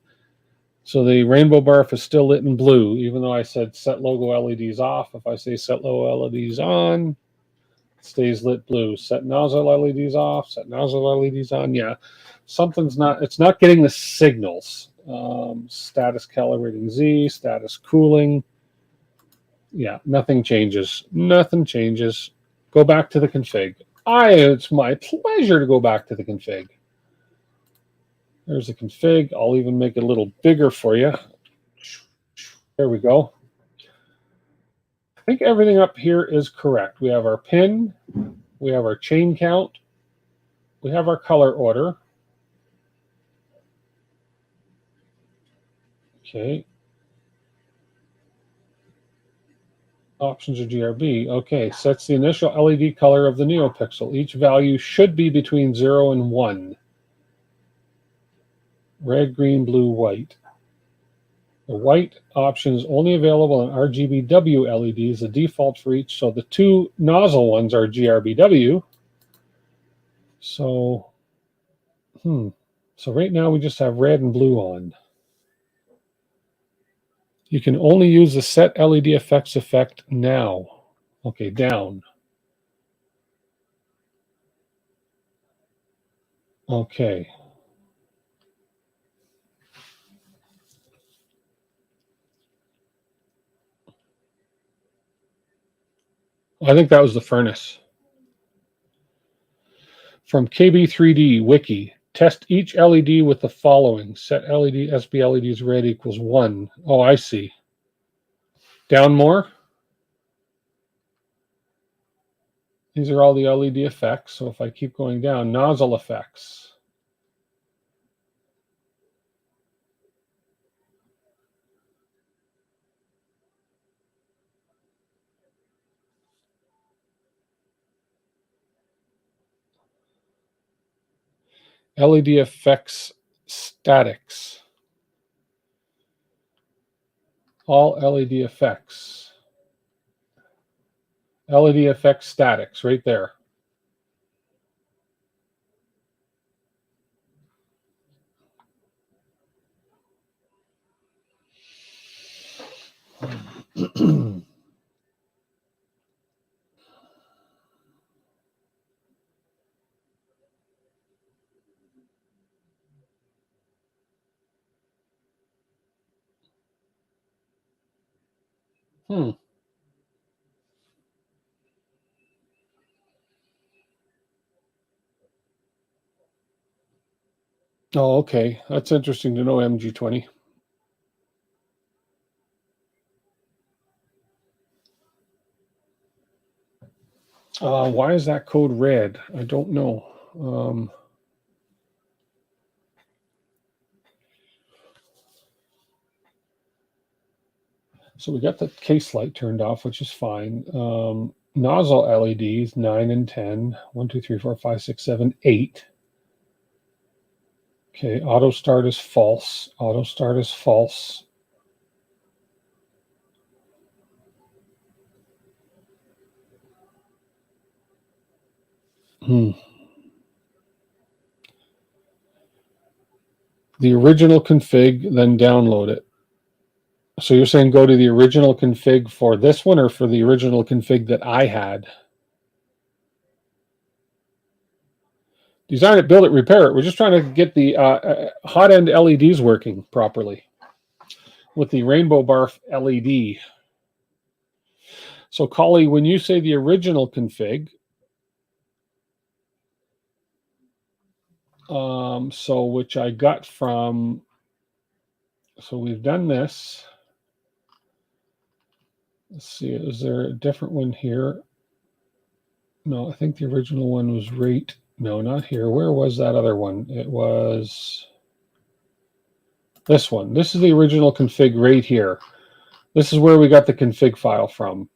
So the rainbow barf is still lit in blue, even though I said set logo LEDs off. If I say set logo LEDs on, it stays lit blue. Set nozzle LEDs off, set nozzle LEDs on. Yeah, something's not, it's not getting the signals. Status calibrating Z, status cooling. Yeah, nothing changes. Nothing changes. Go back to the config. It's my pleasure to go back to the config. There's the config. I'll even make it a little bigger for you. There we go. I think everything up here is correct. We have our pin. We have our chain count. We have our color order. Okay. Options are GRB. Okay, sets the initial LED color of the NeoPixel. Each value should be between 0 and 1. Red, green, blue, white. The white option is only available on RGBW LEDs, the default for each. So the two nozzle ones are GRBW. So, so right now we just have red and blue on. You can only use the set LED effects effect now. Okay, down. Okay. I think that was the furnace. From KB3D Wiki, test each LED with the following. Set LED, SB LEDs red equals 1. Oh, I see. Down more. These are all the LED effects. So if I keep going down, nozzle effects. LED effects statics. All LED effects. LED effects statics right there. Oh, okay. That's interesting to know, MG20. Why is that code red? I don't know. So we got the case light turned off, which is fine. Nozzle LEDs, 9 and 10. 1, 2, 3, 4, 5, 6, 7, 8. Okay, auto start is false. Auto start is false. The original config, then download it. So you're saying go to the original config for this one or for the original config that I had? Design it, build it, repair it. We're just trying to get the hot end LEDs working properly with the rainbow barf LED. So Collie, when you say the original config, so which I got from, so we've done this. Let's see, is there a different one here? No, I think the original one was right. No, not here. Where was that other one? It was this one. This is the original config right here. This is where we got the config file from.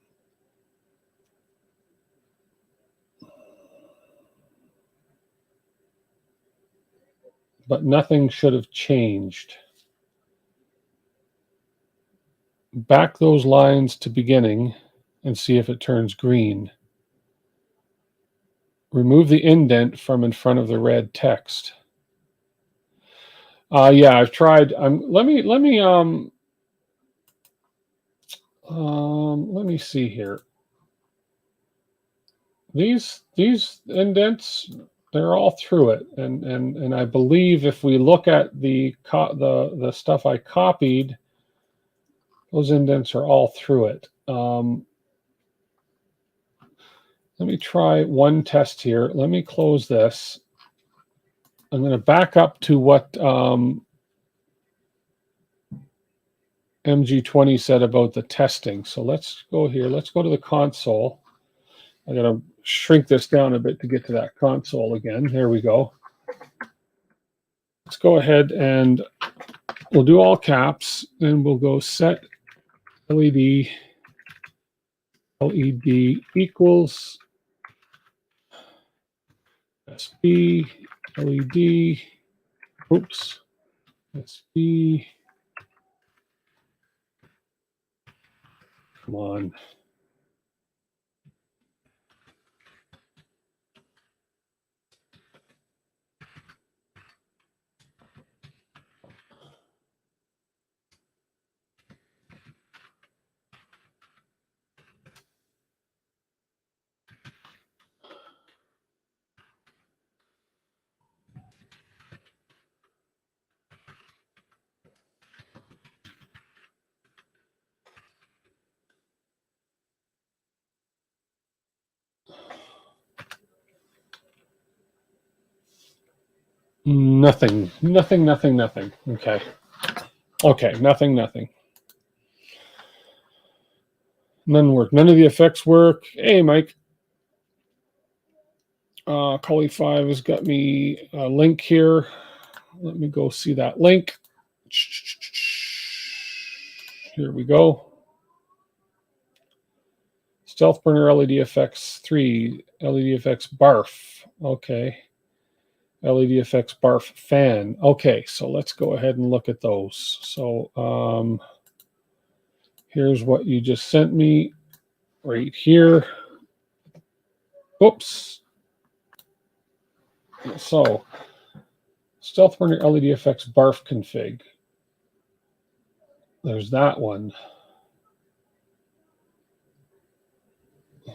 But nothing should have changed. Back those lines to beginning and see if it turns green. Remove the indent from in front of the red text. Yeah, I've tried. Let me see here. These indents, they're all through it, and I believe if we look at the stuff I copied, those indents are all through it. Let me try one test here. Let me close this. I'm going to back up to what MG20 said about the testing. So let's go here. Let's go to the console. I got to shrink this down a bit to get to that console again. There we go. Let's go ahead and we'll do all caps, and we'll go set LED equals SB LED. Oops. SB. Come on. Nothing. Okay. Okay, nothing. None work. None of the effects work. Hey, Mike. Collie 5 has got me a link here. Let me go see that link. Here we go. Stealthburner LED effects 3, LED effects barf. Okay. LED effects barf fan. Okay, so let's go ahead and look at those. So here's what you just sent me right here. Oops. So Stealthburner LED effects barf config. There's that one.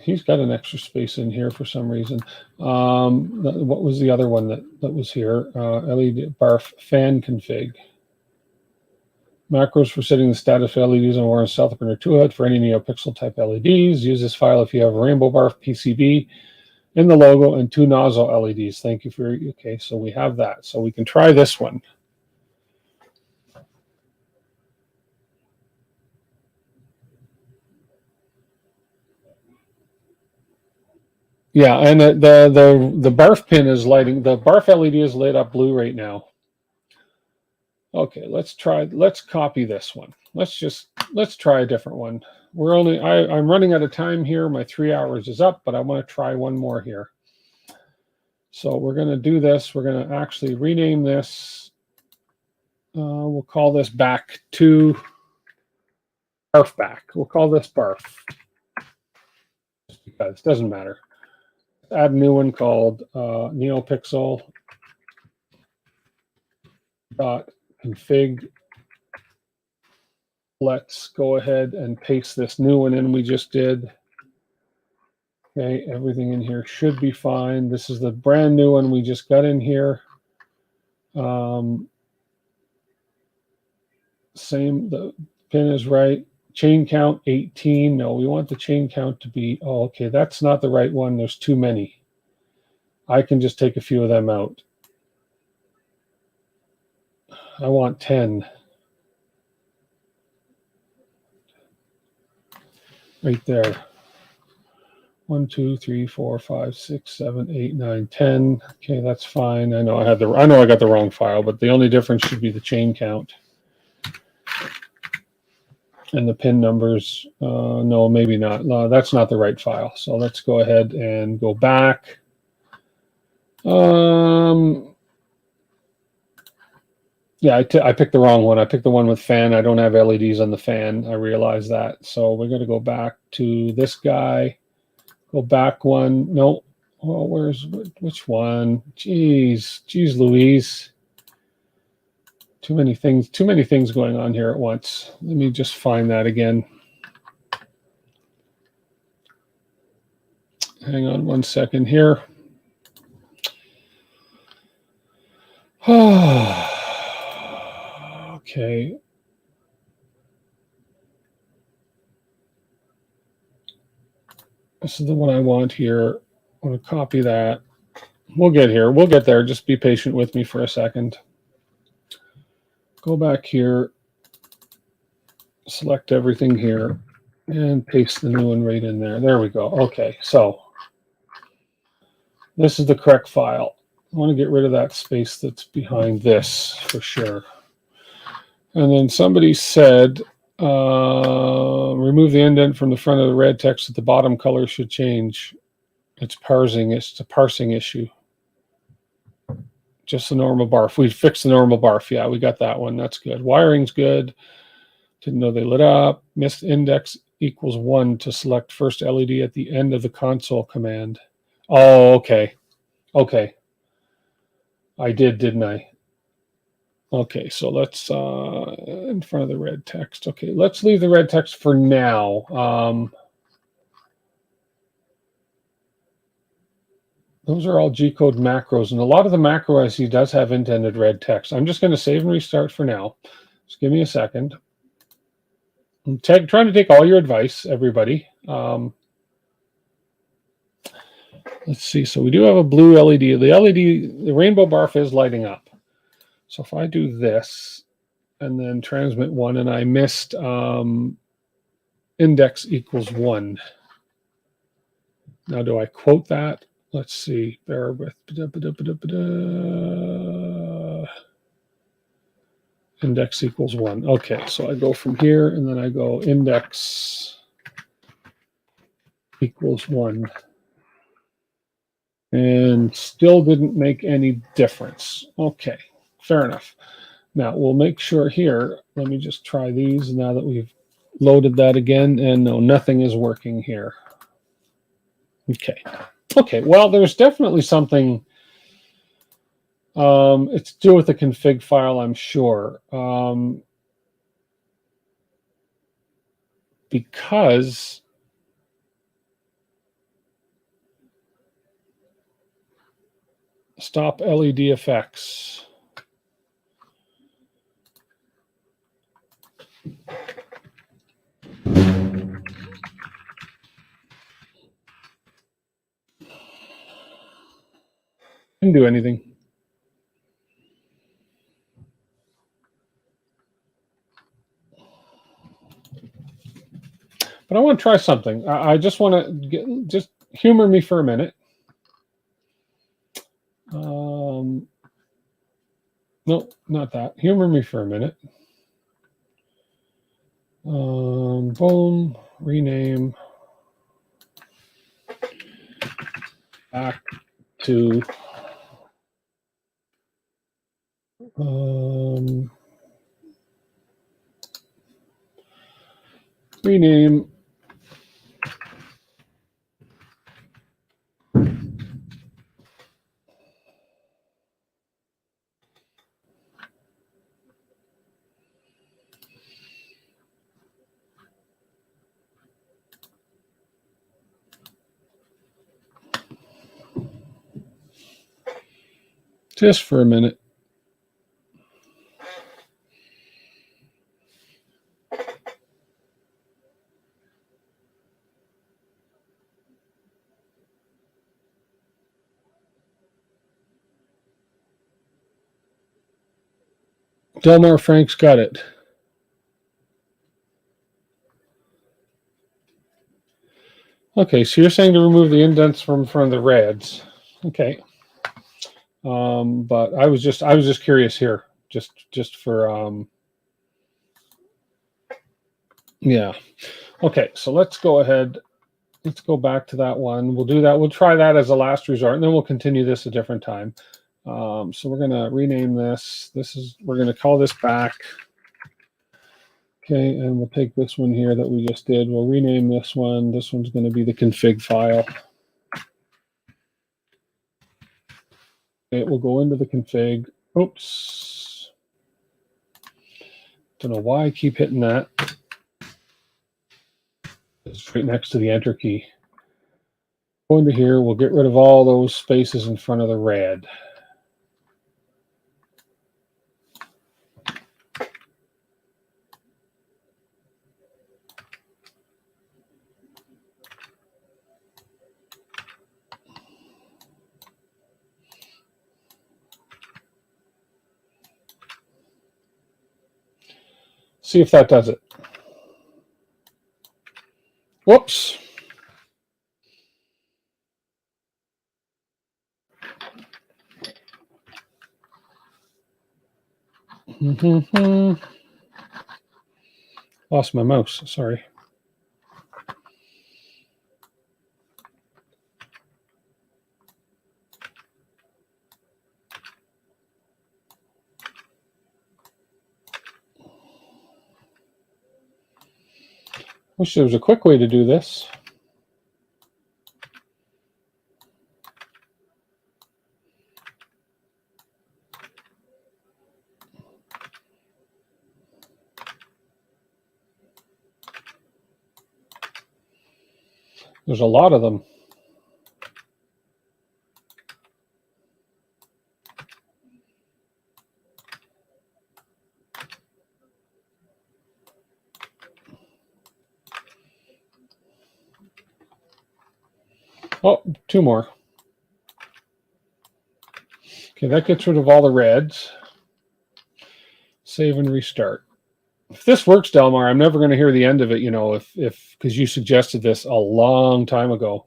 He's got an extra space in here for some reason. What was the other one that was here? LED barf fan config. Macros for setting the status of LEDs on Voron Stealthburner 2 HUD for any NeoPixel type LEDs. Use this file if you have a rainbow barf PCB in the logo and 2 nozzle LEDs. Thank you for your, okay, so we have that. So we can try this one. Yeah, and the barf pin is lighting. The barf LED is lit up blue right now. Okay, let's copy this one. Let's try a different one. I'm running out of time here. My 3 hours is up, but I want to try one more here. So we're going to do this. We're going to actually rename this. We'll call this back to barf back. We'll call this barf. Just because it doesn't matter. Add a new one called neopixel dot config. Let's go ahead and paste this new one in we just did. Okay, everything in here should be fine. This is the brand new one we just got in here. Same, the pin is right. Chain count 18. No, we want the chain count to be, oh, okay, that's not the right one. There's too many. I can just take a few of them out. I want 10. Right there. 1, 2, 3, 4, 5, 6, 7, 8, 9, 10. Okay, that's fine. I know I got the wrong file, but the only difference should be the chain count. And the pin numbers, no, maybe not. No, that's not the right file. So let's go ahead and go back. Yeah, I picked the wrong one. I picked the one with fan. I don't have LEDs on the fan. I realize that. So we're going to go back to this guy. Go back one. No. Oh, which one? Jeez Louise. Too many things going on here at once. Let me just find that again. Hang on 1 second here. Okay. This is the one I want here. I want to copy that. We'll get here. We'll get there. Just be patient with me for a second. Go back here. Select everything here. And paste the new one right in there. There we go. Okay, so this is the correct file. I want to get rid of that space that's behind this for sure. And then somebody said, remove the indent from the front of the red text at the bottom. Color should change. It's parsing. It's a parsing issue. Just the normal barf. We fixed the normal barf. Yeah, we got that one. That's good. Wiring's good. Didn't know they lit up. Missed index equals 1 to select first LED at the end of the console command. Oh, okay. Okay. I did, didn't I? Okay, so let's, in front of the red text. Okay, let's leave the red text for now. Those are all G-code macros, and a lot of the macro I see does have indented red text. I'm just going to save and restart for now. Just give me a second. I'm trying to take all your advice, everybody. Let's see. So we do have a blue LED. The rainbow barf is lighting up. So if I do this and then transmit 1, and I missed index equals 1. Now, do I quote that? Let's see. Bear with. Index equals 1. Okay, so I go from here, and then I go index equals 1. And still didn't make any difference. Okay, fair enough. Now, we'll make sure here. Let me just try these now that we've loaded that again. And no, nothing is working here. Okay. Okay, well, there's definitely something. It's to do with the config file, I'm sure. Because stop LED effects. Didn't do anything. But I want to try something. I just want to just humor me for a minute. No, not that. Humor me for a minute. Boom, rename back to rename just for a minute. Delmar Frank's got it. Okay, so you're saying to remove the indents from the reds. Okay. But I was just curious here, just for yeah. Okay, so let's go ahead. Let's go back to that one. We'll do that. We'll try that as a last resort, and then we'll continue this a different time. So we're gonna rename this. We're gonna call this back. Okay, and we'll take this one here that we just did. We'll rename this one. This one's going to be the config file. It will go into the config. Oops. Don't know why I keep hitting that. It's right next to the enter key. Go into here. We'll get rid of all those spaces in front of the red. See if that does it. Whoops. Lost my mouse, sorry. Wish there was a quick way to do this. There's a lot of them. Oh, two more. Okay, that gets rid of all the reds. Save and restart. If this works, Delmar, I'm never going to hear the end of it, you know, if because you suggested this a long time ago.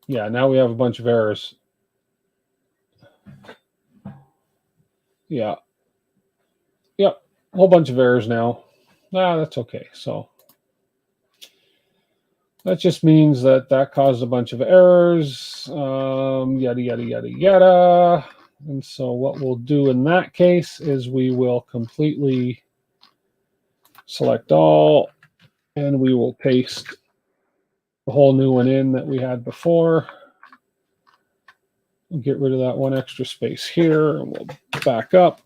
Yeah, now we have a bunch of errors. Yeah. Yep, a whole bunch of errors now. Nah, that's okay. So that just means that caused a bunch of errors, yada, yada, yada, yada. And so what we'll do in that case is we will completely select all, and we will paste the whole new one in that we had before. We'll get rid of that one extra space here, and we'll back up,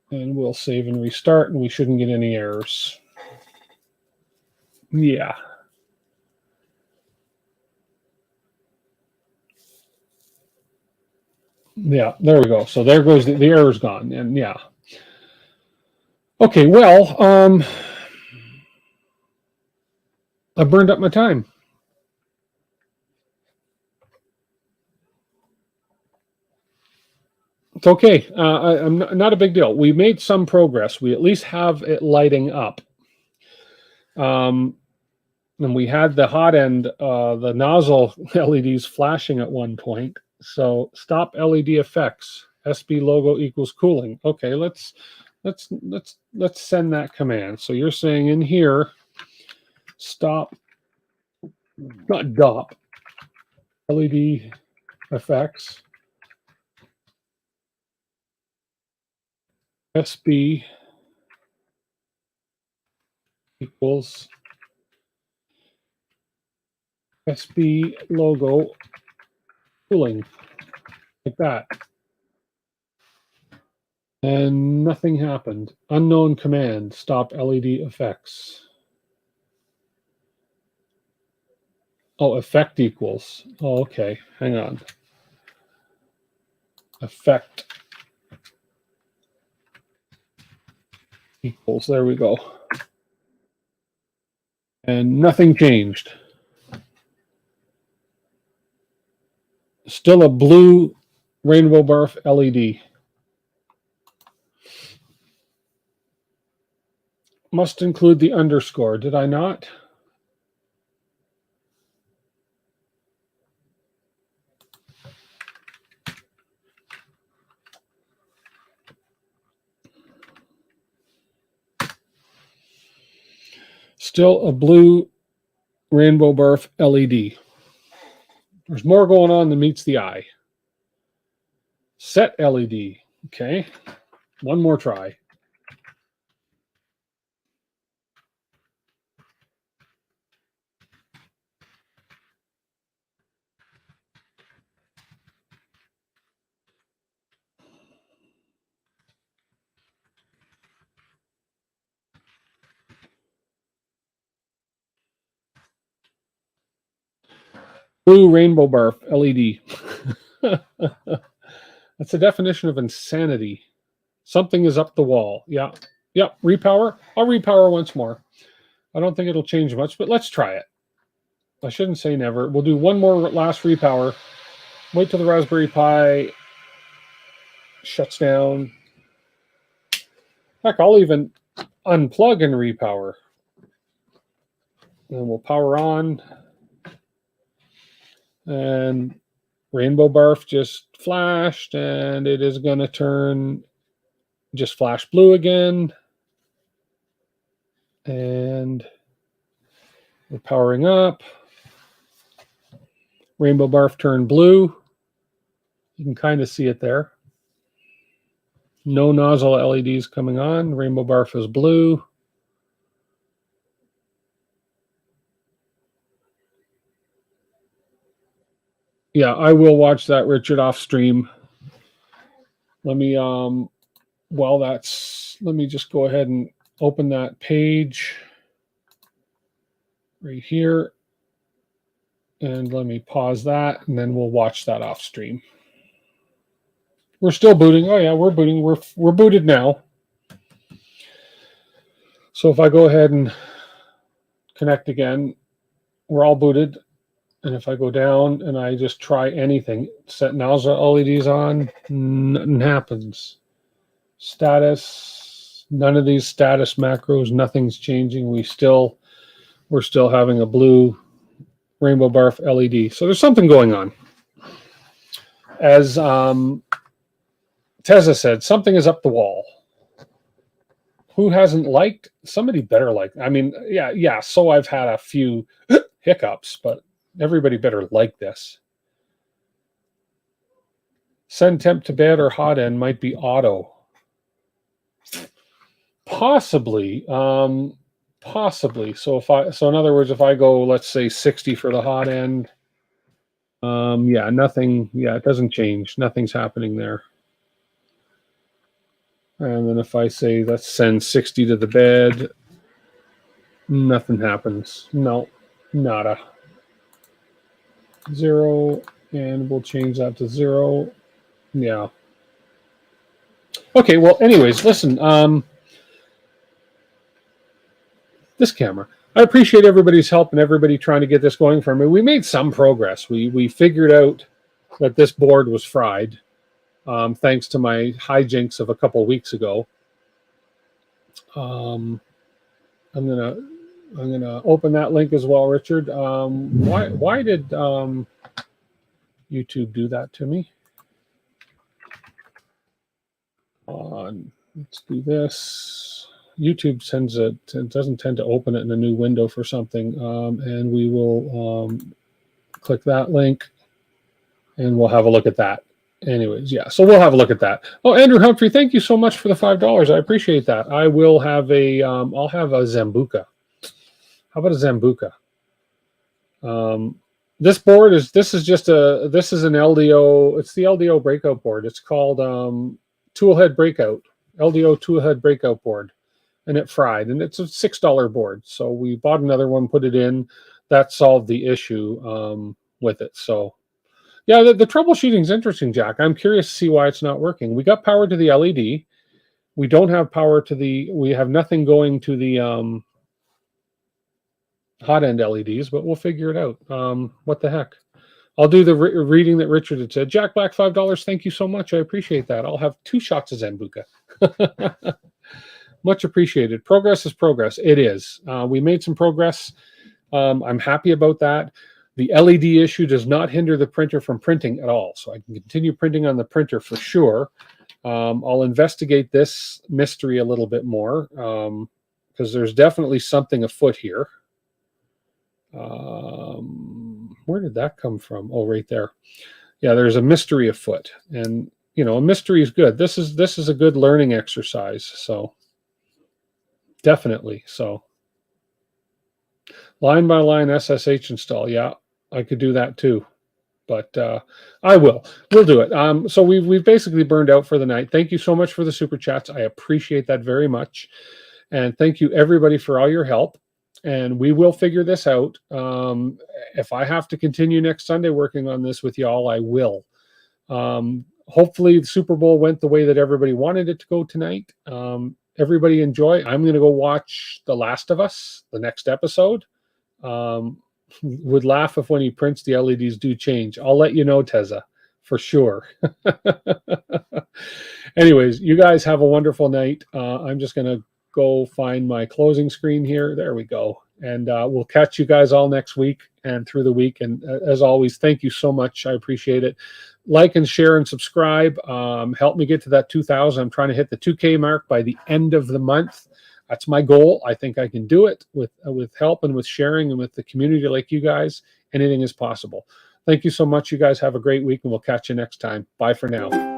and we'll save and restart, and we shouldn't get any errors. Yeah. Yeah, there we go. So there goes the error's gone, and yeah. Okay, well, I burned up my time. It's okay. I'm not a big deal. We made some progress. We at least have it lighting up. And we had the hot end, the nozzle LEDs flashing at one point. So stop LED effects. SB logo equals cooling. Okay, let's send that command. So you're saying in here, stop, not DOP, LED effects, SB equals SB logo cooling, like that. And nothing happened. Unknown command, stop LED effects. Oh, effect equals. Oh, okay, hang on. Effect equals, there we go. And nothing changed. Still a blue rainbow barf LED. Must include the underscore. Did I not? Still a blue rainbow barf LED. There's more going on than meets the eye. Set LED. Okay. One more try. Blue rainbow barf LED. That's the definition of insanity. Something is up the wall. Yeah. Yep. Repower. I'll repower once more. I don't think it'll change much, but let's try it. I shouldn't say never. We'll do one more last repower. Wait till the Raspberry Pi shuts down. Heck, I'll even unplug and repower. And we'll power on. And rainbow barf just flashed, and it is going to turn just flash blue again. And we're powering up. Rainbow barf turned blue. You can kind of see it there. No nozzle LEDs coming on. Rainbow barf is blue. Yeah, I will watch that, Richard, off stream. Let me let me just go ahead and open that page right here. And let me pause that, and then we'll watch that off stream. We're still booting. Oh yeah, we're booting. We're booted now. So if I go ahead and connect again, we're all booted. And if I go down and I just try anything, set nozzle LEDs on, nothing happens. Status, none of these status macros, nothing's changing. We're still having a blue rainbow barf LED. So there's something going on. As Tessa said, something is up the wall. Who hasn't liked? Somebody better like. I mean, yeah. So I've had a few hiccups, but everybody better like this. Send temp to bed or hot end might be auto. Possibly. Possibly. So in other words, if I go, let's say 60 for the hot end, yeah, nothing. Yeah, it doesn't change. Nothing's happening there. And then if I say let's send 60 to the bed, nothing happens. No, nada. 0, and we'll change that to 0. Yeah. Okay, well, anyways, listen, this camera. I appreciate everybody's help and everybody trying to get this going for me. We made some progress. We figured out that this board was fried, thanks to my hijinks of a couple weeks ago. I'm gonna open that link as well, Richard. Why did YouTube do that to me. Let's do this. YouTube doesn't tend to open it in a new window for something, and we will click that link, and we'll have a look at that. Anyways, yeah, so we'll have a look at that. Oh, Andrew Humphrey, thank you so much for the $5. I appreciate that. I will have a, I'll have a Zambuca. How about a Zambuca? This board is, this is an LDO, it's the LDO breakout board. It's called Toolhead Breakout, LDO Toolhead Breakout board, and it fried, and it's a $6 board. So we bought another one, put it in. That solved the issue with it. So yeah, the troubleshooting is interesting, Jack. I'm curious to see why it's not working. We got power to the LED. We don't have power to we have nothing going to the hot end LEDs, but we'll figure it out. What the heck? I'll do the reading that Richard had said. Jack Black, $5. Thank you so much. I appreciate that. I'll have 2 shots of Zambuca. Much appreciated. Progress is progress. It is. We made some progress. I'm happy about that. The LED issue does not hinder the printer from printing at all. So I can continue printing on the printer for sure. I'll investigate this mystery a little bit more because there's definitely something afoot here. Where did that come from? Oh, right there. Yeah, there's a mystery afoot. And, you know, a mystery is good. This is a good learning exercise. So definitely. So line by line SSH install. Yeah, I could do that too, but we'll do it. So we've basically burned out for the night. Thank you so much for the super chats. I appreciate that very much. And thank you everybody for all your help. And we will figure this out. If I have to continue next Sunday working on this with y'all, I will. Hopefully the Super Bowl went the way that everybody wanted it to go tonight. Everybody enjoy. I'm going to go watch The Last of Us, the next episode. Would laugh if when he prints the LEDs do change. I'll let you know, Teza, for sure. Anyways, you guys have a wonderful night. I'm just going to go find my closing screen here. There we go. And we'll catch you guys all next week and through the week. And as always, thank you so much. I appreciate it. Like and share and subscribe. Help me get to that 2,000. I'm trying to hit the 2K mark by the end of the month. That's my goal. I think I can do it with help and with sharing and with the community like you guys. Anything is possible. Thank you so much. You guys have a great week, and we'll catch you next time. Bye for now.